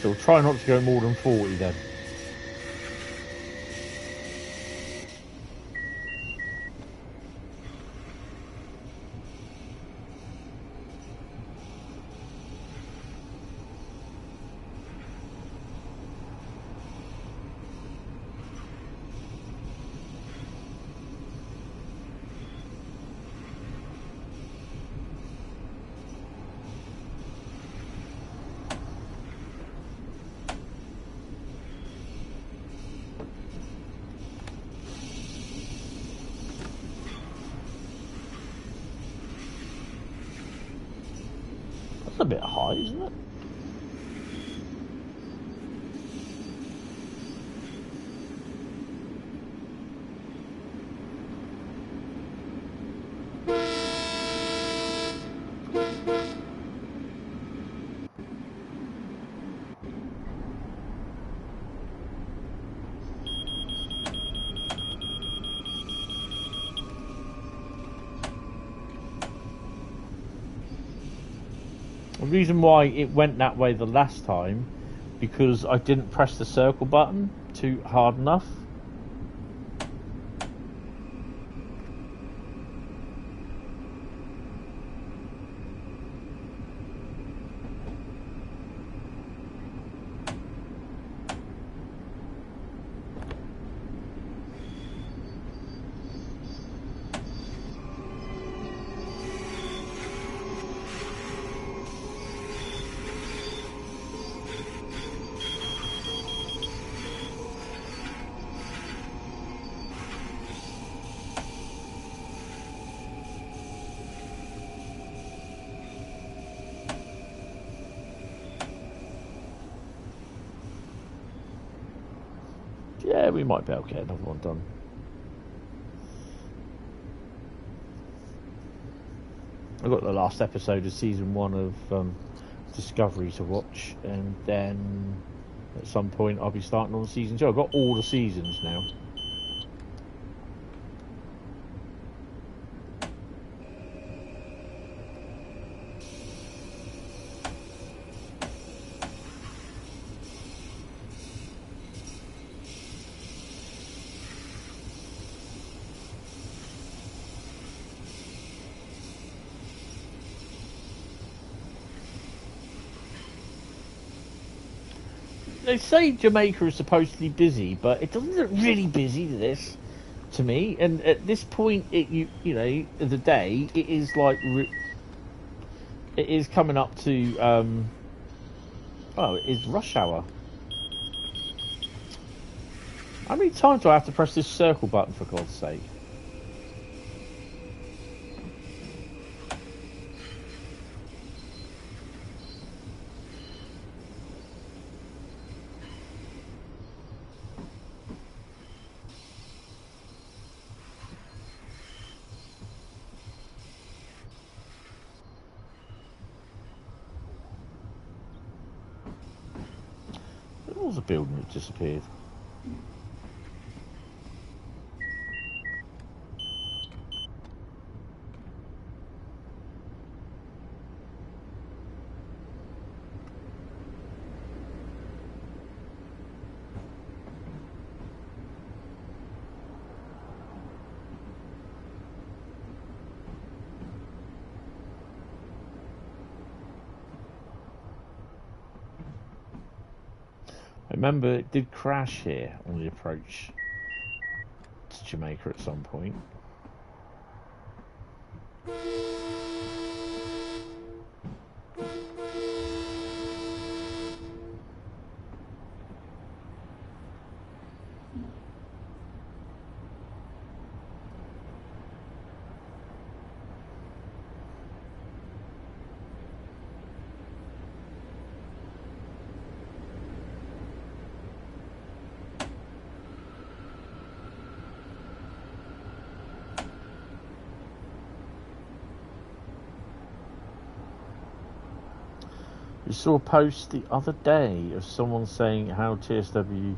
So we'll try not to go more than 40 then. That's a bit high, isn't it? The reason why it went that way the last time, because I didn't press the circle button too hard enough. Yeah, we might be able to get another one done. I've got the last episode of season 1 of Discovery to watch, and then at some point I'll be starting on season 2. I've got all the seasons now. They say Jamaica is supposedly busy, but it doesn't look really busy to to me. And at this point, you know, of the day, it is like it is coming up to oh, it is rush hour. How many times do I have to press this circle button, for God's sake? There was a building that disappeared. I remember it did crash here on the approach to Jamaica at some point. We saw a post the other day of someone saying how TSW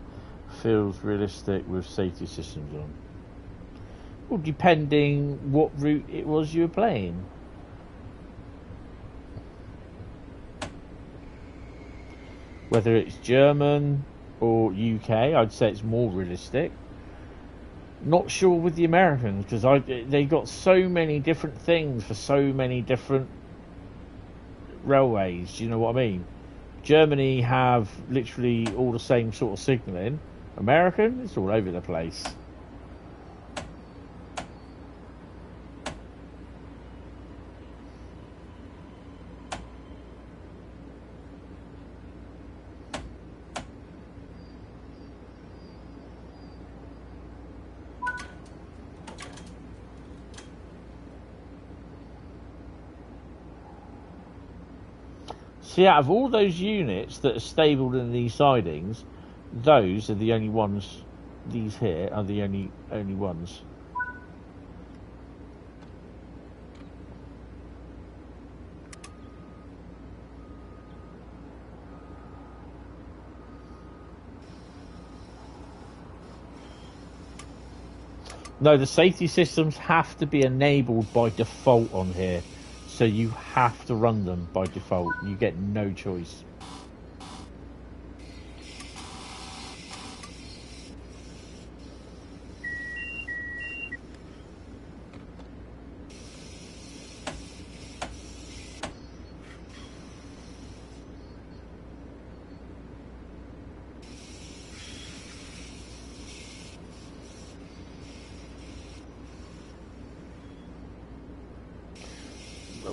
feels realistic with safety systems on. Well, depending what route it was you were playing. Whether it's German or UK, I'd say it's more realistic. Not sure with the Americans, because they got so many different things for so many different railways. Do you know what I mean? Germany have literally all the same sort of signalling. American, it's all over the place. See, out of all those units that are stabled in these sidings, those are the only ones. These here are the only ones. No, the safety systems have to be enabled by default on here. So you have to run them by default. You get no choice.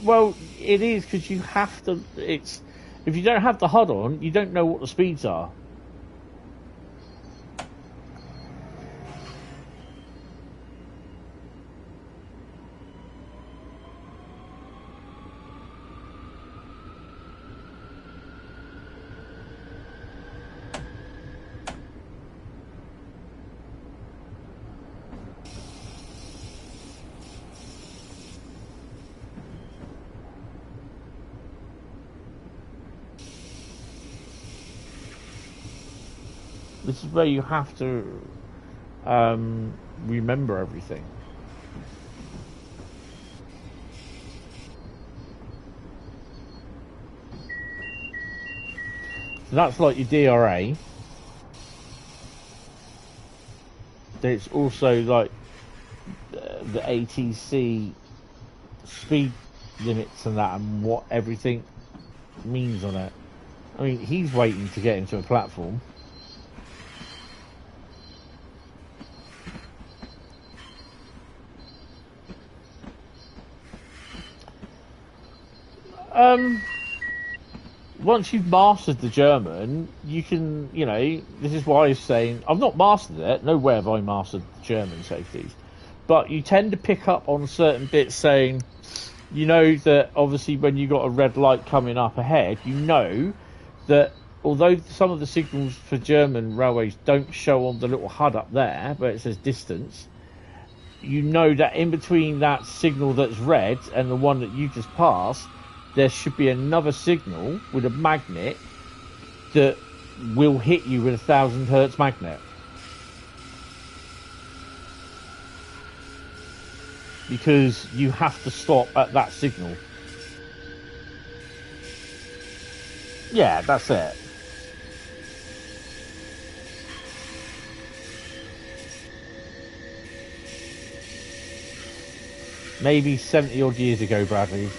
Well, it is, because you have to. It's if you don't have the HUD on, you don't know what the speeds are. This is where you have to remember everything. So that's like your DRA. There's also like the ATC speed limits and that, and what everything means on it. I mean, he's waiting to get into a platform. Once you've mastered the German, you can, you know, this is why I was saying, I've not mastered it, nowhere have I mastered the German safeties, but you tend to pick up on certain bits saying, you know, that obviously when you got a red light coming up ahead, you know that although some of the signals for German railways don't show on the little HUD up there, where it says distance, you know that in between that signal that's red and the one that you just passed, there should be another signal with a magnet that will hit you with a 1000 hertz magnet. Because you have to stop at that signal. Yeah, that's it. Maybe 70 odd years ago, Bradley.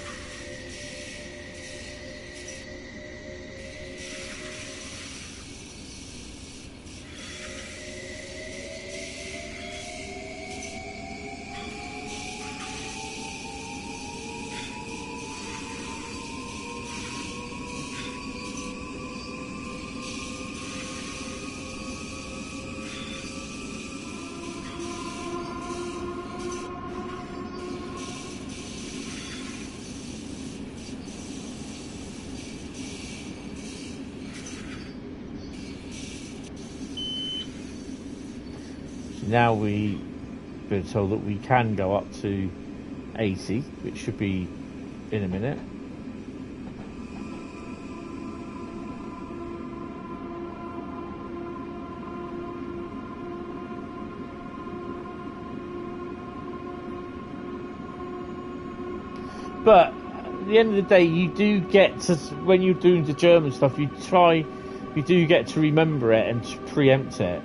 now we've been told that we can go up to 80, which should be in a minute. But at the end of the day, you do get to, when you're doing the German stuff, you do get to remember it and to preempt it.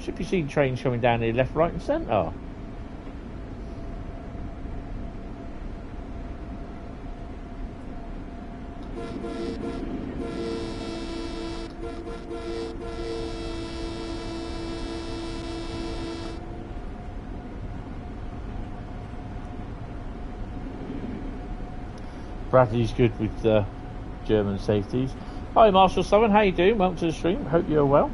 Should be seeing trains coming down here left, right and centre. Bradley's good with the German safeties. Hi Marshall Southern, how you doing? Welcome to the stream, hope you're well.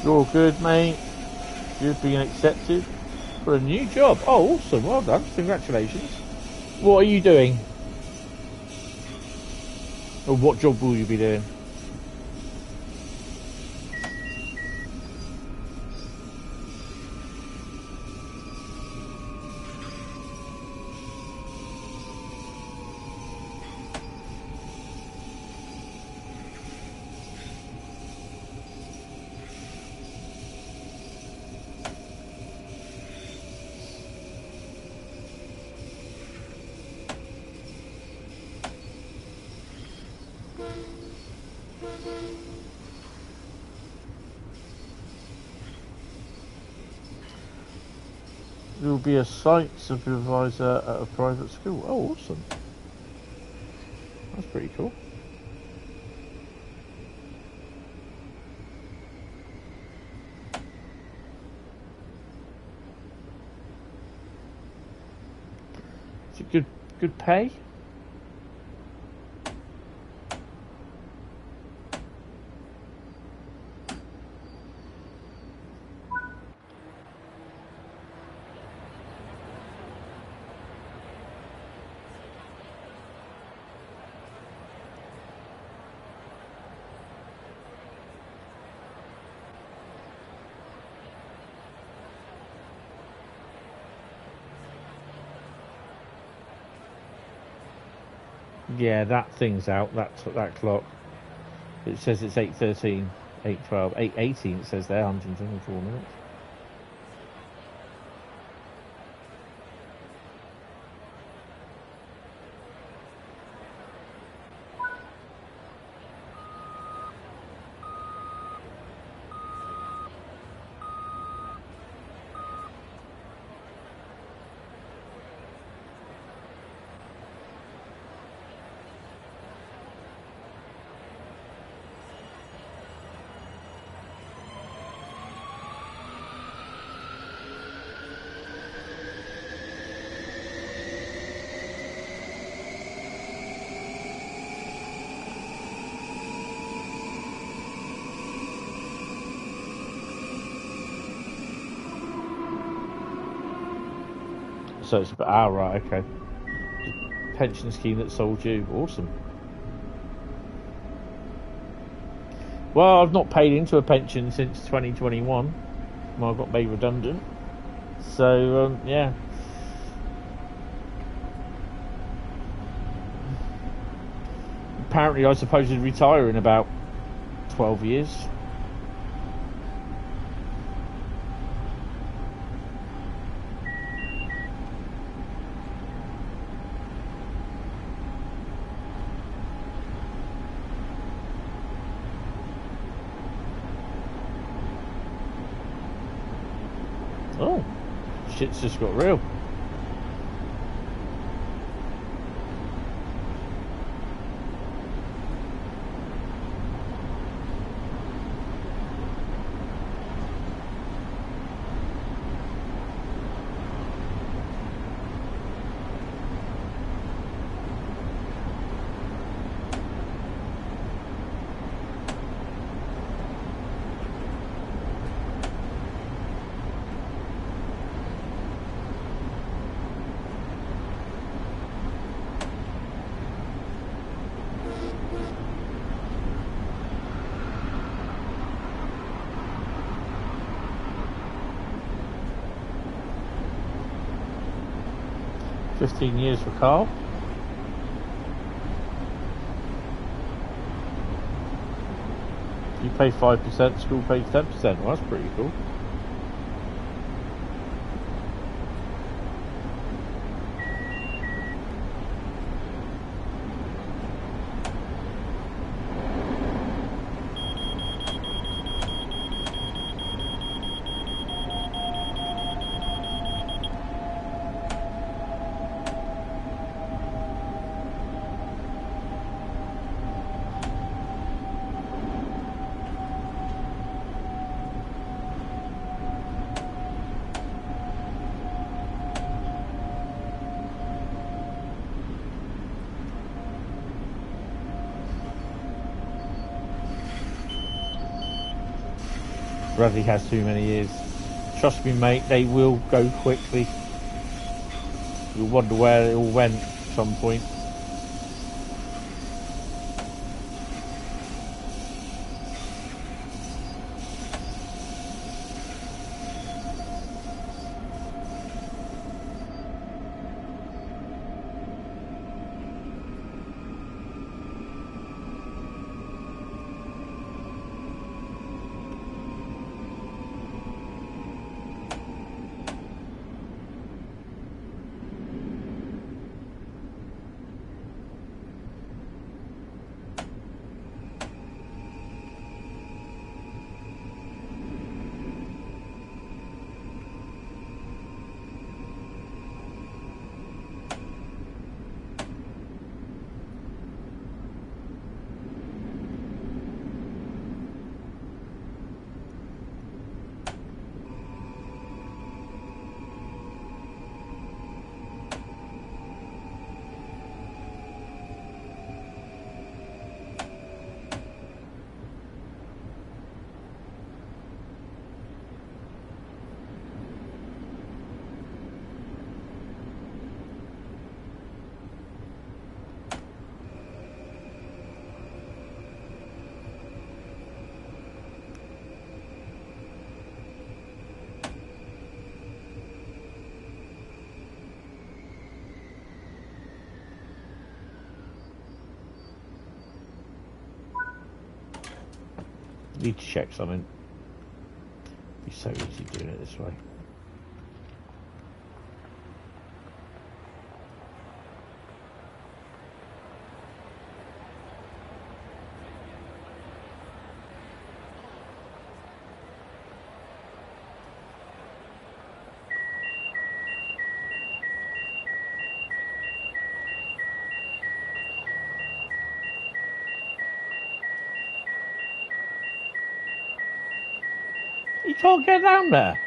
You're good, mate. You've been accepted for a new job. Oh, awesome. Well done. Congratulations. What are you doing? Or what job will you be doing? You'll be a site supervisor at a private school. Oh, awesome. That's pretty cool. Is it good pay? Yeah, that thing's out, that clock. It says it's 8:13, 8:12, 8:18 it says there, 124 minutes. So it's about, right, okay. Pension scheme that sold you, awesome. Well, I've not paid into a pension since 2021 when I got made redundant. So, yeah. Apparently I suppose to retire in about 12 years. Oh, shit's just got real. $15 for Carl. You pay 5%, school pays 10%. Well, that's pretty cool. Bradley has too many years. Trust me, mate, they will go quickly. You'll wonder where it all went at some point. Need to check something. It'd be so easy doing it this way. You can't get down there.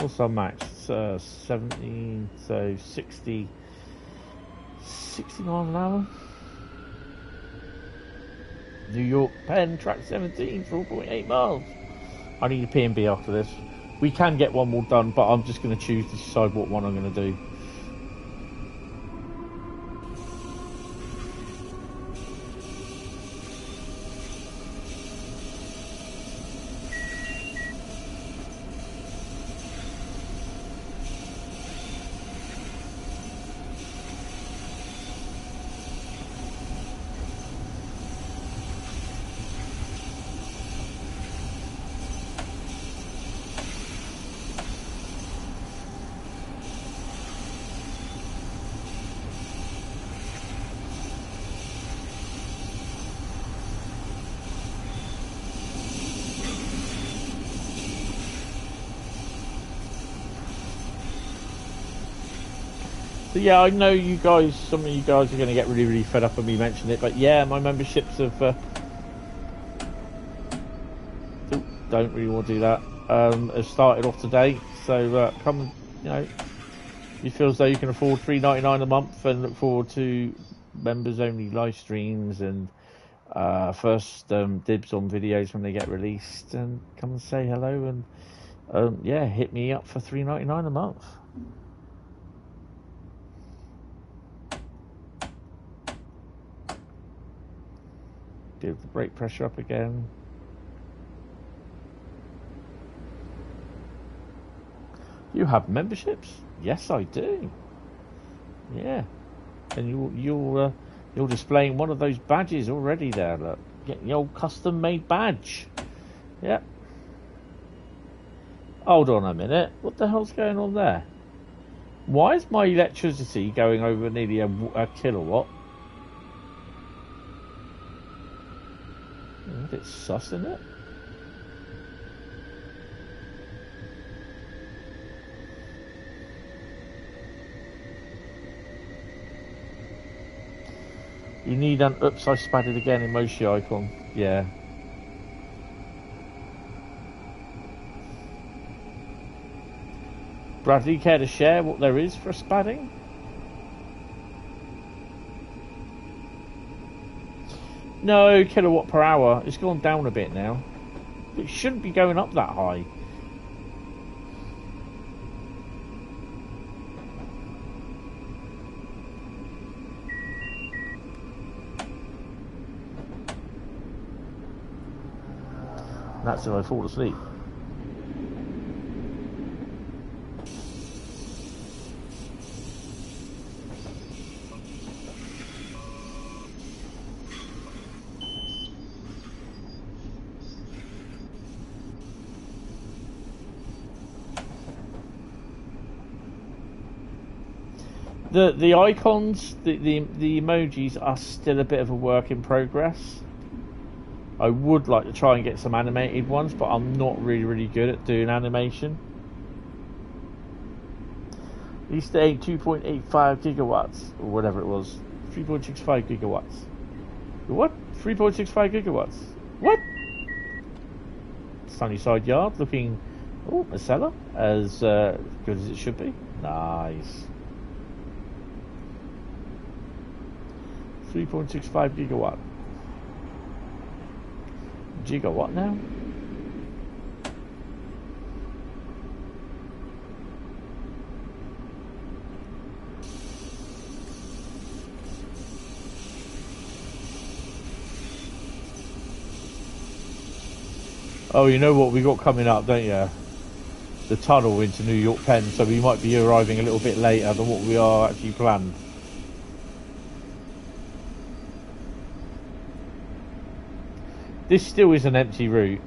What's our max? 17, so 60 miles an hour. New York Penn, track 17, 4.8 miles. I need a P&B after this. We can get one more done, but I'm just going to choose to decide what one I'm going to do. So yeah, I know you guys, some of you guys are going to get really, really fed up of me mentioning it, but yeah, my memberships have, don't really want to do that, have started off today, so come, you know, if you feel as though you can afford $3.99 a month and look forward to members only live streams and first dibs on videos when they get released, and come and say hello, and yeah, hit me up for $3.99 a month. Build the brake pressure up again. You have memberships? Yes, I do. Yeah, and you're displaying one of those badges already there. Look, getting the old custom-made badge. Yep. Hold on a minute. What the hell's going on there? Why is my electricity going over nearly a kilowatt? A bit sus, isn't it? You need an oops, I spatted again emoji icon. Yeah. Bradley, care to share what there is for spatting? No, kilowatt per hour. It's gone down a bit now. It shouldn't be going up that high. That's if I fall asleep. The icons, the emojis are still a bit of a work in progress. I would like to try and get some animated ones, but I'm not really good at doing animation. At least they 2.85 gigawatts, or whatever it was. 3.65 gigawatts. What? 3.65 gigawatts. What? Sunnyside Yard looking, oh, a cellar, as good as it should be. Nice. 3.65 gigawatt. Gigawatt now? Oh, you know what we got coming up, don't you? The tunnel into New York Penn, so we might be arriving a little bit later than what we are actually planned. This still is an empty route.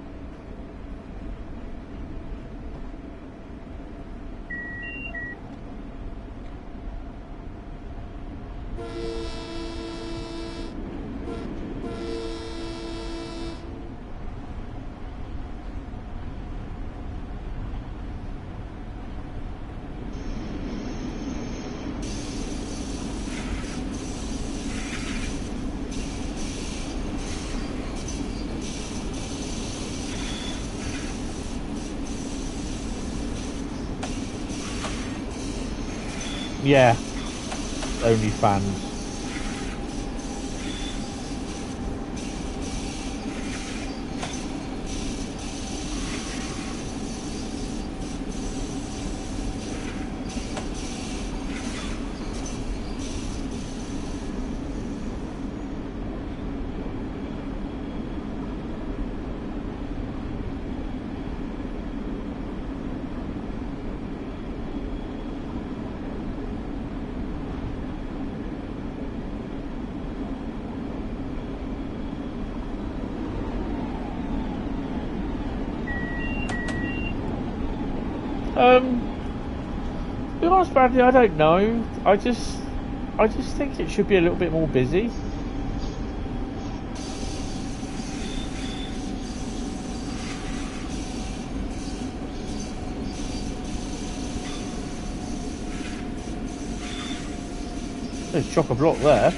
Yeah, only fans. To be honest, Bradley, I don't know. I just think it should be a little bit more busy. There's chock-a-block there.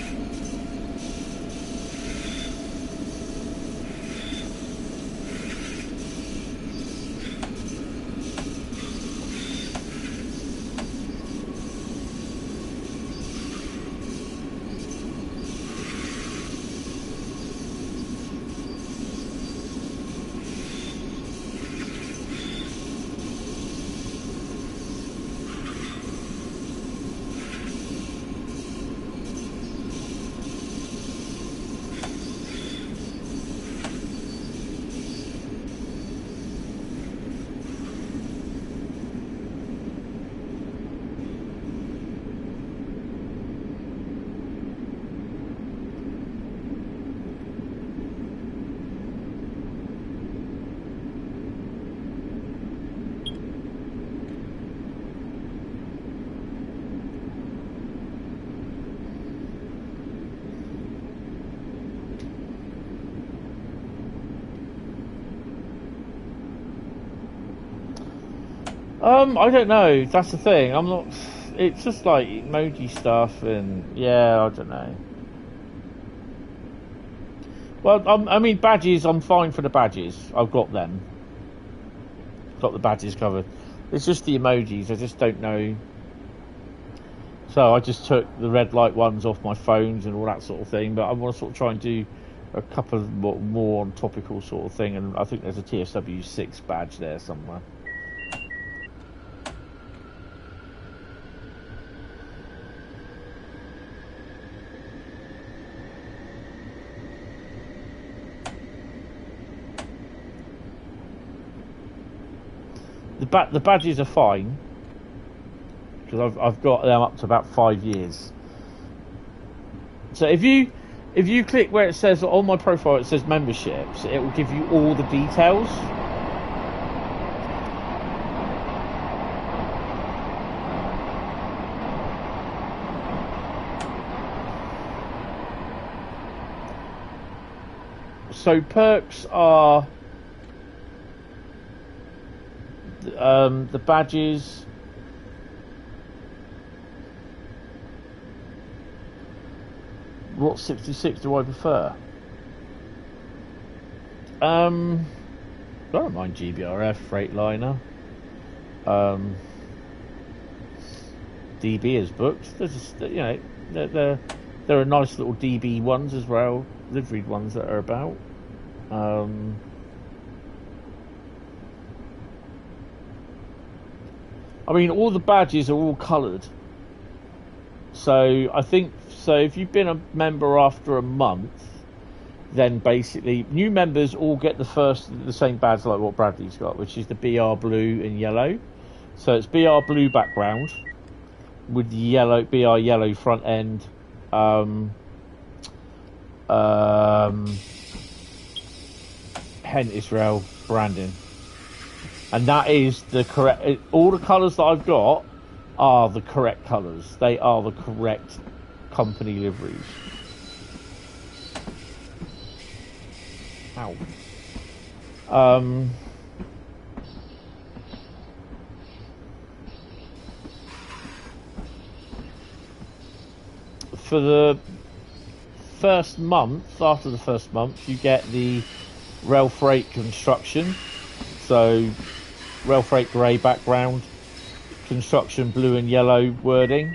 I don't know. That's the thing. I'm not. It's just like emoji stuff, and yeah, I don't know. Well, I mean, badges. I'm fine for the badges. I've got them. Got the badges covered. It's just the emojis. I just don't know. So I just took the red light ones off my phones and all that sort of thing. But I want to sort of try and do a couple more on topical sort of thing. And I think there's a TSW 6 badge there somewhere. The badges are fine because I've got them up to about 5 years. So if you click where it says on my profile it says memberships, it will give you all the details. So perks are the badges. What 66 do I prefer? I don't mind GBRF, Freightliner. DB is booked. There's just, you know, there are nice little DB ones as well, liveried ones that are about. I mean, all the badges are all coloured. So I think, so if you've been a member after a month, then basically new members all get the same badge like what Bradley's got, which is the BR blue and yellow. So it's BR blue background with the yellow BR yellow front end. Hentis rail branding. And that is the correct, all the colours that I've got are the correct colours. They are the correct company liveries. Ow. For the first month, after the first month, you get the rail freight construction. So rail freight grey background, construction blue and yellow wording.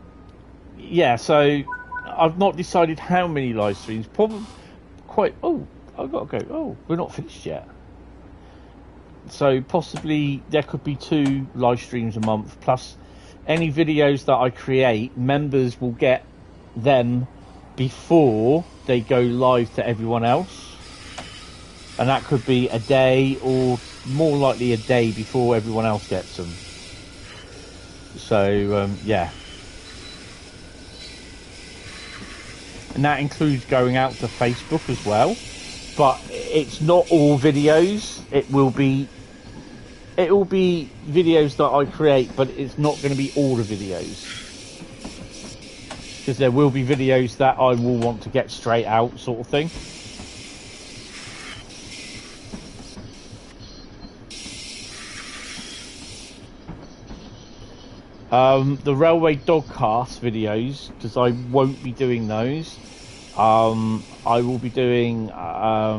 yeah, so I've not decided how many live streams. Probably quite. Oh, I've got to go. Oh, we're not finished yet. So possibly there could be 2 live streams a month, plus any videos that I create, members will get them before they go live to everyone else. And that could be a day, or more likely a day before everyone else gets them. So, yeah. And that includes going out to Facebook as well. But it's not all videos. It will be videos that I create, but it's not going to be all the videos. Because there will be videos that I will want to get straight out, sort of thing. The railway dogcast videos, because I won't be doing those. I will be doing. I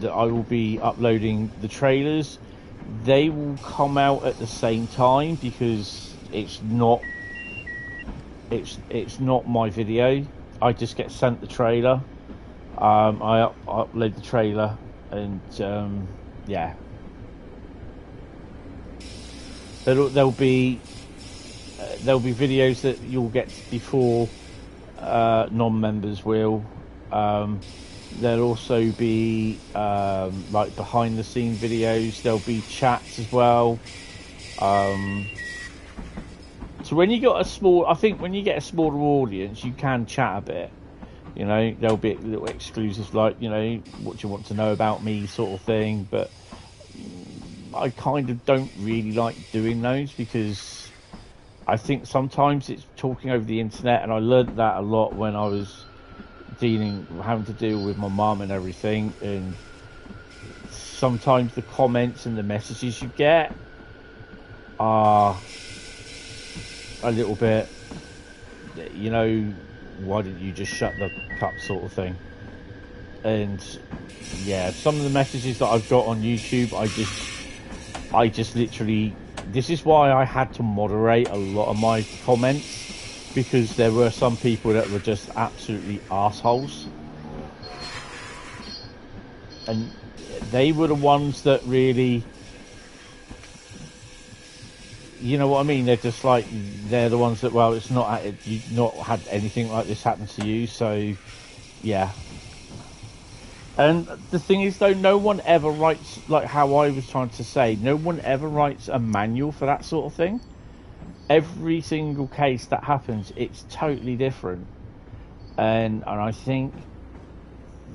will be uploading the trailers. They will come out at the same time because it's not my video. I just get sent the trailer. I upload the trailer, and yeah. There'll be videos that you'll get before non-members will. There'll also be like behind the scene videos. There'll be chats as well. So when you got I think when you get a smaller audience, you can chat a bit. You know, there'll be little exclusives like, you know, what you want to know about me sort of thing. But I kind of don't really like doing those because I think sometimes it's talking over the internet, and I learned that a lot when I was having to deal with my mum and everything. And sometimes the comments and the messages you get are a little bit, you know, why didn't you just shut the cup sort of thing. And yeah, some of the messages that I've got on YouTube, I just literally, this is why I had to moderate a lot of my comments, because there were some people that were just absolutely assholes, and they were the ones that really, you know what I mean, they're just like, they're the ones that, well, it's not, you've not had anything like this happen to you, so yeah. And the thing is, though, no one ever writes, like how I was trying to say, no one ever writes a manual for that sort of thing. Every single case that happens, it's totally different. And I think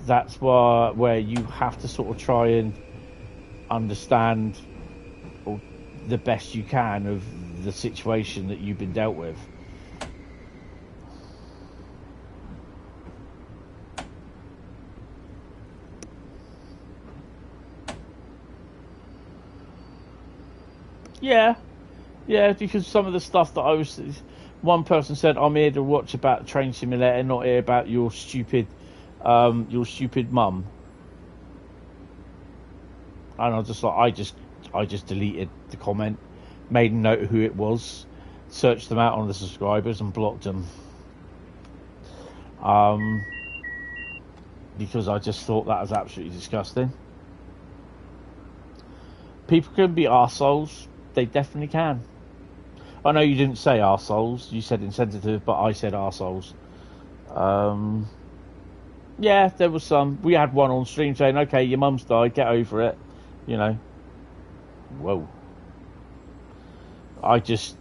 that's where you have to sort of try and understand the best you can of the situation that you've been dealt with. Yeah, because some of the stuff that one person said, I'm here to watch about Train Simulator, not here about your stupid mum. And I was just like, I just deleted the comment, made a note of who it was, searched them out on the subscribers and blocked them. Because I just thought that was absolutely disgusting. People can be arseholes. They definitely can. I know you didn't say arseholes, you said insensitive, but I said arseholes. Yeah, there was some. We had one on stream saying, okay, your mum's died, get over it. You know. Whoa. I just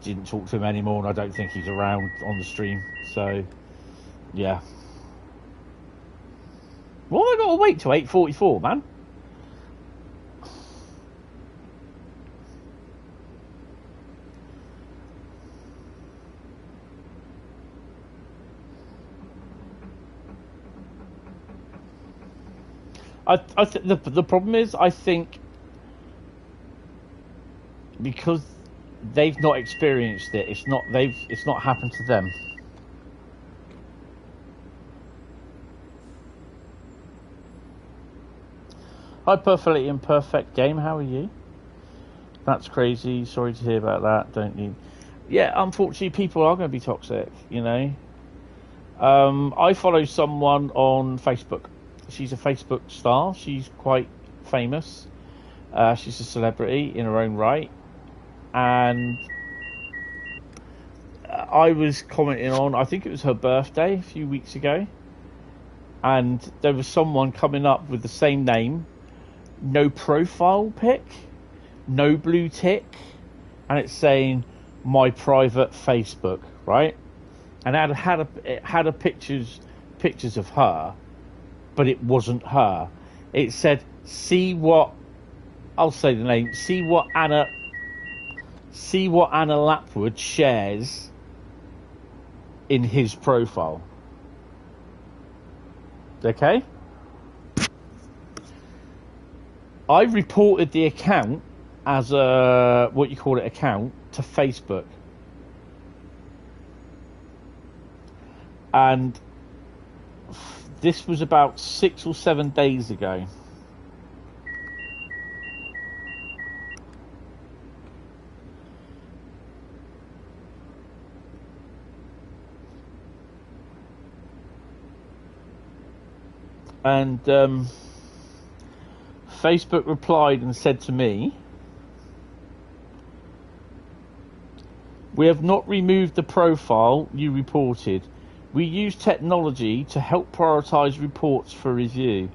didn't talk to him anymore, and I don't think he's around on the stream. So, yeah. Well, I got to wait till 8:44, man. The problem is, I think, because they've not experienced it, it's not happened to them. Hi, Perfectly Imperfect Game, how are you? That's crazy, sorry to hear about that, don't you? yeah, unfortunately, people are going to be toxic, you know. I follow someone on Facebook. She's a Facebook star. She's quite famous. She's a celebrity in her own right. And I was commenting on, I think it was her birthday a few weeks ago. And there was someone coming up with the same name. No profile pic. No blue tick. And it's saying, my private Facebook, right? And it had a pictures of her, but it wasn't her. It said, see what, I'll say the name, see what Anna Lapwood shares in his profile. Okay? I reported the account as a, what you call it, account to Facebook. And this was about 6 or 7 days ago. And Facebook replied and said to me, we have not removed the profile you reported. We use technology to help prioritise reports for review.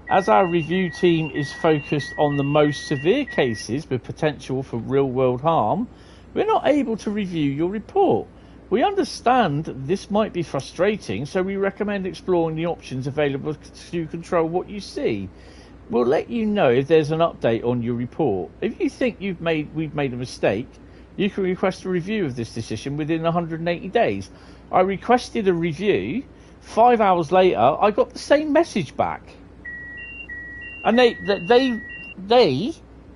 As our review team is focused on the most severe cases with potential for real-world harm, we're not able to review your report. We understand this might be frustrating, so we recommend exploring the options available to control what you see. We'll let you know if there's an update on your report. If you think we've made a mistake, you can request a review of this decision within 180 days. I requested a review. 5 hours later, I got the same message back. And they,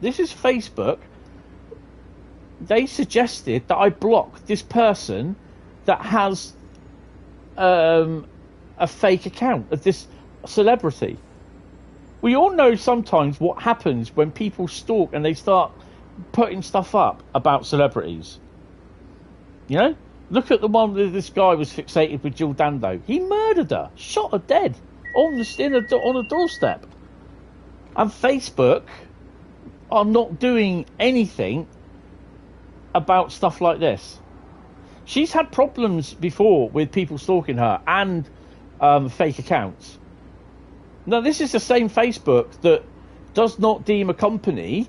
this is Facebook. They suggested that I block this person that has a fake account of this celebrity. We all know sometimes what happens when people stalk and they start putting stuff up about celebrities. You know? Look at the one that this guy was fixated with Jill Dando. He murdered her, shot her dead on a doorstep. And Facebook are not doing anything about stuff like this. She's had problems before with people stalking her and fake accounts. Now, this is the same Facebook that does not deem a company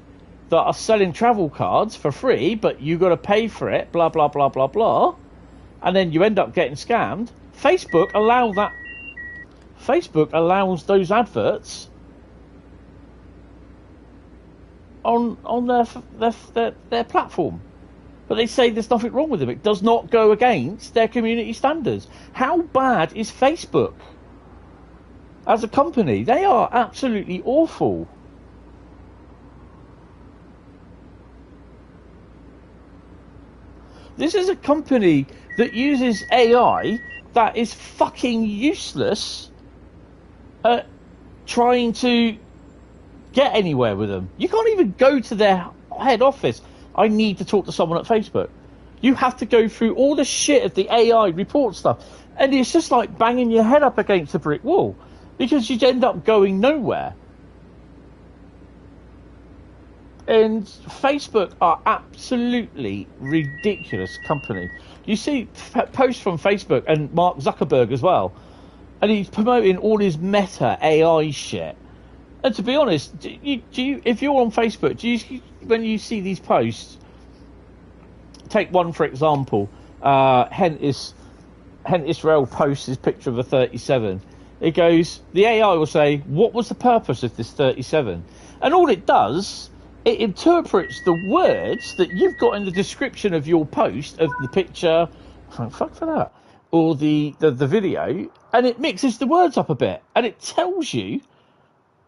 that are selling travel cards for free, but you got to pay for it, blah, blah, blah, blah, blah. And then you end up getting scammed. Facebook allows those adverts on their platform. But they say there's nothing wrong with them. It does not go against their community standards. How bad is Facebook as a company? They are absolutely awful. This is a company that uses AI that is fucking useless at trying to get anywhere with them. You can't even go to their head office. I need to talk to someone at Facebook. You have to go through all the shit of the AI report stuff. And it's just like banging your head up against a brick wall because you end up going nowhere. And Facebook are absolutely ridiculous company. You see posts from Facebook and Mark Zuckerberg as well. And he's promoting all his meta AI shit. And to be honest, do you, if you're on Facebook, when you see these posts, take one for example, Hentis Rail posts his picture of a 37. It goes, the AI will say, what was the purpose of this 37? And all it does, it interprets the words that you've got in the description of your post, of the picture, fuck for that, or the video, and it mixes the words up a bit, and it tells you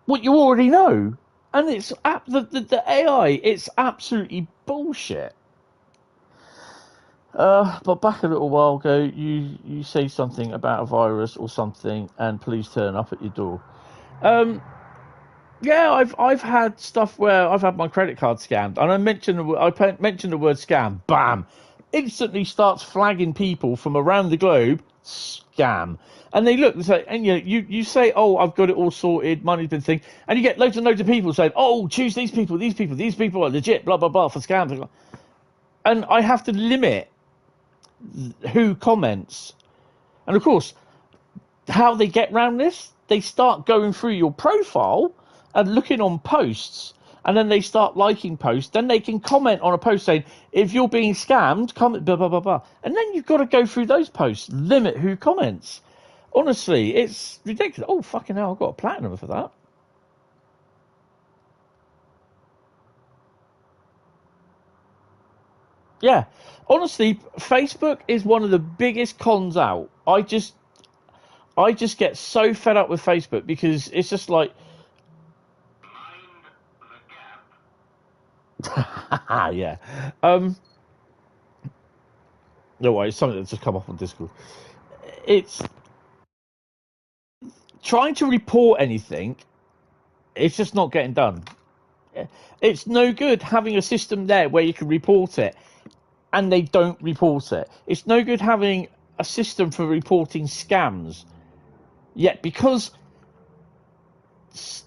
what you already know. And it's the AI, it's absolutely bullshit. But back a little while ago, you say something about a virus or something, and police turn up at your door. Yeah, I've had stuff where I've had my credit card scammed, and I mentioned the word scam, bam, instantly starts flagging people from around the globe, scam. And they look and say, and you say, oh, I've got it all sorted, money's been thing, and you get loads and loads of people saying, oh, choose these people are legit, blah, blah, blah, for scams. And I have to limit who comments. And of course, how they get around this, they start going through your profile and looking on posts, and then they start liking posts. Then they can comment on a post saying, if you're being scammed, comment blah, blah, blah, blah. And then you've got to go through those posts, limit who comments. Honestly, it's ridiculous. Oh, fucking hell, I've got a platinum for that. Yeah, honestly, Facebook is one of the biggest cons out. I just get so fed up with Facebook because it's just like, yeah. No way, it's something that's just come up on Discord. It's trying to report anything. It's just not getting done. It's no good having a system there where you can report it, and they don't report it. It's no good having a system for reporting scams. Yet because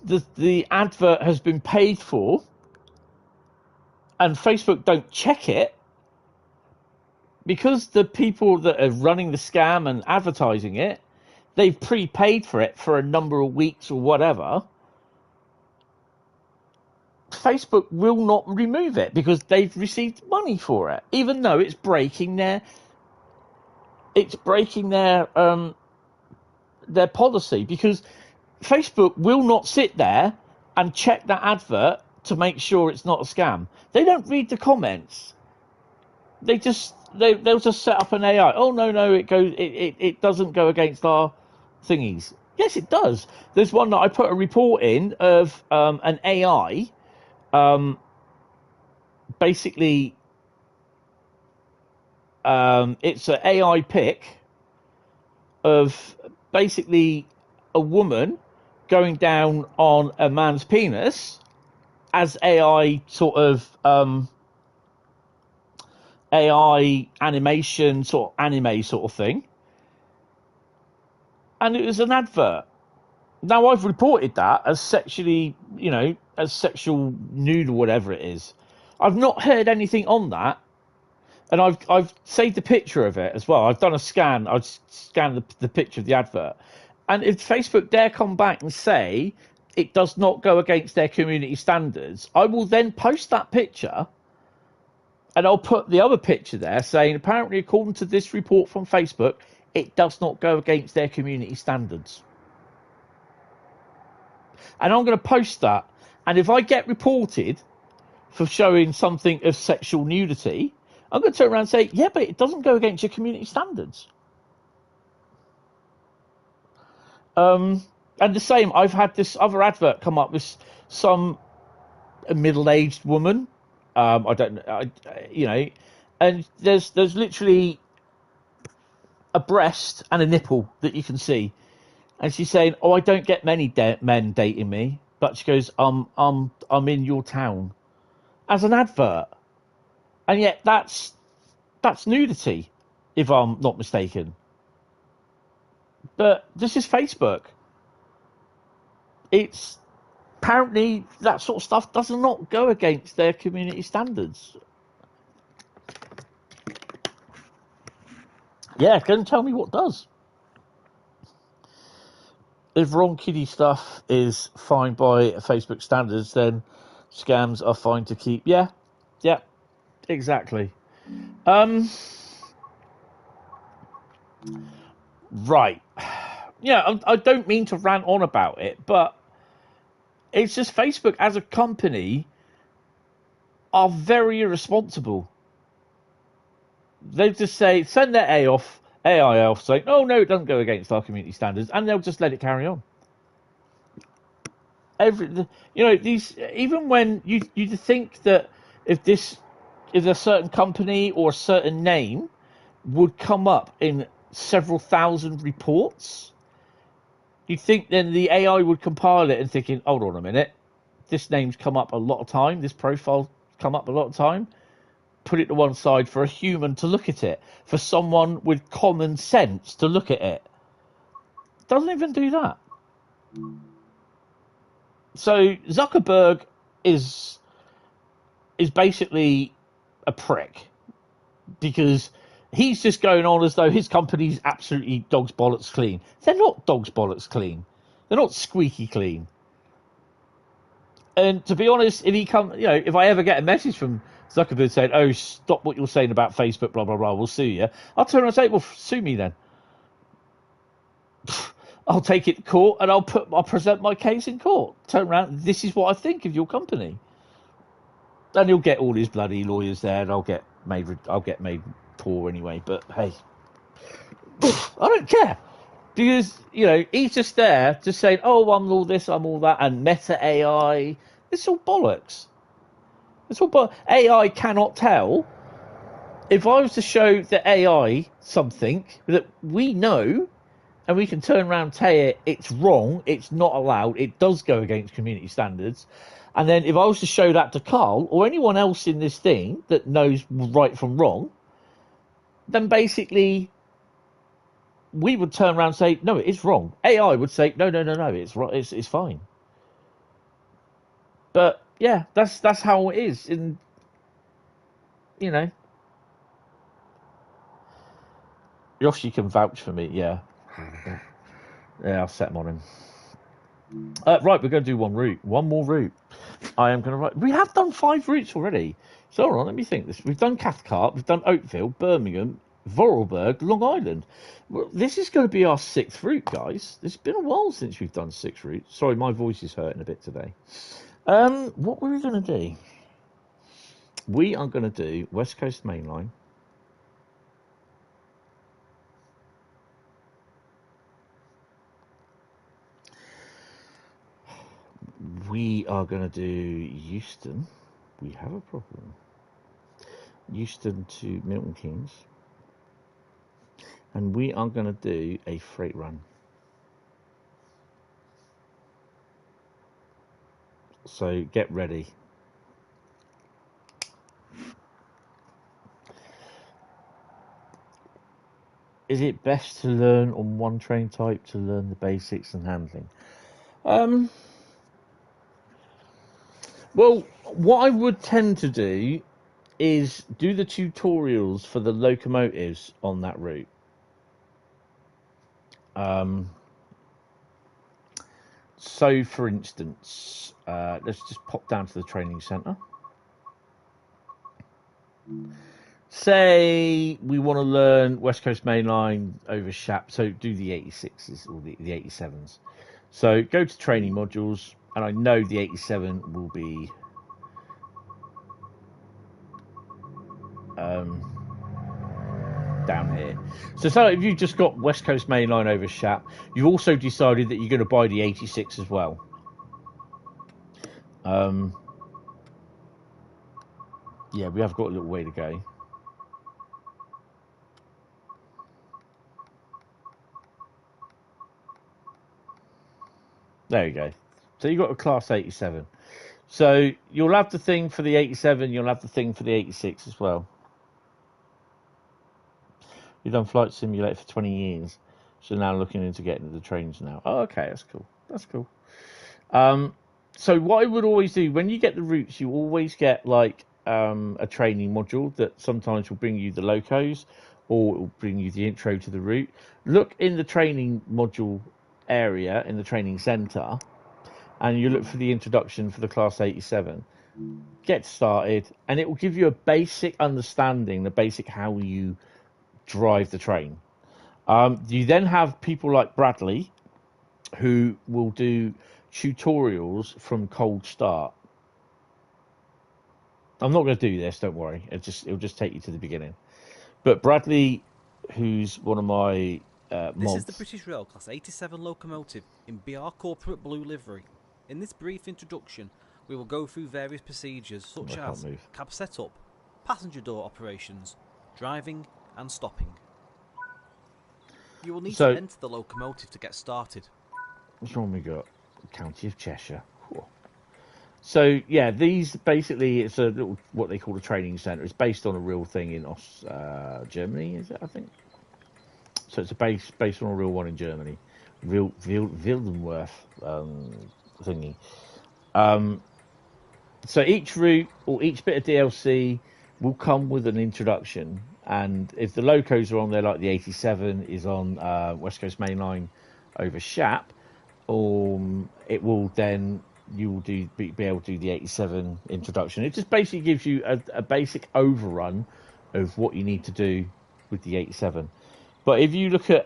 the advert has been paid for, and Facebook don't check it, because the people that are running the scam and advertising it, they've prepaid for it for a number of weeks or whatever, Facebook will not remove it because they've received money for it, even though it's breaking their policy, because Facebook will not sit there and check that advert to make sure it's not a scam. They don't read the comments. They'll just set up an AI. Oh no, it doesn't go against our thingies. Yes, it does. There's one that I put a report in of an AI. Basically, it's an AI pic of basically a woman going down on a man's penis as AI sort of AI animation, sort of anime sort of thing, and it was an advert. Now I've reported that as sexually, as sexual nude or whatever it is. I've not heard anything on that, and I've saved a picture of it as well. I've done a scan. I've scanned the picture of the advert, and if Facebook dare come back and say it does not go against their community standards, I will then post that picture, and I'll put the other picture there saying, apparently, according to this report from Facebook, it does not go against their community standards. And I'm going to post that. And if I get reported for showing something of sexual nudity, I'm going to turn around and say, yeah, but it doesn't go against your community standards. And the same, I've had this other advert come up with a middle-aged woman. I don't know, and there's literally a breast and a nipple that you can see. And she's saying, "Oh, I don't get many men dating me," but she goes, I'm in your town," as an advert, and yet that's nudity, if I'm not mistaken. But this is Facebook. It's apparently that sort of stuff does not go against their community standards. Yeah, go and tell me what does. If wrong kiddie stuff is fine by Facebook standards, then scams are fine to keep. Yeah, exactly. Right. Yeah, I don't mean to rant on about it, but it's just Facebook as a company are very irresponsible. They just send their AI off, saying, "Oh no, it doesn't go against our community standards," and they'll just let it carry on. These, even when you think that if a certain company or a certain name would come up in several thousand reports, you think then the AI would compile it and thinking, hold on a minute, this name's come up a lot of time, this profile's come up a lot of time, put it to one side for a human to look at it, for someone with common sense to look at it. Doesn't even do that. So Zuckerberg is basically a prick, because he's just going on as though his company's absolutely dog's bollocks clean. They're not dog's bollocks clean. They're not squeaky clean. And to be honest, if I ever get a message from Zuckerberg saying, "Oh, stop what you're saying about Facebook, blah blah blah, we'll sue you," I'll turn around and say, "Well, sue me then." I'll take it to court and I'll present my case in court. Turn around, this is what I think of your company. And he'll get all his bloody lawyers there, and I'll get made poor anyway. But hey, I don't care, because he's just there, just saying, "Oh, I'm all this, I'm all that," and Meta AI. It's all bollocks. It's all AI cannot tell. If I was to show the AI something that we know, and we can turn around and tell it it's wrong, it's not allowed, it does go against community standards. And then if I was to show that to Carl or anyone else in this thing that knows right from wrong, then basically we would turn around and say, "No, it's wrong." AI would say, no, it's right, it's fine. But yeah, that's how it is. And Yoshi can vouch for me. Yeah, I'll set him on him. Right, we're going to do one more route. I am going to write. We have done 5 routes already. So hold on, let me think. We've done Cathcart, we've done Oakville, Birmingham, Voralberg, Long Island. Well, this is going to be our 6th route, guys. It's been a while since we've done 6 routes. Sorry, my voice is hurting a bit today. What were we going to do? We are going to do West Coast Mainline. We are going to do Euston. We have a problem. Euston to Milton Keynes. And we are going to do a freight run. So get ready. Is it best to learn on one train type to learn the basics and handling? Well, what I would tend to do is do the tutorials for the locomotives on that route. So, for instance, let's just pop down to the training centre. Say we want to learn West Coast Mainline over Shap, so do the 86s or the 87s. So go to training modules, and I know the 87 will be down here. So if you've just got West Coast Mainline over Shap, you've also decided that you're going to buy the 86 as well. Yeah, we have got a little way to go. There you go. So you've got a Class 87. So you'll have the thing for the 87, you'll have the thing for the 86 as well. You've done Flight Simulator for 20 years. So now looking into getting the trains now. Oh, okay, that's cool. That's cool. So what I would always do, when you get the routes, you always get like a training module that sometimes will bring you the locos, or it will bring you the intro to the route. Look in the training module area in the training centre, and you look for the introduction for the Class 87. Get started, and it will give you a basic understanding, the basic how you drive the train. You then have people like Bradley, who will do tutorials from cold start. I'm not going to do this, don't worry. It'll just take you to the beginning. But Bradley, who's one of my This mods, is the British Rail Class 87 locomotive in BR Corporate Blue livery. In this brief introduction, we will go through various procedures such as cab setup, passenger door operations, driving and stopping. You will need to enter the locomotive to get started. What's wrong we got? County of Cheshire. So yeah, these basically it's a little what they call a training center. It's based on a real thing in Germany, is it? I think. So it's based on a real one in Germany, Wildenworth thingy. So each route or each bit of DLC will come with an introduction, and if the locos are on there, like the 87 is on West Coast Mainline over Shap, it will then you will be able to do the 87 introduction. It just basically gives you a basic overrun of what you need to do with the 87. But if you look at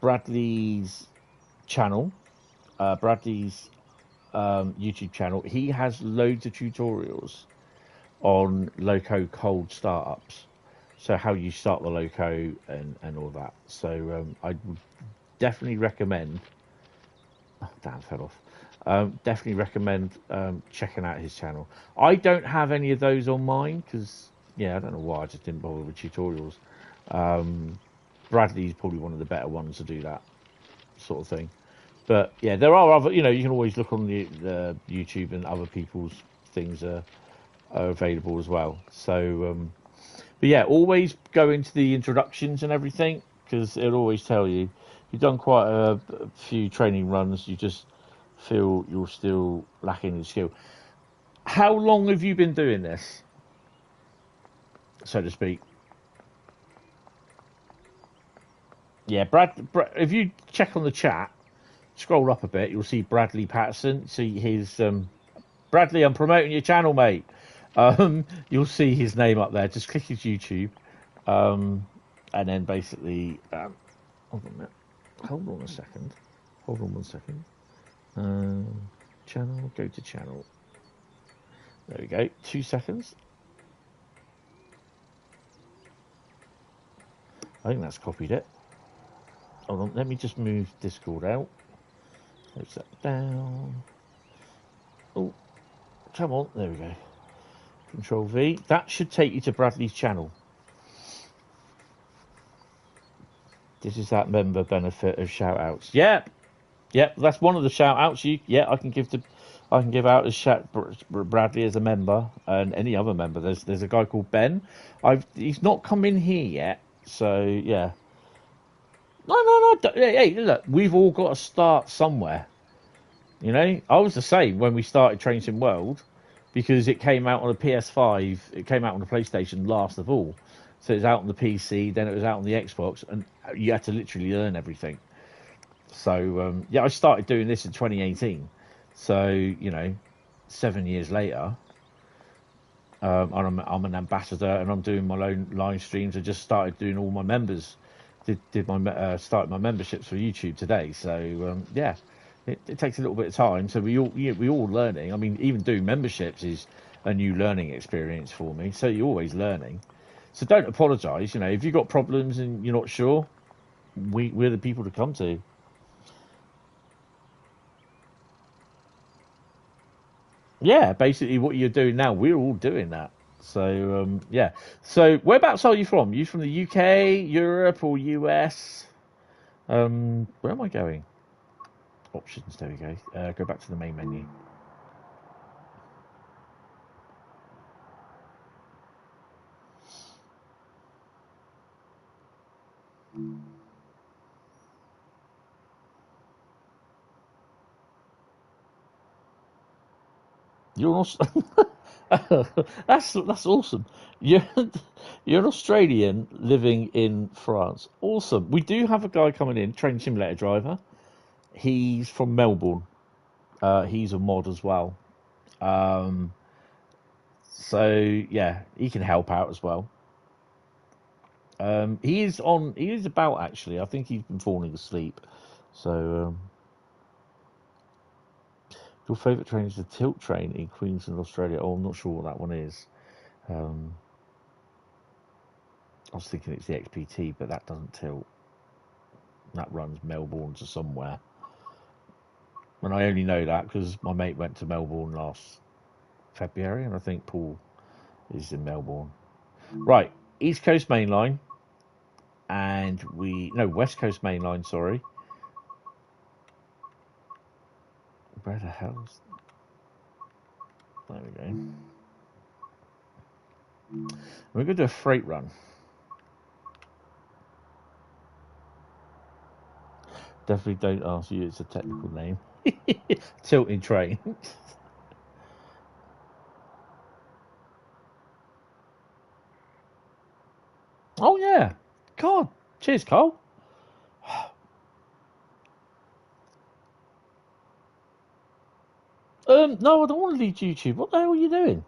Bradley's channel, Bradley's YouTube channel, he has loads of tutorials on loco cold startups. So how you start the loco and all that. So I would definitely recommend. Oh, damn, fell off. Definitely recommend checking out his channel. I don't have any of those on mine because, yeah, I don't know why. I just didn't bother with tutorials. Bradley's probably one of the better ones to do that sort of thing. But yeah, there are other. You know, you can always look on the YouTube and other people's things are available as well. So, but yeah, always go into the introductions and everything because it'll always tell you. You've done quite a few training runs. You just feel you're still lacking in skill. How long have you been doing this, so to speak? Yeah, Brad. If you check on the chat, scroll up a bit, you'll see Bradley Patterson. See his Bradley. I'm promoting your channel, mate. You'll see his name up there. Just click his YouTube, and then basically, hold on a minute. Hold on a second. Hold on 1 second. Channel. Go to channel. There we go. 2 seconds. I think that's copied it. Hold on. Let me just move Discord out. Close that down. Oh, come on. There we go. Control V. That should take you to Bradley's channel. This is that member benefit of shout outs. Yep. That's one of the shout outs I can give out as Bradley as a member and any other member. There's a guy called Ben. He's not come in here yet. So yeah. No. Hey, look, we've all got to start somewhere. You know, I was the same when we started Train Sim World because it came out on a PS5. It came out on the PlayStation last of all. So it was out on the PC, then it was out on the Xbox, and you had to literally learn everything. So, yeah, I started doing this in 2018. So, you know, 7 years later, I'm an ambassador and I'm doing my own live streams. I just started doing all my members. Started my memberships for YouTube today. So, yeah, it takes a little bit of time. So we all learning. I mean, even doing memberships is a new learning experience for me. So you're always learning. So don't apologise. You know, if you've got problems and you're not sure, we're the people to come to. Yeah, basically what you're doing now, we're all doing that. So, yeah. So whereabouts are you from? You from the UK, Europe, or US? Where am I going? Options, there we go. Go back to the main menu. You're that's awesome. You're an Australian living in France. Awesome. We do have a guy coming in, train simulator driver. He's from Melbourne. He's a mod as well. So yeah, he can help out as well. He is about actually. I think he's been falling asleep. So your favourite train is the Tilt train in Queensland, Australia. Oh, I'm not sure what that one is. I was thinking it's the XPT, but that doesn't tilt. That runs Melbourne to somewhere. And I only know that because my mate went to Melbourne last February, and I think Paul is in Melbourne. Right, East Coast Main Line, and West Coast Main Line, sorry. Where the hell is... There we go. We're going to do a freight run. Definitely don't ask you, it's a technical name. Tilting train. Oh yeah. God. Cheers, Cole. No, I don't want to leave YouTube. What the hell are you doing?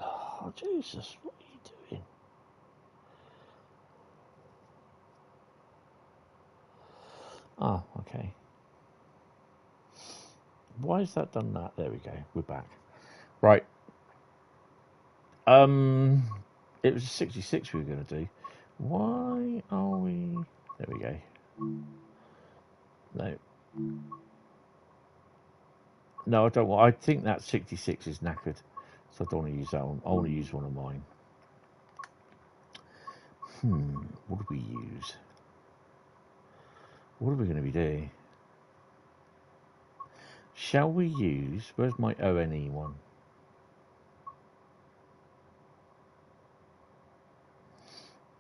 Oh, Jesus. What are you doing? Oh, okay. Why has that done that? There we go. We're back. Right. It was 66 we were going to do. Why are we... There we go. No. No, I don't want... I think that 66 is knackered. So I don't want to use that one. I want to use one of mine. What do we use? What are we going to be doing? Shall we use... Where's my ONE one?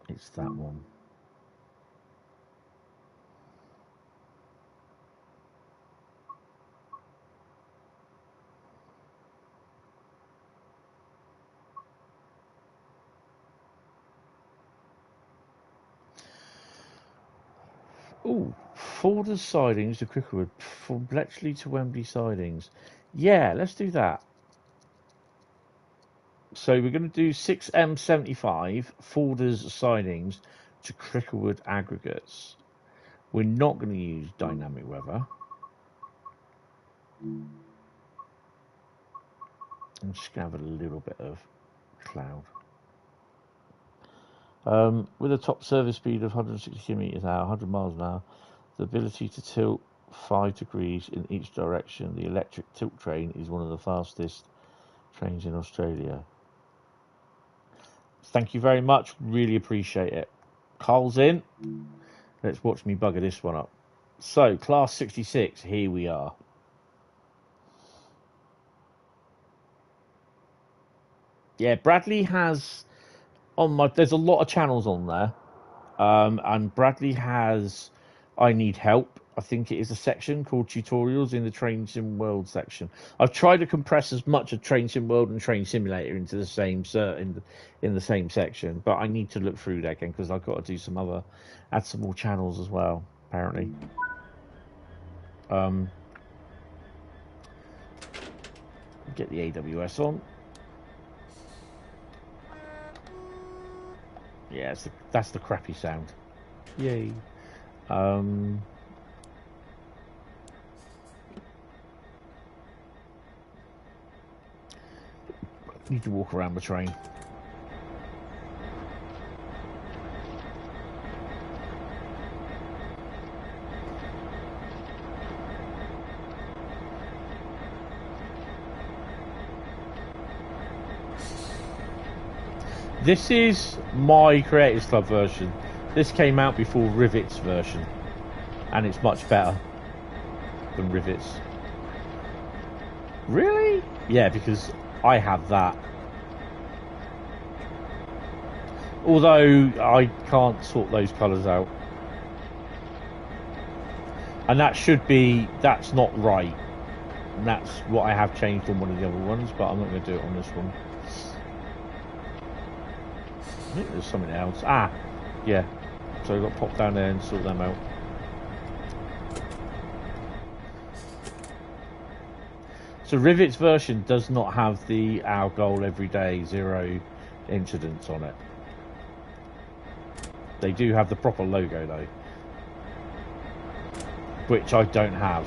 It's that one. Ooh, Forders sidings to Cricklewood, from Bletchley to Wembley sidings. Yeah, let's do that. So we're going to do 6M75 Forders sidings to Cricklewood aggregates. We're not going to use dynamic weather. I'm just going to have a little bit of cloud. With a top service speed of 160 kilometers an hour, 100 miles an hour, the ability to tilt 5 degrees in each direction, the electric tilt train is one of the fastest trains in Australia. Thank you very much. Really appreciate it. Carl's in. Let's watch me bugger this one up. So, class 66, here we are. Yeah, Bradley has... there's a lot of channels on there. And Bradley has I Need Help. I think it is a section called Tutorials in the Train Sim World section. I've tried to compress as much of Train Sim World and Train Simulator into the same in the same section, but I need to look through that again because I've got to do add some more channels as well, apparently. Get the AWS on. Yeah, that's the crappy sound. Yay. Need to walk around the train. This is my Creators Club version. This came out before Rivet's version, and it's much better than Rivet's. Really? Yeah, because I have that. Although I can't sort those colours out. And that's not right. And that's what I have changed on one of the other ones, but I'm not going to do it on this one. I think there's something else. Ah, yeah. So I've got to pop down there and sort them out. So Rivet's version does not have the our goal every day 0 incidents on it. They do have the proper logo though, which I don't have.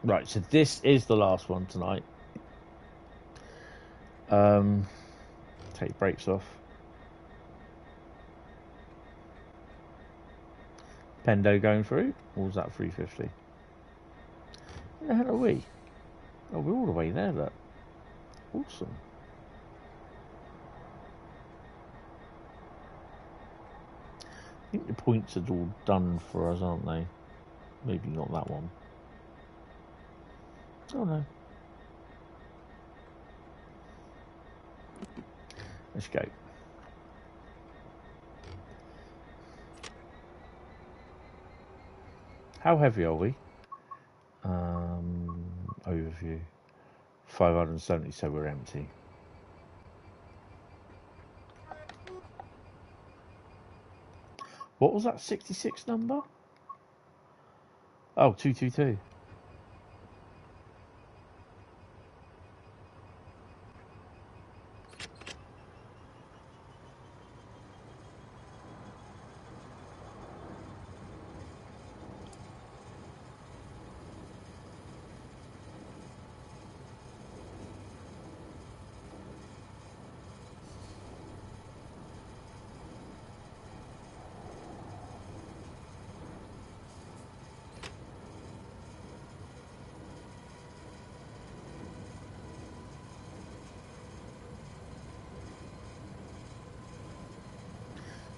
Right, so this is the last one tonight. Take brakes off. Pendo going through? Or was that 350? Where the hell are we? Oh, we're all the way there, look. Awesome. I think the points are all done for us, aren't they? Maybe not that one. Oh no. Let's go. How heavy are we? Overview. 570, so we're empty. What was that 66 number? Oh, 222.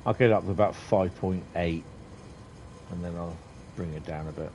I'll get up to about 5.8 and then I'll bring it down a bit.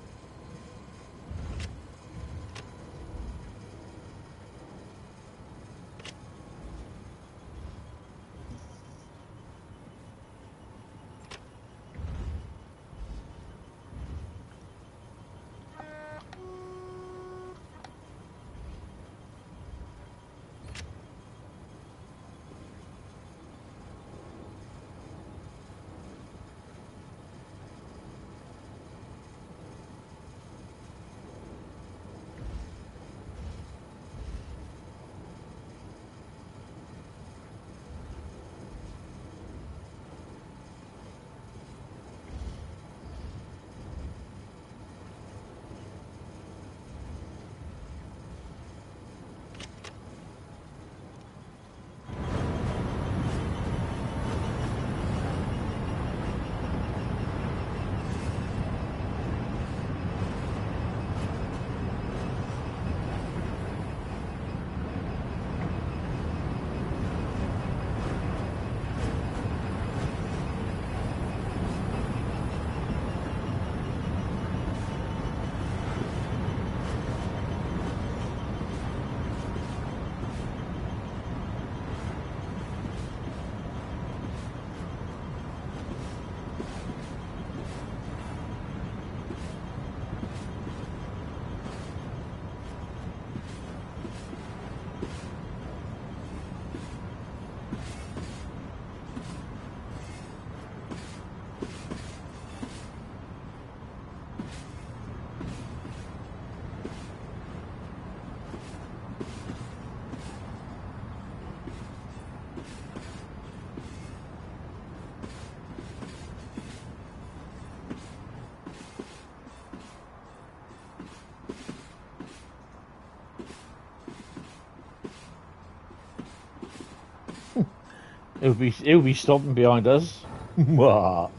It'll be stopping behind us. What?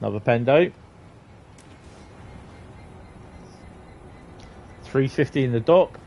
Another pendo. 350 in the dock.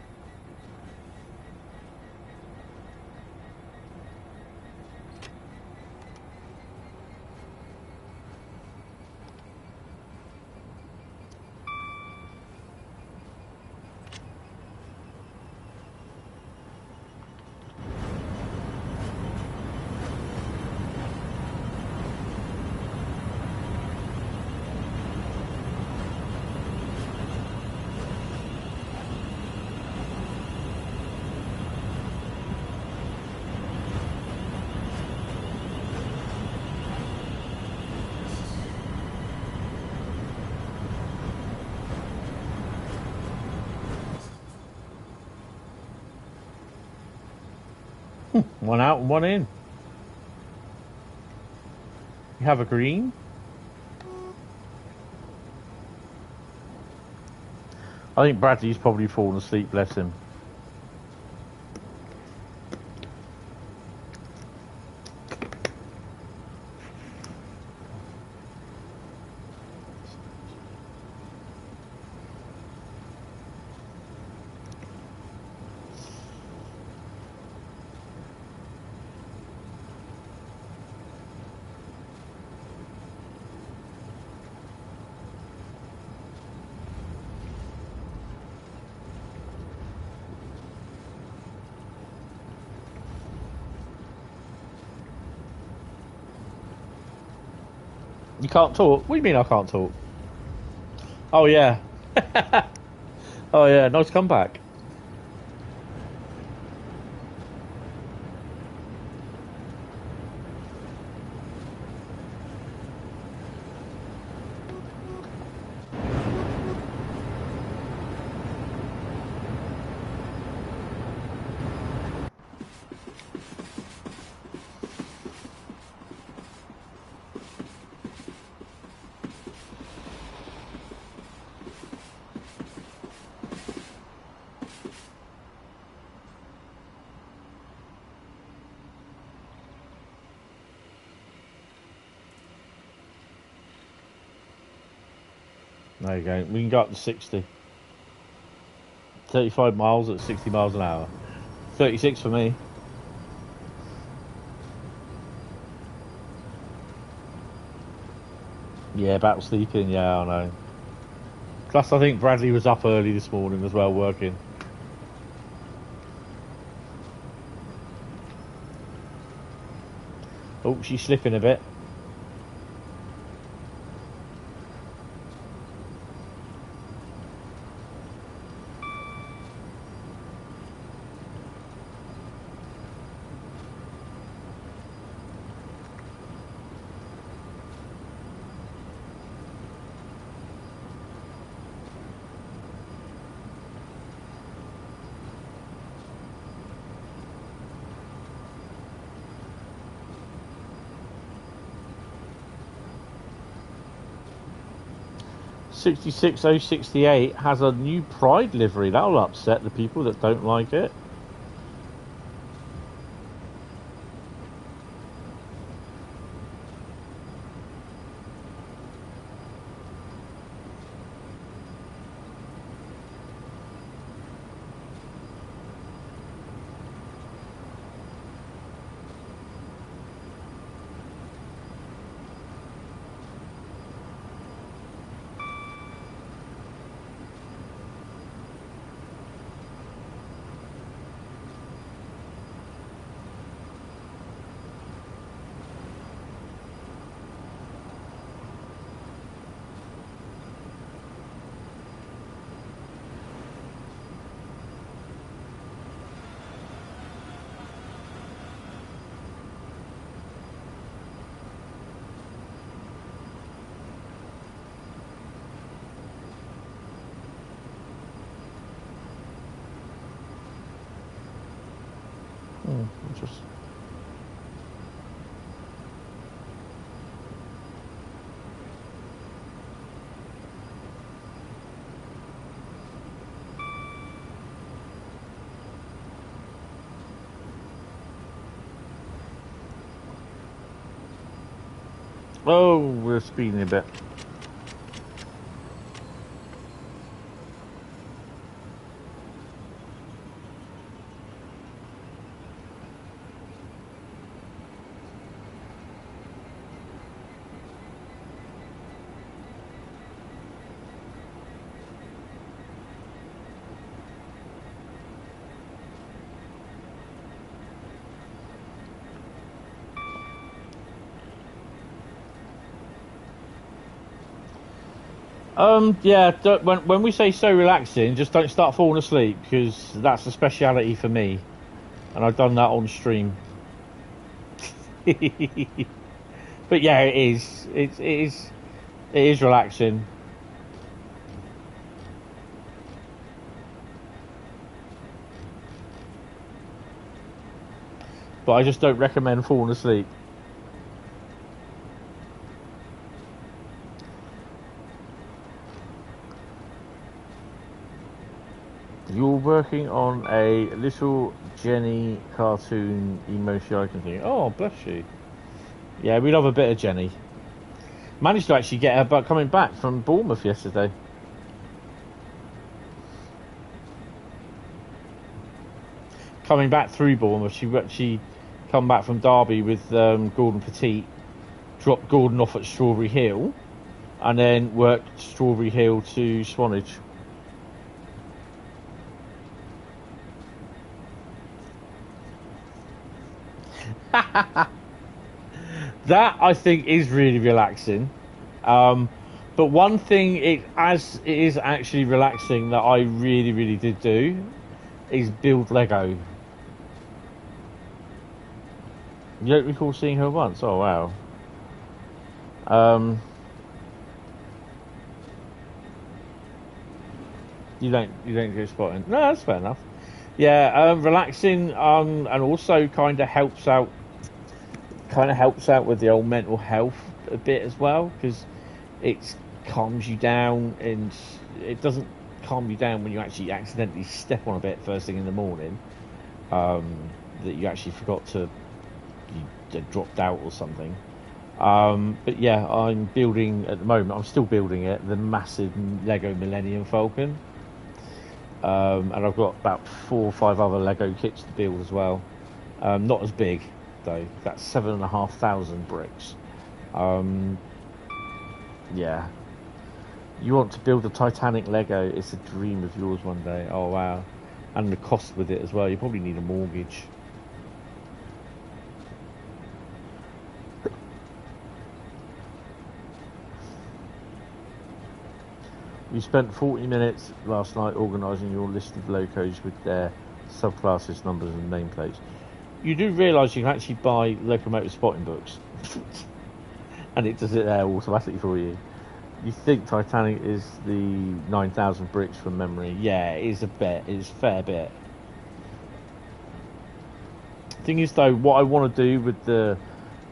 One out and one in. You have a green. I think Bradley's probably fallen asleep, bless him. You can't talk? What do you mean I can't talk? Oh, yeah. Oh, yeah, nice comeback. There you go. We can go up to 60. 35 miles at 60 miles an hour. 36 for me. Yeah, battle sleeping. Yeah, I know. Plus, I think Bradley was up early this morning as well, working. Oh, she's slipping a bit. $66,068 has a new Pride livery. That'll upset the people that don't like it. Interesting. Oh, we're speeding a bit. Yeah, when we say so relaxing, just don't start falling asleep, because that's a speciality for me. And I've done that on stream. But yeah, it is. It is relaxing. But I just don't recommend falling asleep. You're working on a little Jenny cartoon emoji icon thing. Oh, bless you. Yeah, we love a bit of Jenny. Managed to actually get her coming back from Bournemouth yesterday. Coming back through Bournemouth, she come back from Derby with Gordon Petit, dropped Gordon off at Strawberry Hill, and then worked Strawberry Hill to Swanage. That I think is really relaxing. But one thing it is actually relaxing that I really did do is build Lego. You don't recall seeing her once? Oh wow. You don't go spotting. No, that's fair enough. Yeah, relaxing, and also kind of helps out with the old mental health a bit as well, because it calms you down, and it doesn't calm you down when you actually accidentally step on a bit first thing in the morning, that you actually forgot to, you dropped out or something. But yeah, I'm building at the moment. I'm still building it, the massive Lego Millennium Falcon. And I've got about 4 or 5 other Lego kits to build as well. Not as big though. That's 7,500 bricks. Yeah. You want to build a Titanic Lego? It's a dream of yours one day. Oh wow. And the cost with it as well. You probably need a mortgage. We spent 40 minutes last night organising your list of locos with their subclasses, numbers and nameplates. You do realise you can actually buy locomotive spotting books. And it does it there automatically for you. You think Titanic is the 9,000 bricks from memory. Yeah, it is a bit. It is a fair bit. Thing is though, what I want to do with the...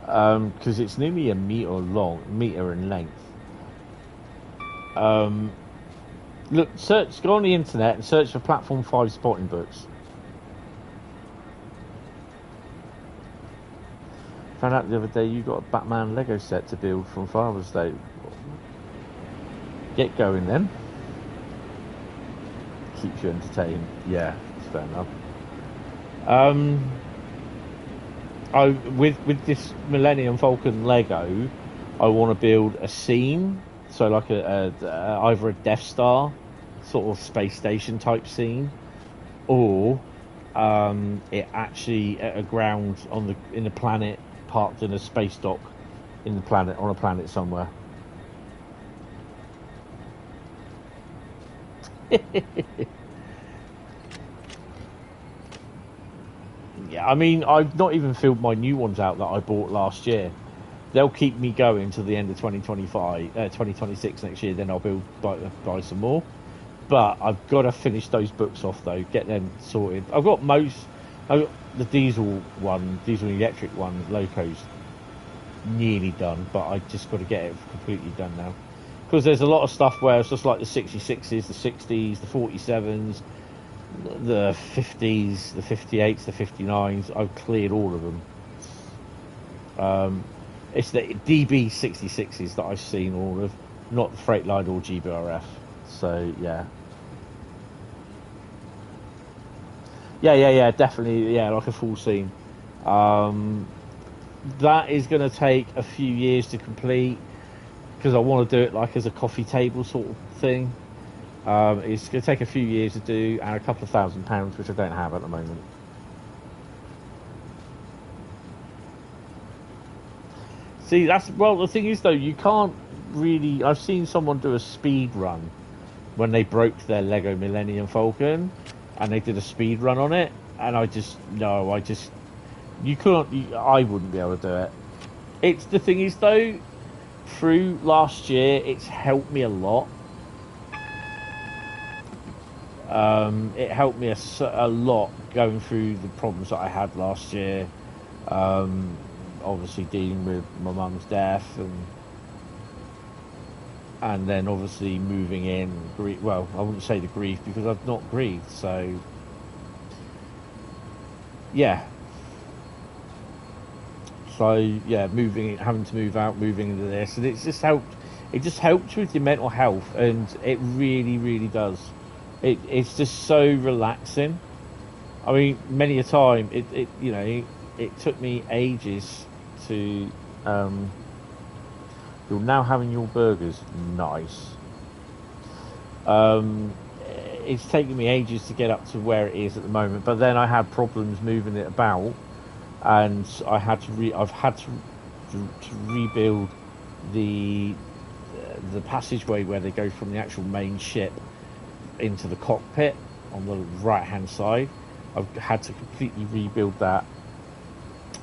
because it's nearly a metre in length. Look, go on the internet and search for Platform 5 spotting books. Found out the other day you got a Batman Lego set to build from Father's Day. Get going then. Keeps you entertained. Yeah, it's fair enough. With this Millennium Falcon Lego, I want to build a scene. So like either a Death Star sort of space station type scene, or it actually at a ground in the planet, parked in a space dock on a planet somewhere. Yeah, I mean, I've not even filled my new ones out that I bought last year. They'll keep me going till the end of 2026 next year. Then I'll buy some more. But I've got to finish those books off though. Get them sorted. I've got the diesel and electric one, locos, nearly done. But I just got to get it completely done now. Because there's a lot of stuff where it's just like the 66s, the 60s, the 47s, the 50s, the 58s, the 59s. I've cleared all of them. It's the DB66s that I've seen all of, not the Freightliner or GBRF. So yeah, definitely, yeah, like a full scene. That is going to take a few years to complete, because I want to do it like as a coffee table sort of thing. It's going to take a few years to do, and a couple of £1,000, which I don't have at the moment. See, the thing is though, you can't really... I've seen someone do a speed run when they broke their Lego Millennium Falcon, and they did a speed run on it, and I wouldn't be able to do it. The thing is though, through last year, it's helped me a lot. It helped me a lot going through the problems that I had last year. Obviously dealing with my mum's death, and and then obviously moving in. Well, I wouldn't say the grief because I've not grieved. So yeah. So yeah, having to move out, moving into this, and it's just helped. It just helps with your mental health, and it really, really does. It's just so relaxing. I mean, many a time it you know it took me ages to. You're now having your burgers, nice. It's taken me ages to get up to where it is at the moment, but then I had problems moving it about, and I've had to rebuild the passageway where they go from the actual main ship into the cockpit on the right hand side. I've had to completely rebuild that,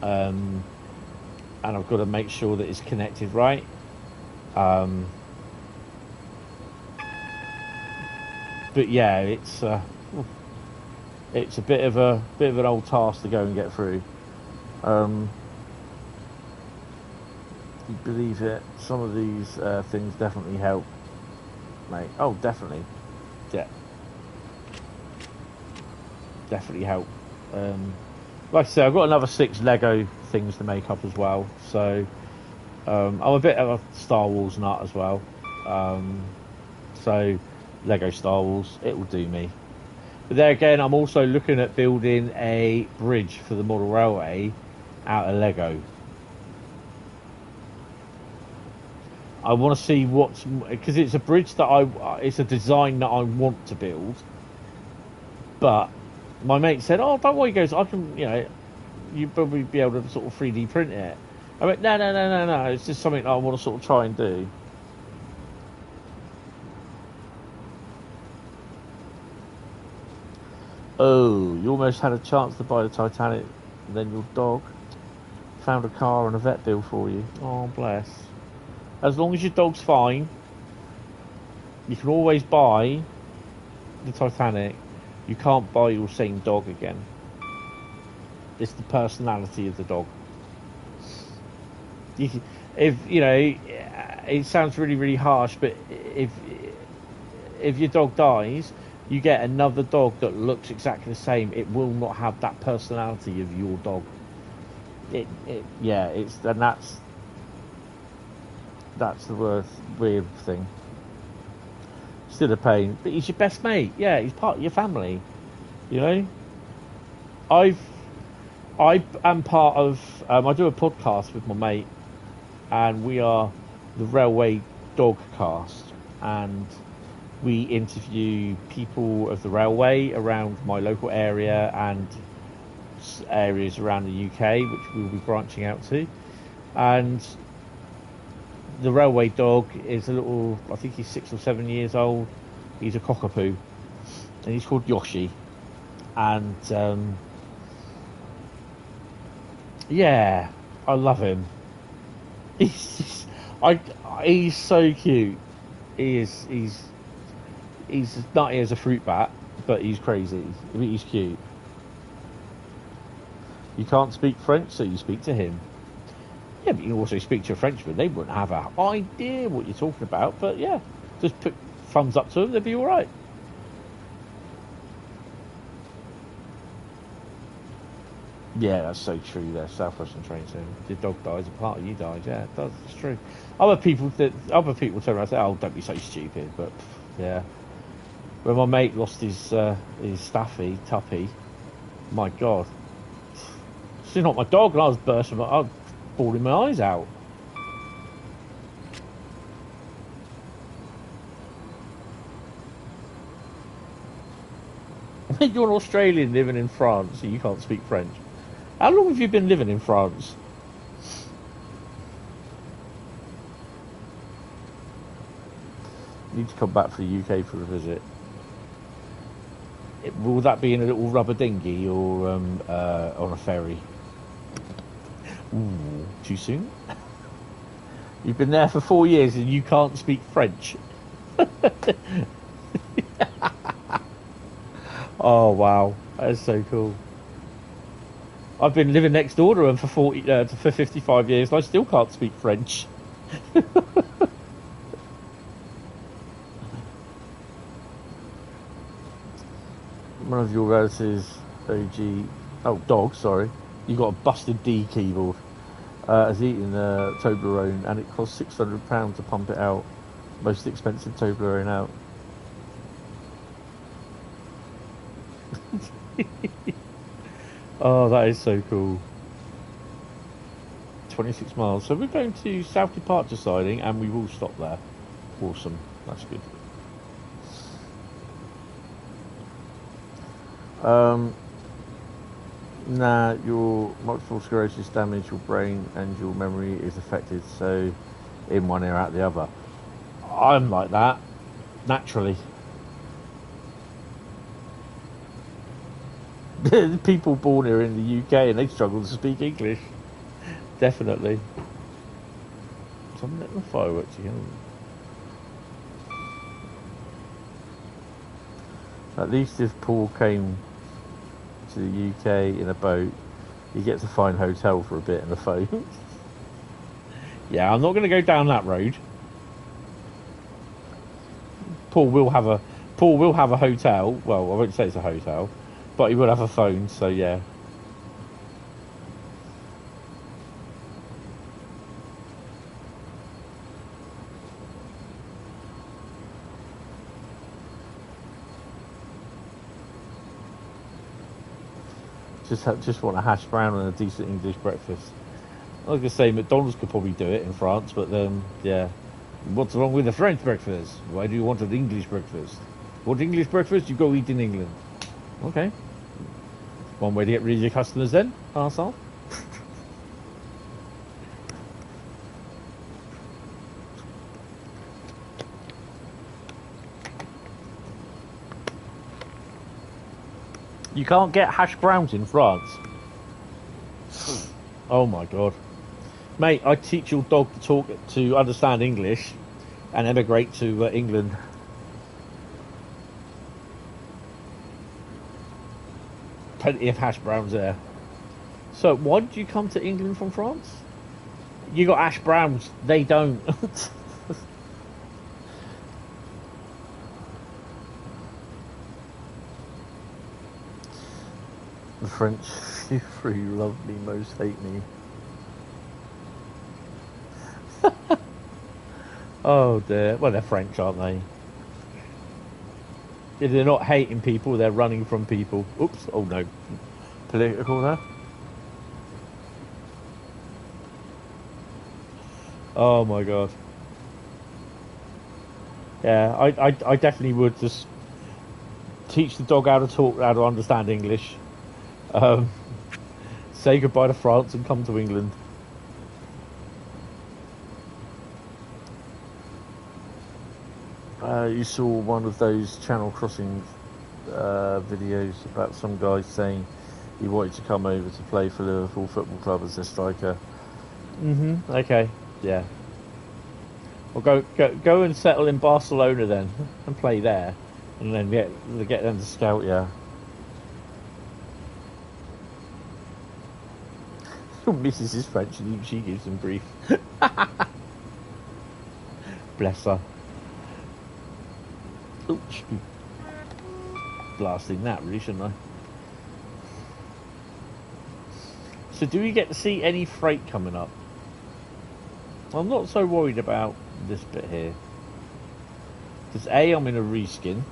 and I've got to make sure that it's connected right. But yeah, it's a bit of an old task to go and get through. You believe it? Some of these things definitely help, mate. Oh, definitely, yeah, definitely help. Like I said, I've got another 6 Lego things to make up as well. So I'm a bit of a Star Wars nut as well. So Lego Star Wars, it will do me. But there again, I'm also looking at building a bridge for the model railway out of Lego. I want to see because it's a bridge that it's a design that I want to build. But my mate said, "Oh, don't worry," he goes, "I can, you probably be able to sort of 3D print it." I went, no. It's just something that I want to sort of try and do. Oh, you almost had a chance to buy the Titanic, and then your dog found a car and a vet bill for you. Oh, bless. As long as your dog's fine, you can always buy the Titanic. You can't buy your same dog again. It's the personality of the dog. It sounds really, really harsh, but if your dog dies, you get another dog that looks exactly the same. It will not have that personality of your dog. That's the weird thing. Still a pain, but he's your best mate. Yeah, he's part of your family. I am part of. I do a podcast with my mate, and we are the Railway Dog Cast, and we interview people of the railway around my local area and areas around the UK, which we'll be branching out to. And the railway dog is a little, I think he's 6 or 7 years old. He's a cockapoo, and he's called Yoshi. And yeah, I love him. He's so cute. He's as nutty as a fruit bat, but he's crazy. He's cute. You can't speak French, so you speak to him. Yeah, but you also speak to a Frenchman. They wouldn't have an idea what you're talking about. But yeah, just put thumbs up to them. They'll be all right. Yeah, that's so true there. South Western train saying your dog dies, a part of you dies. Yeah, it does. It's true. Other people turn around and say, "Oh, don't be so stupid." But yeah, when my mate lost his Staffy Tuppy, my God, she's not my dog, and I was bursting. I was bawling my eyes out. You're an Australian living in France, so you can't speak French. How long have you been living in France? You need to come back for the UK for a visit. Will that be in a little rubber dinghy or on a ferry? Ooh, too soon? You've been there for 4 years and you can't speak French. Oh wow, that is so cool. I've been living next door to him for 55 years and I still can't speak French. One of your relatives, OG, oh, dog, sorry. You got a busted D keyboard. Has eaten Toblerone, and it costs £600 to pump it out. Most expensive Toblerone out. Oh, that is so cool. 26 miles. So we're going to South Departure Siding, and we will stop there. Awesome. That's good. Nah, your multiple sclerosis damage your brain and your memory is affected, so in one ear out the other. I'm like that, naturally. People born here in the UK and they struggle to speak English. Definitely. So I'm letting the fireworks again. At least if Paul came to the UK in a boat, he gets a fine hotel for a bit and a phone. Yeah, I'm not going to go down that road. Paul will have a hotel. Well, I won't say it's a hotel, but he will have a phone. So yeah. Just want a hash brown and a decent English breakfast. I was going to say McDonald's could probably do it in France, but yeah. What's wrong with a French breakfast? Why do you want an English breakfast? Want English breakfast? You go eat in England. Okay. One way to get rid of your customers then, arsehole. You can't get hash browns in France. Oh my god. Mate, I teach your dog to understand English and emigrate to England. Plenty of hash browns there. So, why did you come to England from France? You got hash browns, they don't. The French, few love me, most hate me. Oh dear. Well, they're French, aren't they? If they're not hating people, they're running from people. Oops. Oh no. Political there. Oh my god. Yeah, I definitely would just teach the dog how to understand English. Say goodbye to France and come to England. You saw one of those channel crossing videos about some guy saying he wanted to come over to play for Liverpool Football Club as a striker. Okay. Yeah. Well, go and settle in Barcelona then and play there, and then get them to scout you. Your missus is French and she gives them grief. Bless her. Oh, should be blasting that really, shouldn't I? So do we get to see any freight coming up? I'm not so worried about this bit here. Because A, I'm in a reskin.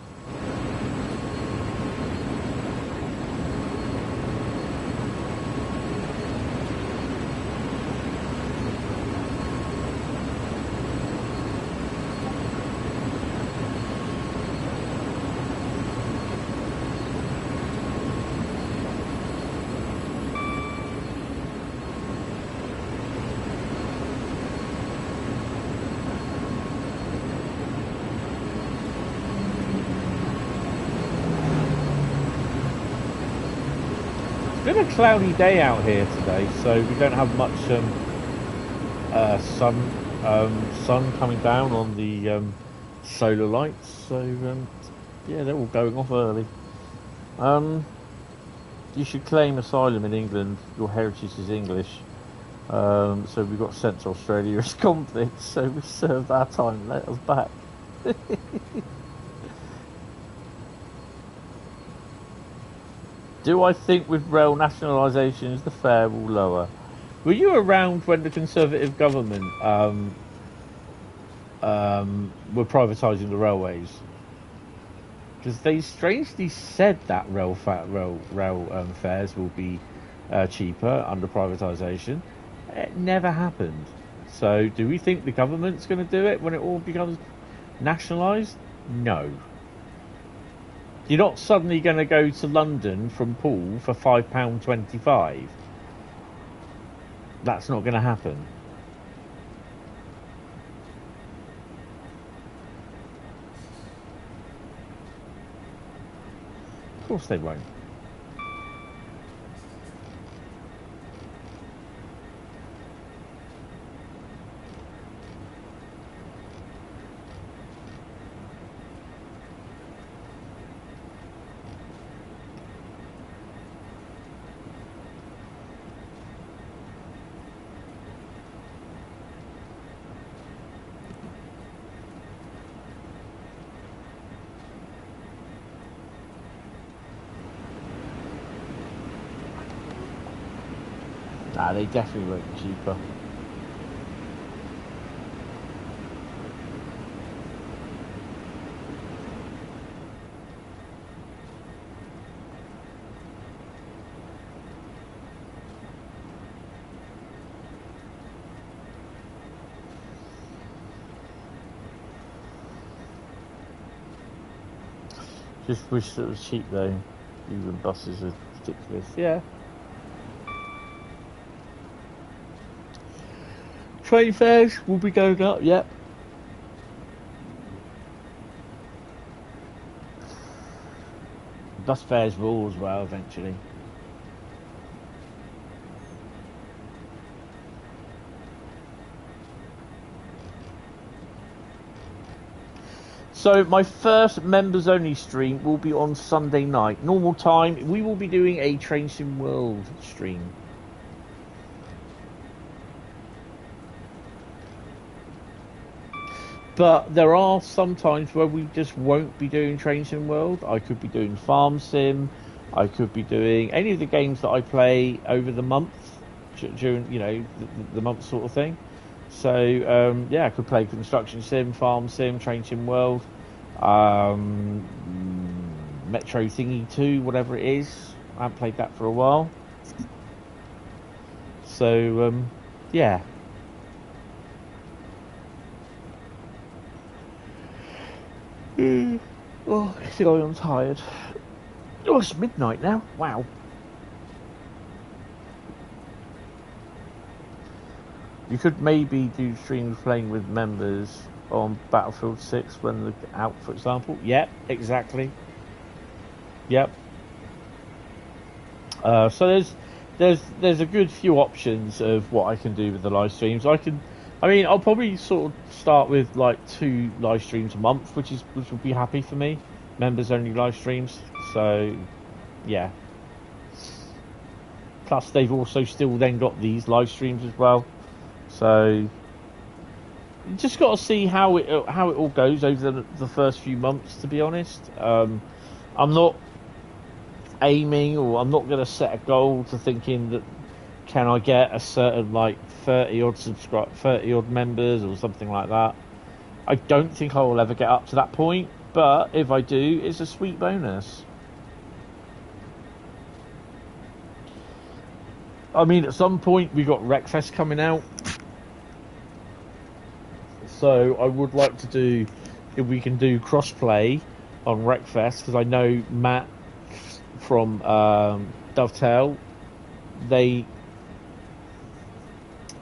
It's been a cloudy day out here today, so we don't have much sun coming down on the solar lights. So yeah, they're all going off early. You should claim asylum in England. Your heritage is English. So we got sent to Australia as convicts. So we served our time. Let us back. Do I think with rail nationalisations the fare will lower? Were you around when the Conservative government were privatising the railways? Because they strangely said that rail fares will be cheaper under privatisation. It never happened. So, do we think the government's going to do it when it all becomes nationalised? No. You're not suddenly going to go to London from Poole for £5.25. That's not going to happen. Of course they won't. Nah, they definitely won't be cheaper. Just wish that it was cheap though. Even buses are ridiculous. Yeah. Train fares will be going up, yep. Bus fares will as well eventually. So my first members only stream will be on Sunday night. Normal time, we will be doing a Train Sim World stream. But there are some times where we just won't be doing Train Sim World. I could be doing Farm Sim. I could be doing any of the games that I play over the month, during, you know, the month sort of thing. So, yeah, I could play Construction Sim, Farm Sim, Train Sim World, Metro Thingy 2, whatever it is. I haven't played that for a while. So, yeah. Oh, I think I'm tired. Oh, it's midnight now. Wow. You could maybe do streams playing with members on Battlefield 6 when they're out, for example. Yep, exactly. Yep. So there's a good few options of what I can do with the live streams. I'll probably sort of start with like 2 live streams a month, which will be happy for me. Members only live streams. So, yeah. Plus, they've also still then got these live streams as well. So, you just got to see how it all goes over the first few months. To be honest, I'm not aiming, or I'm not going to set a goal to thinking that can I get a certain like 30 odd members or something like that. I don't think I will ever get up to that point, but if I do, it's a sweet bonus. I mean, at some point we got Wreckfest coming out, so I would like to do, if we can do crossplay on Wreckfest, because I know Matt from Dovetail, they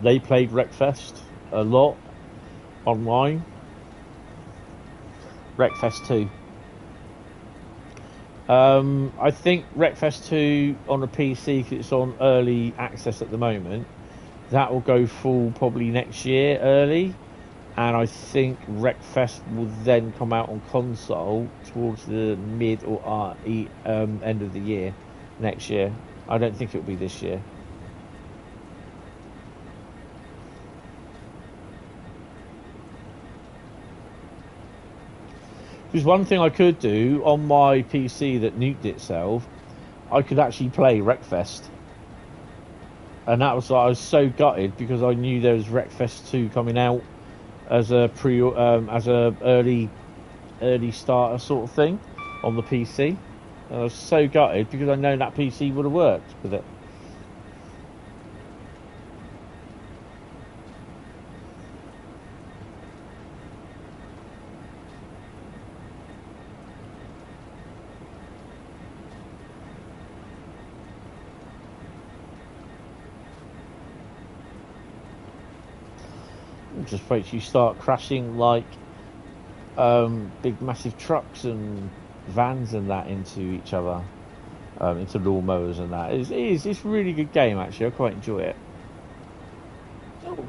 played Wreckfest a lot online. Wreckfest 2. I think Wreckfest 2 on a PC, because it's on early access at the moment, that will go full probably next year early, and I think Wreckfest will then come out on console towards the mid or end of the year next year. I don't think it'll be this year. There's one thing I could do on my PC that nuked itself. I could actually play Wreckfest. And that was I was so gutted because I knew there was Wreckfest 2 coming out as a early starter sort of thing on the PC. And I was so gutted because I know that PC would have worked with it. Just wait till you start crashing like big massive trucks and vans and that into each other, into lawnmowers and that. It's a really good game actually. I quite enjoy it. Oh.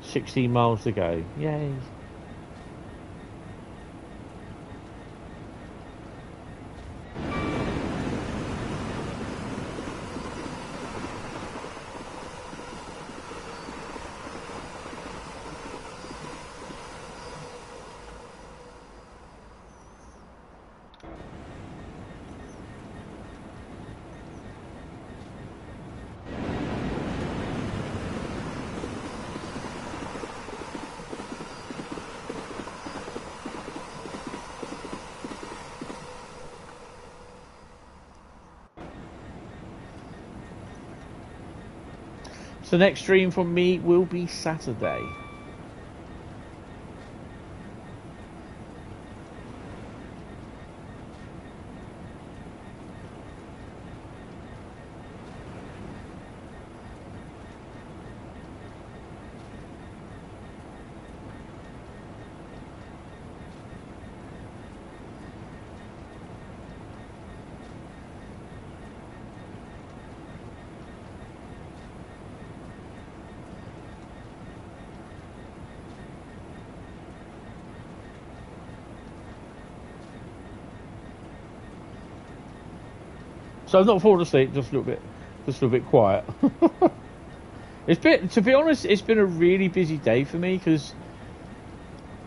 16 miles to go. Yay. So next stream from me will be Saturday. So I've not fallen asleep, just a little bit quiet. To be honest, it's been a really busy day for me because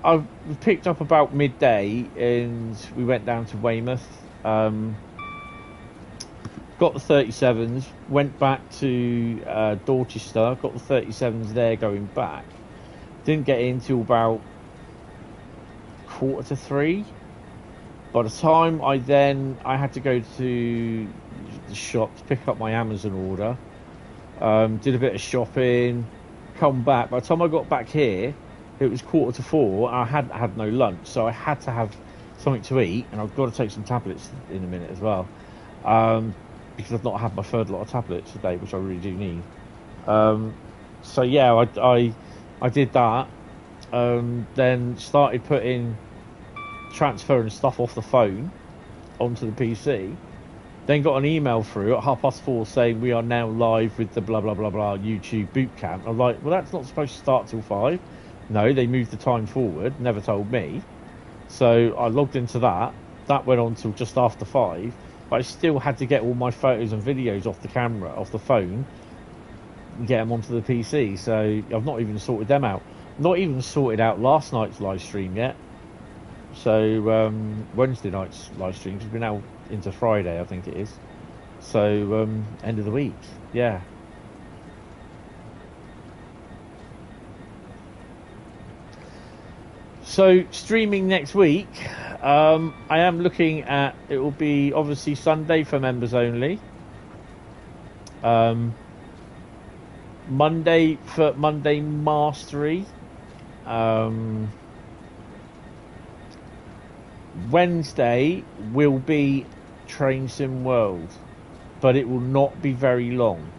I've picked up about midday and we went down to Weymouth, got the 37s, went back to Dorchester, got the 37s there going back. Didn't get in till about 2:45. By the time I had to go to the shop to pick up my Amazon order, did a bit of shopping, come back. By the time I got back here, it was 4:45. I hadn't had no lunch, so I had to have something to eat, and I've got to take some tablets in a minute as well, because I've not had my third lot of tablets today, which I really do need. So yeah, I did that, then started transferring stuff off the phone onto the PC, then got an email through at 4:30 saying we are now live with the blah blah blah blah YouTube boot camp. I'm like, well, that's not supposed to start till 5. No, they moved the time forward, never told me. So I logged into that went on till just after 5, but I still had to get all my photos and videos off the phone and get them onto the PC. So I've not even sorted them out, not even sorted out last night's live stream yet. So Wednesday night's live streams have been out into Friday, I think it is. So end of the week, yeah. So streaming next week, I am looking at, it will be obviously Sunday for members only. Monday for Monday Mastery. Wednesday will be Train Sim World, but it will not be very long.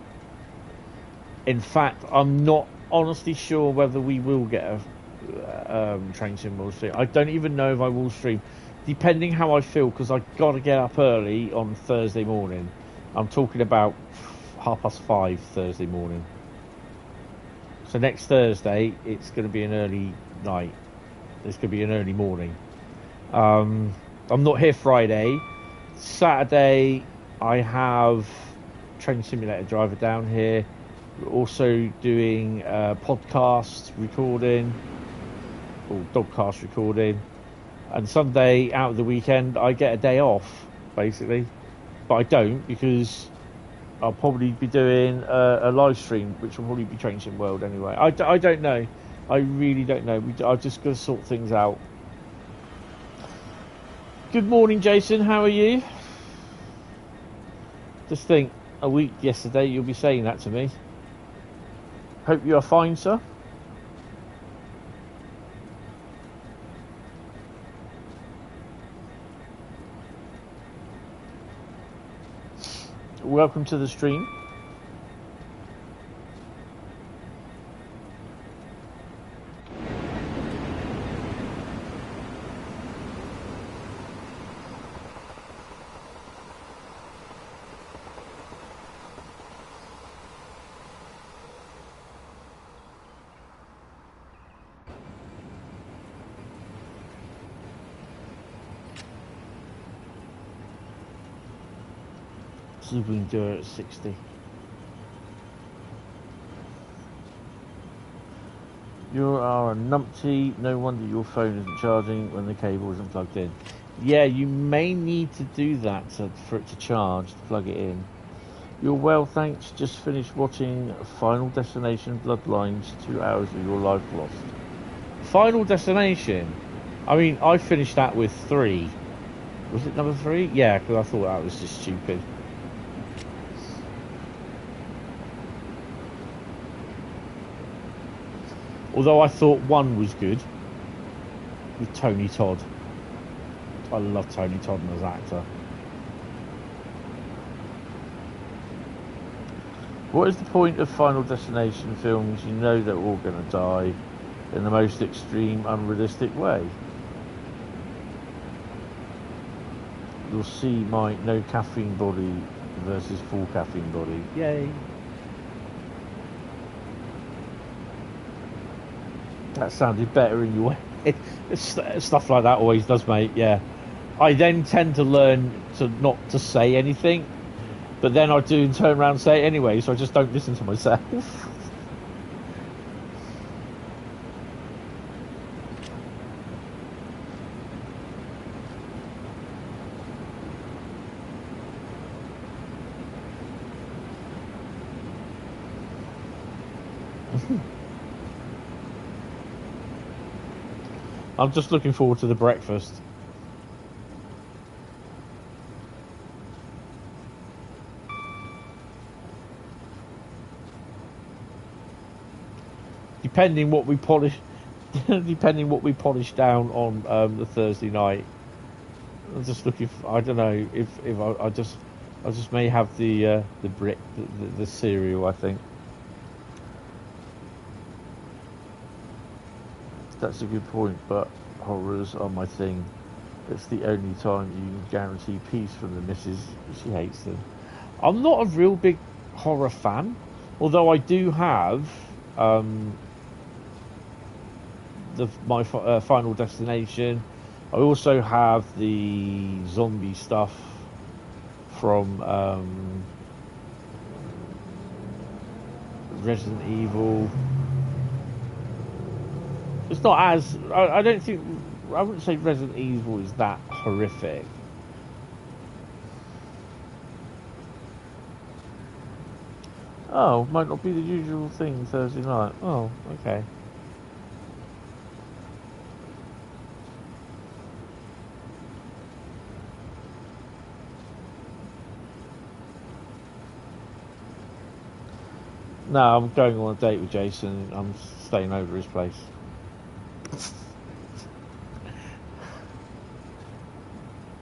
In fact, I'm not honestly sure whether we will get a Train Sim World stream. I don't even know if I will stream, depending how I feel, because I've got to get up early on Thursday morning. I'm talking about 5:30 Thursday morning. So next Thursday, it's going to be an early night. It's going to be an early morning. I'm not here Friday. Saturday, I have Train Simulator Driver down here. We're also doing podcast recording, or dogcast recording. and Sunday out of the weekend I get a day off, basically. But I don't, because I'll probably be doing a live stream, which will probably be Train Sim World anyway. I don't know. I really don't know. I've just got to sort things out. Good morning, Jason. How are you? Just think, a week yesterday you'll be saying that to me. Hope you are fine, sir. Welcome to the stream. See if we can do it at 60. You are a numpty. No wonder your phone isn't charging when the cable isn't plugged in. Yeah, you may need to do that for it to charge, to plug it in. You're well, thanks. Just finished watching Final Destination Bloodlines. 2 hours of your life lost. Final Destination? I mean, I finished that with 3. Was it number 3? Yeah, because I thought that was just stupid. Although I thought 1 was good, with Tony Todd. I love Tony Todd as an actor. What is the point of Final Destination films? You know they're all going to die in the most extreme, unrealistic way. You'll see my no caffeine body versus full caffeine body. Yay! That sounded better in your head. Stuff like that always does, mate. Yeah. I then tend to learn to not to say anything, but then I do turn around and say it anyway, so I just don't listen to myself. I'm just looking forward to the breakfast. Depending what we polish down on the Thursday night. I'm just looking for, I don't know if I just may have the cereal, I think. That's a good point, but horrors are my thing. It's the only time you can guarantee peace from the missus. She hates them. I'm not a real big horror fan, although I do have my Final Destination. I also have the zombie stuff from Resident Evil. It's not as... I don't think... I wouldn't say Resident Evil is that horrific. Oh, might not be the usual thing Thursday night. Oh, okay. No, I'm going on a date with Jason. I'm staying over his place.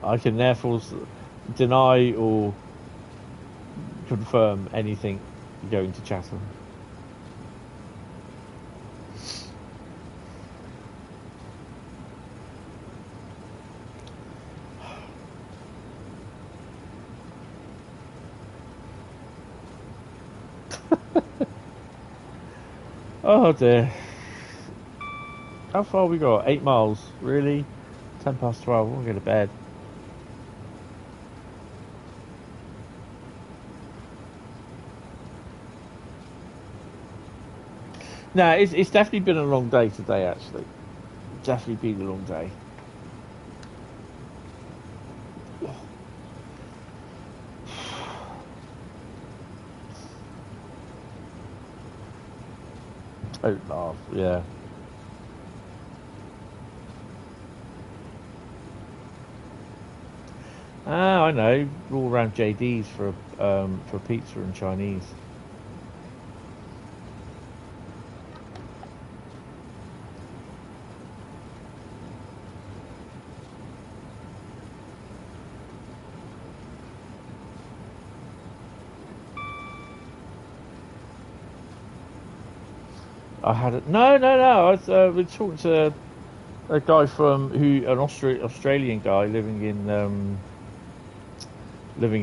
I can therefore deny or confirm anything going to Chatham. Oh dear. How far we got? 8 miles. Really? 10 past 12. We'll go to bed. No, it's definitely been a long day today, actually. Definitely been a long day. Don't laugh, yeah. Ah, I know. We're all around JD's for pizza and Chinese. I had it. No. I was we talked to a guy an Australian guy living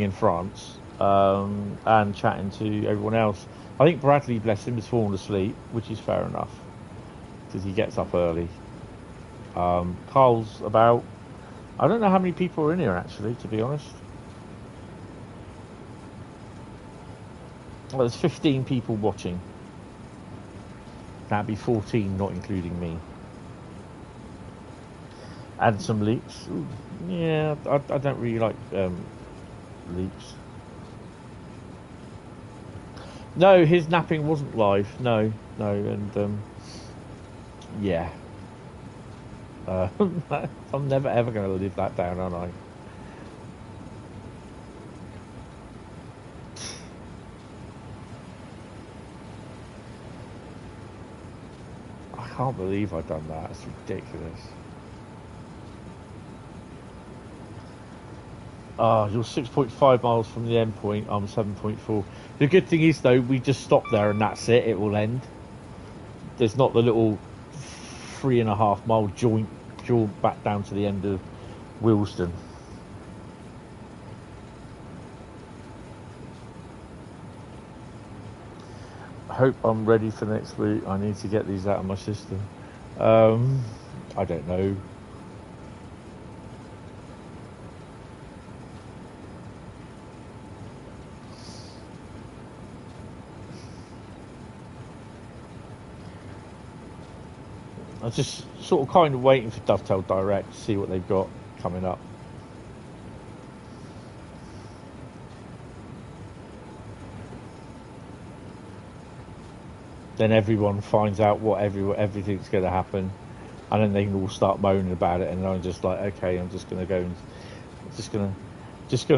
in France, and chatting to everyone else. I think Bradley, bless him, has fallen asleep, which is fair enough because he gets up early. Carl's about. I don't know how many people are in here actually, to be honest. Well, there's 15 people watching. That'd be 14, not including me. And some leaks. Ooh, yeah, I don't really like leaks. No, his napping wasn't live. No, and yeah. I'm never ever going to live that down, am I? I can't believe I've done that. It's ridiculous. You're 6.5 miles from the end point. I'm 7.4. The good thing is, though, we just stop there and that's it. It will end. There's not the little 3.5 mile jaunt back down to the end of Willesden. I hope I'm ready for next week. I need to get these out of my system. I don't know. I was just sort of kind of waiting for Dovetail Direct to see what they've got coming up. Then everyone finds out everything's going to happen, and then they can all start moaning about it. And I'm just like, okay, I'm just going to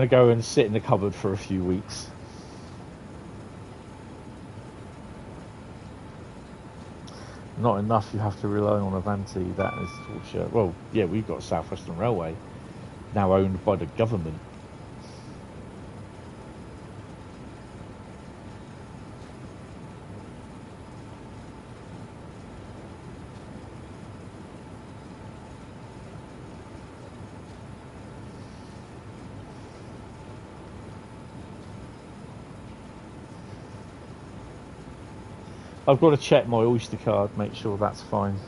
go and sit in the cupboard for a few weeks. Not enough. You have to rely on Avanti. That is torture. Well, yeah, we've got South Western Railway, now owned by the government. I've got to check my Oyster card, make sure that's fine.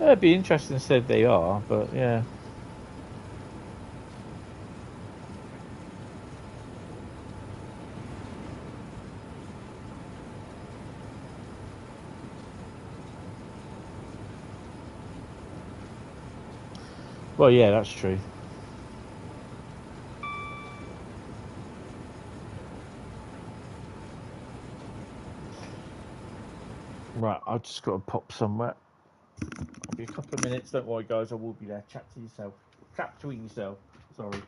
It'd be interesting if said they are, but yeah. Well, yeah, that's true. Right, I've just got to pop somewhere. I'll be a couple of minutes. Don't worry, guys. I will be there. Chat to yourself. Chat between yourself. Sorry.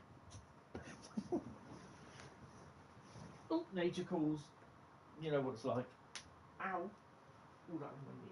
Oh, nature calls. You know what it's like. Ow. Oh, that was my knee.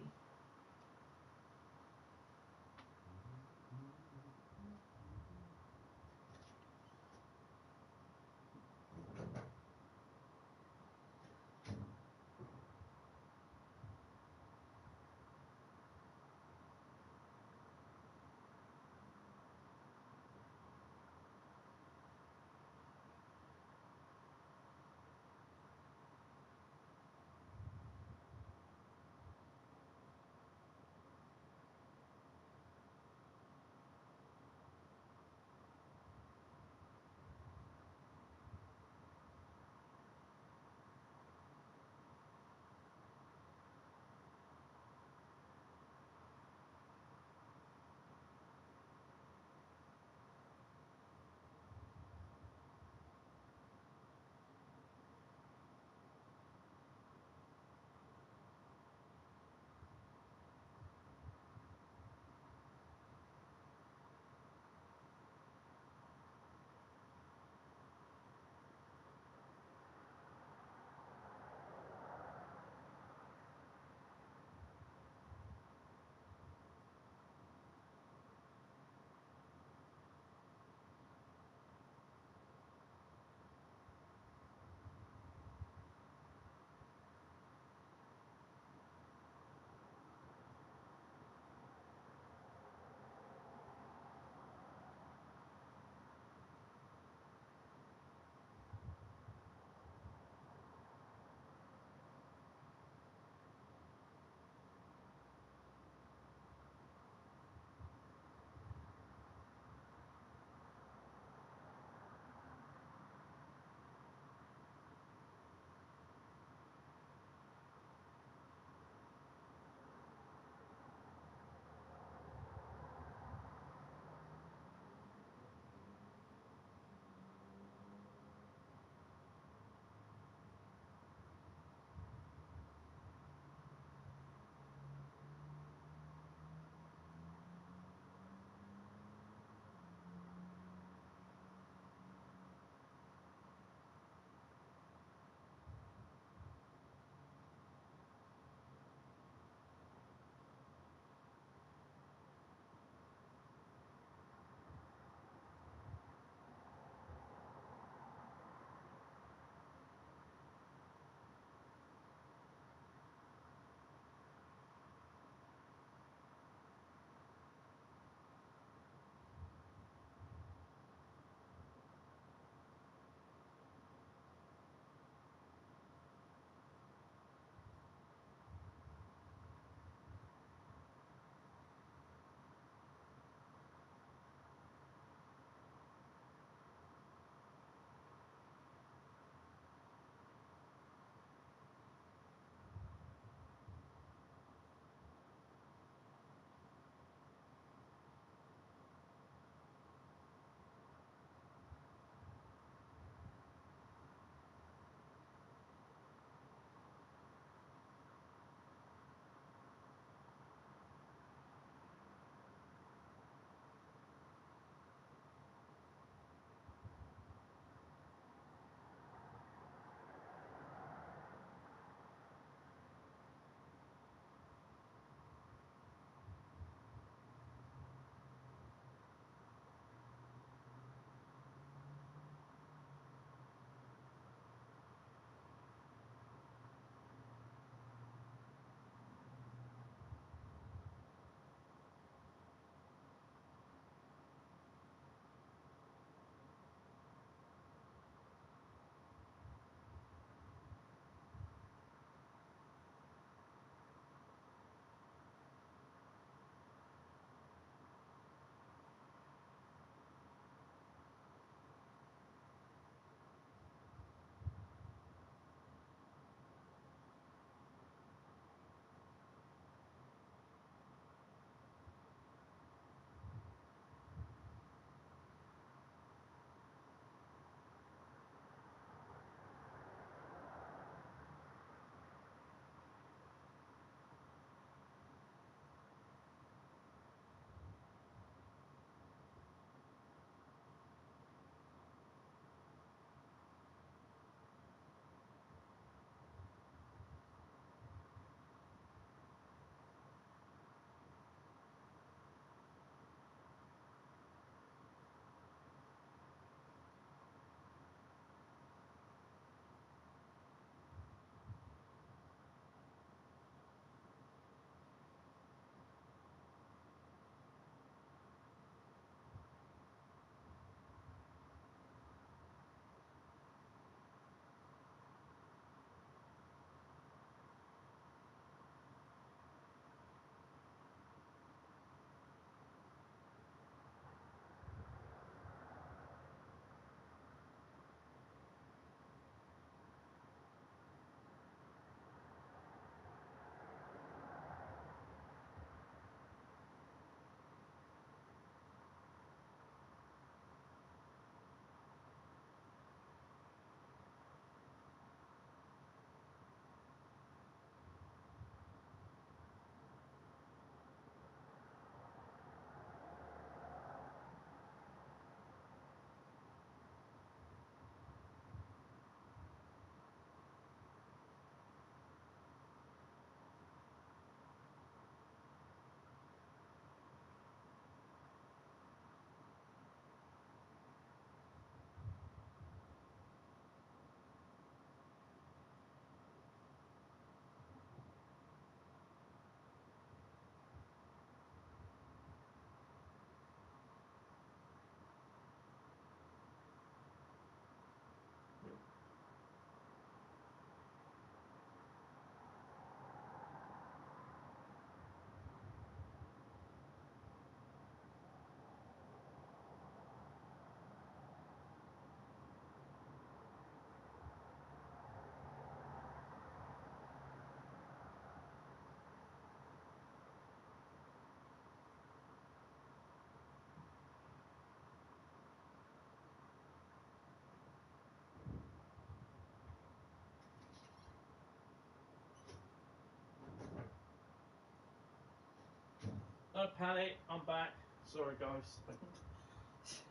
Don't panic, I'm back. Sorry guys.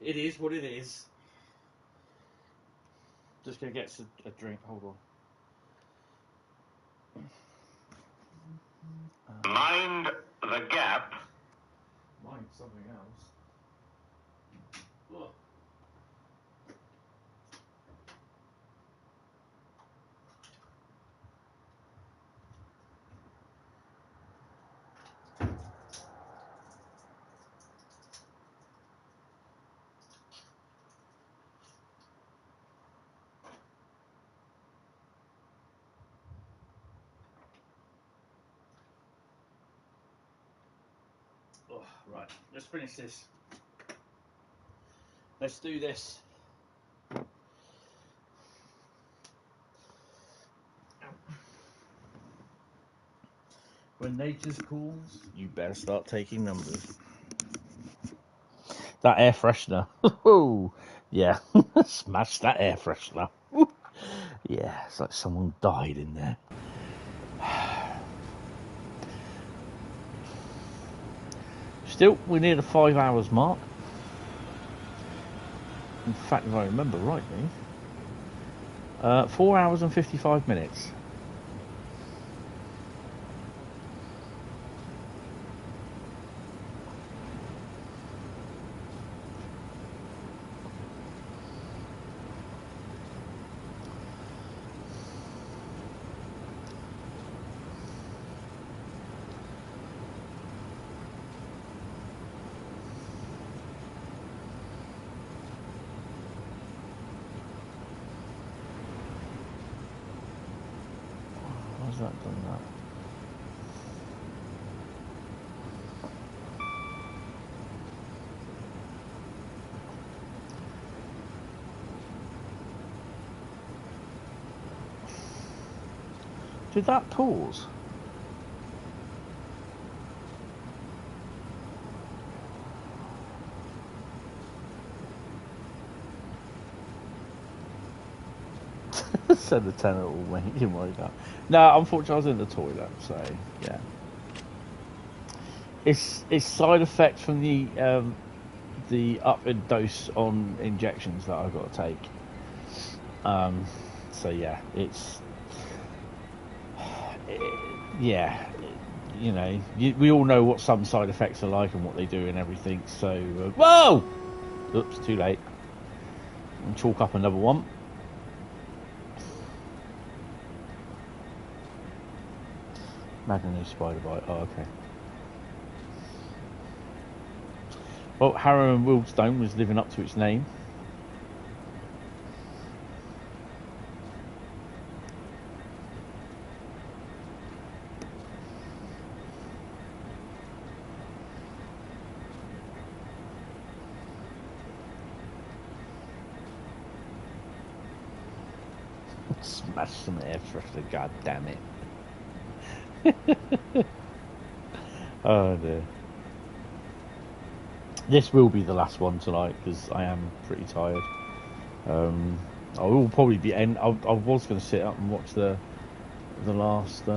It is what it is. Just gonna get a drink, hold on. Mind the gap. Mind something else. Ugh. Oh, right, let's finish this. Let's do this. When nature calls, you better start taking numbers. That air freshener. Oh, yeah. Smash that air freshener. Yeah, it's like someone died in there. Still, we're near the 5 hours mark. In fact, if I remember rightly, 4 hours and 55 minutes. Why's that done that? Did that pause? Said the tenant will make you worry about. No, unfortunately I was in the toilet, so yeah. It's side effect from the up in dose on injections that I've got to take. So yeah, yeah, you know, we all know what some side effects are like and what they do and everything. So whoa, oops, too late. I'll chalk up another one. Imagine a spider bite. Oh, okay. Well, Harrow and Wildstone was living up to its name. Smash some air freshener, god damn it. Oh dear. This will be the last one tonight because I am pretty tired. I will probably be I was going to sit up and watch the last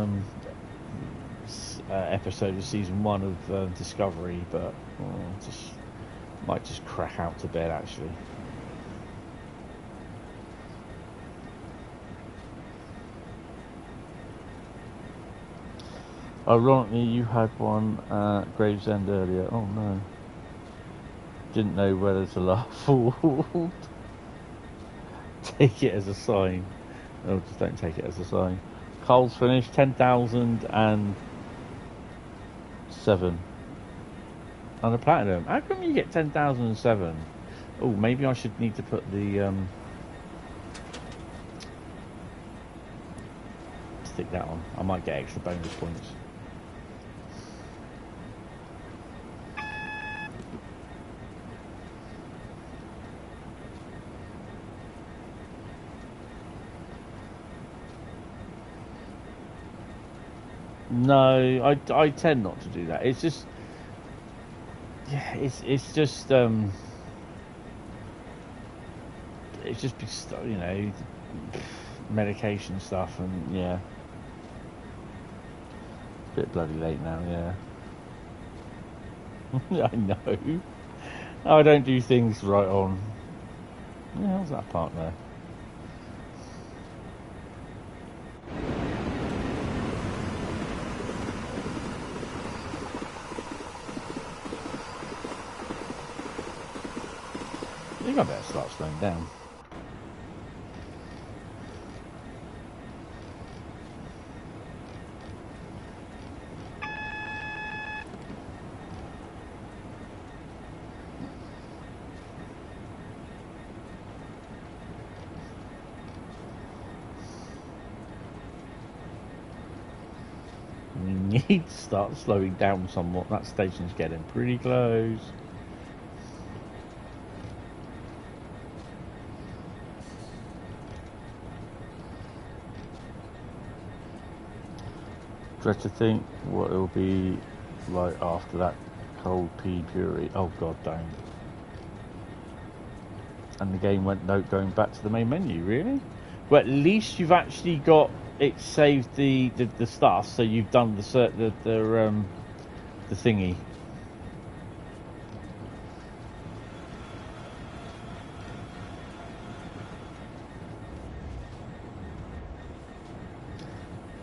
episode of season 1 of Discovery, but might just crack out to bed actually. Ironically, you had one at Gravesend earlier. Oh no. Didn't know whether to laugh or take it as a sign. No, just don't take it as a sign. Cole's finished 10,007 on a platinum. How come you get 10,007? Oh, maybe I should need to put the stick that on. I might get extra bonus points. No, I tend not to do that. It's just, yeah, it's just you know, medication stuff, and yeah, it's a bit bloody late now. Yeah. I know. I don't do things right on. Yeah, how's that part there? I think I better start slowing down. We need to start slowing down somewhat. That station's getting pretty close. Dread to think what it'll be like after that cold pea puree. Oh god, don't. And the game went no going back to the main menu, really? Well, at least you've actually got it saved the stuff, so you've done the thingy.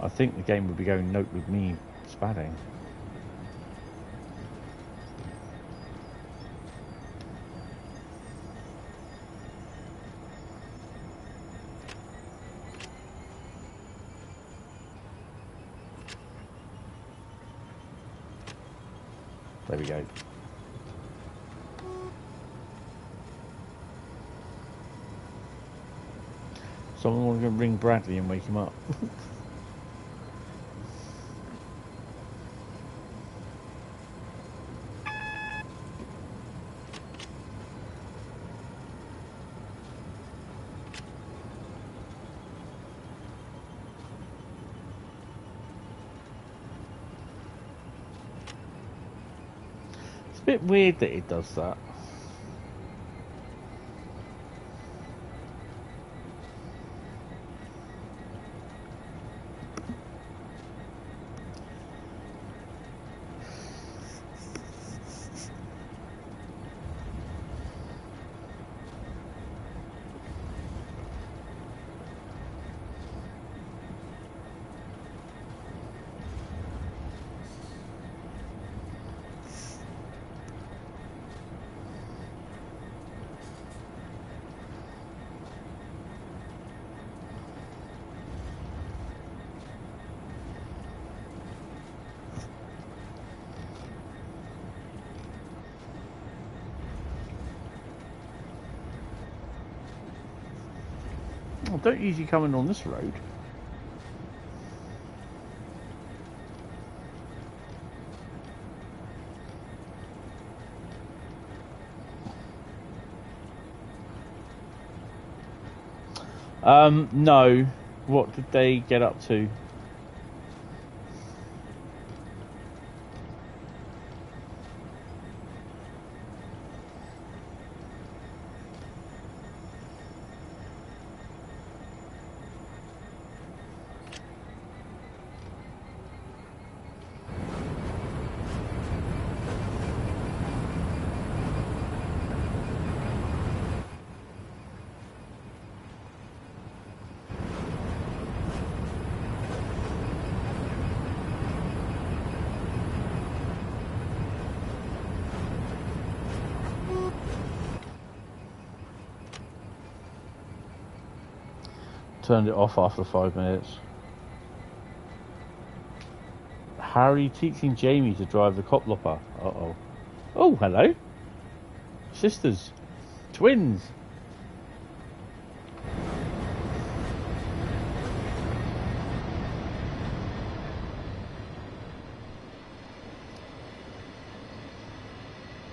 I think the game would be going note with me spatting. There we go. Someone want to go ring Bradley and wake him up. It's a bit weird that it does that. I don't usually come in on this road. No. What did they get up to? Turned it off after 5 minutes. How are you teaching Jamie to drive the cop lopper? Uh-oh. Oh, hello. Sisters. Twins.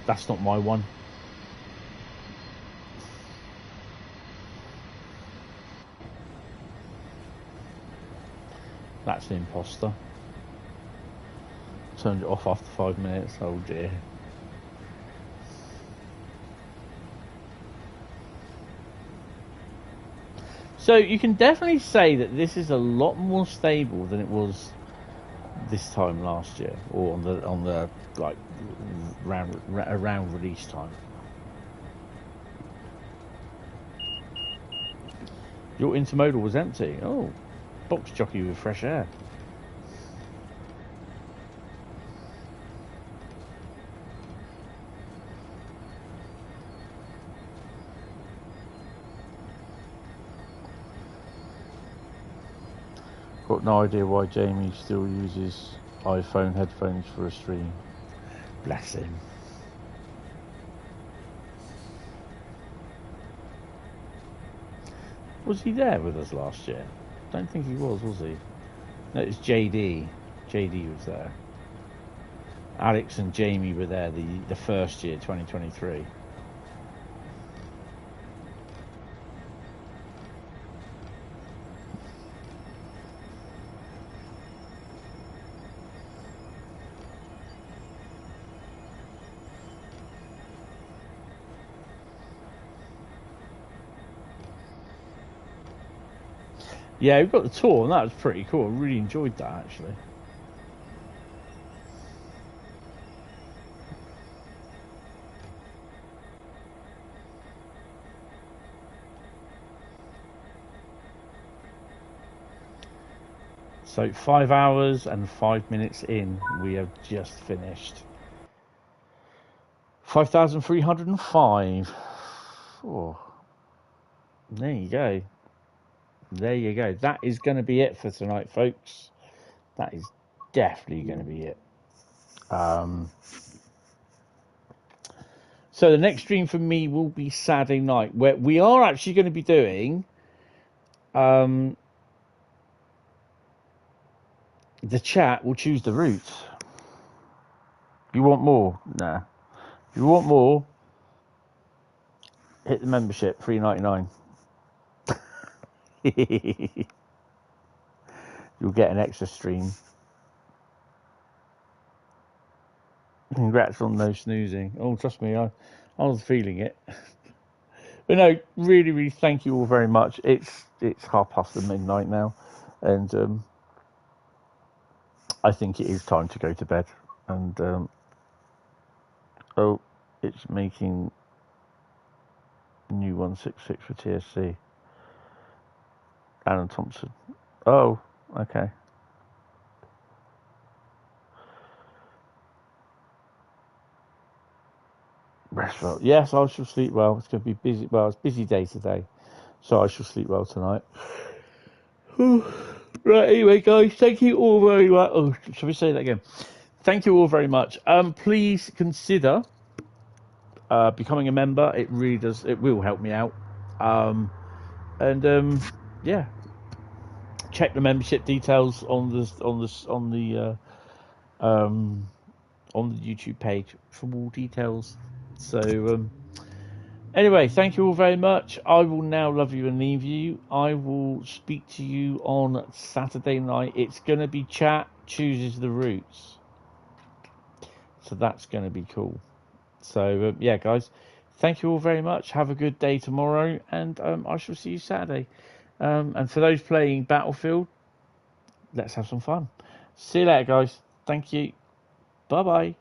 That's not my one. That's an imposter. Turned it off after 5 minutes. Oh dear. So you can definitely say that this is a lot more stable than it was this time last year, or on the like around release time. Your intermodal was empty. Oh, box jockey with fresh air. Got no idea why Jamie still uses iPhone headphones for a stream. Bless him. Was he there with us last year? Don't think he was he? No, it was JD. JD was there. Alex and Jamie were there the first year, 2023. Yeah, we got the tour, and that was pretty cool. I really enjoyed that, actually. So 5 hours and 5 minutes in, we have just finished. 5,305. Oh, there you go. There you go. That is going to be it for tonight, folks. That is definitely going to be it. So the next stream for me will be Saturday night, where we are actually going to be doing the chat will choose the route. You want more? Nah. If you want more, hit the membership, $3.99. You'll get an extra stream. Congrats on no snoozing. Oh, trust me, I was feeling it. But no, really, really thank you all very much. It's midnight now, and I think it is time to go to bed. And oh, it's making new 166 for TSC. Alan Thompson. Oh, okay. Rest well. Yes, I shall sleep well. It's going to be busy. Well, it's a busy day today, so I shall sleep well tonight. Right, anyway, guys, thank you all very much. Oh, shall we say that again? Thank you all very much. Please consider becoming a member. It really does. It will help me out. Yeah. Check the membership details on the YouTube page for more details. So anyway, thank you all very much. I will now love you and leave you. I will speak to you on Saturday night. It's going to be chat chooses the routes, so that's going to be cool. So yeah, guys, thank you all very much. Have a good day tomorrow, and I shall see you Saturday. And for those playing Battlefield, let's have some fun. See you later, guys. Thank you. Bye bye.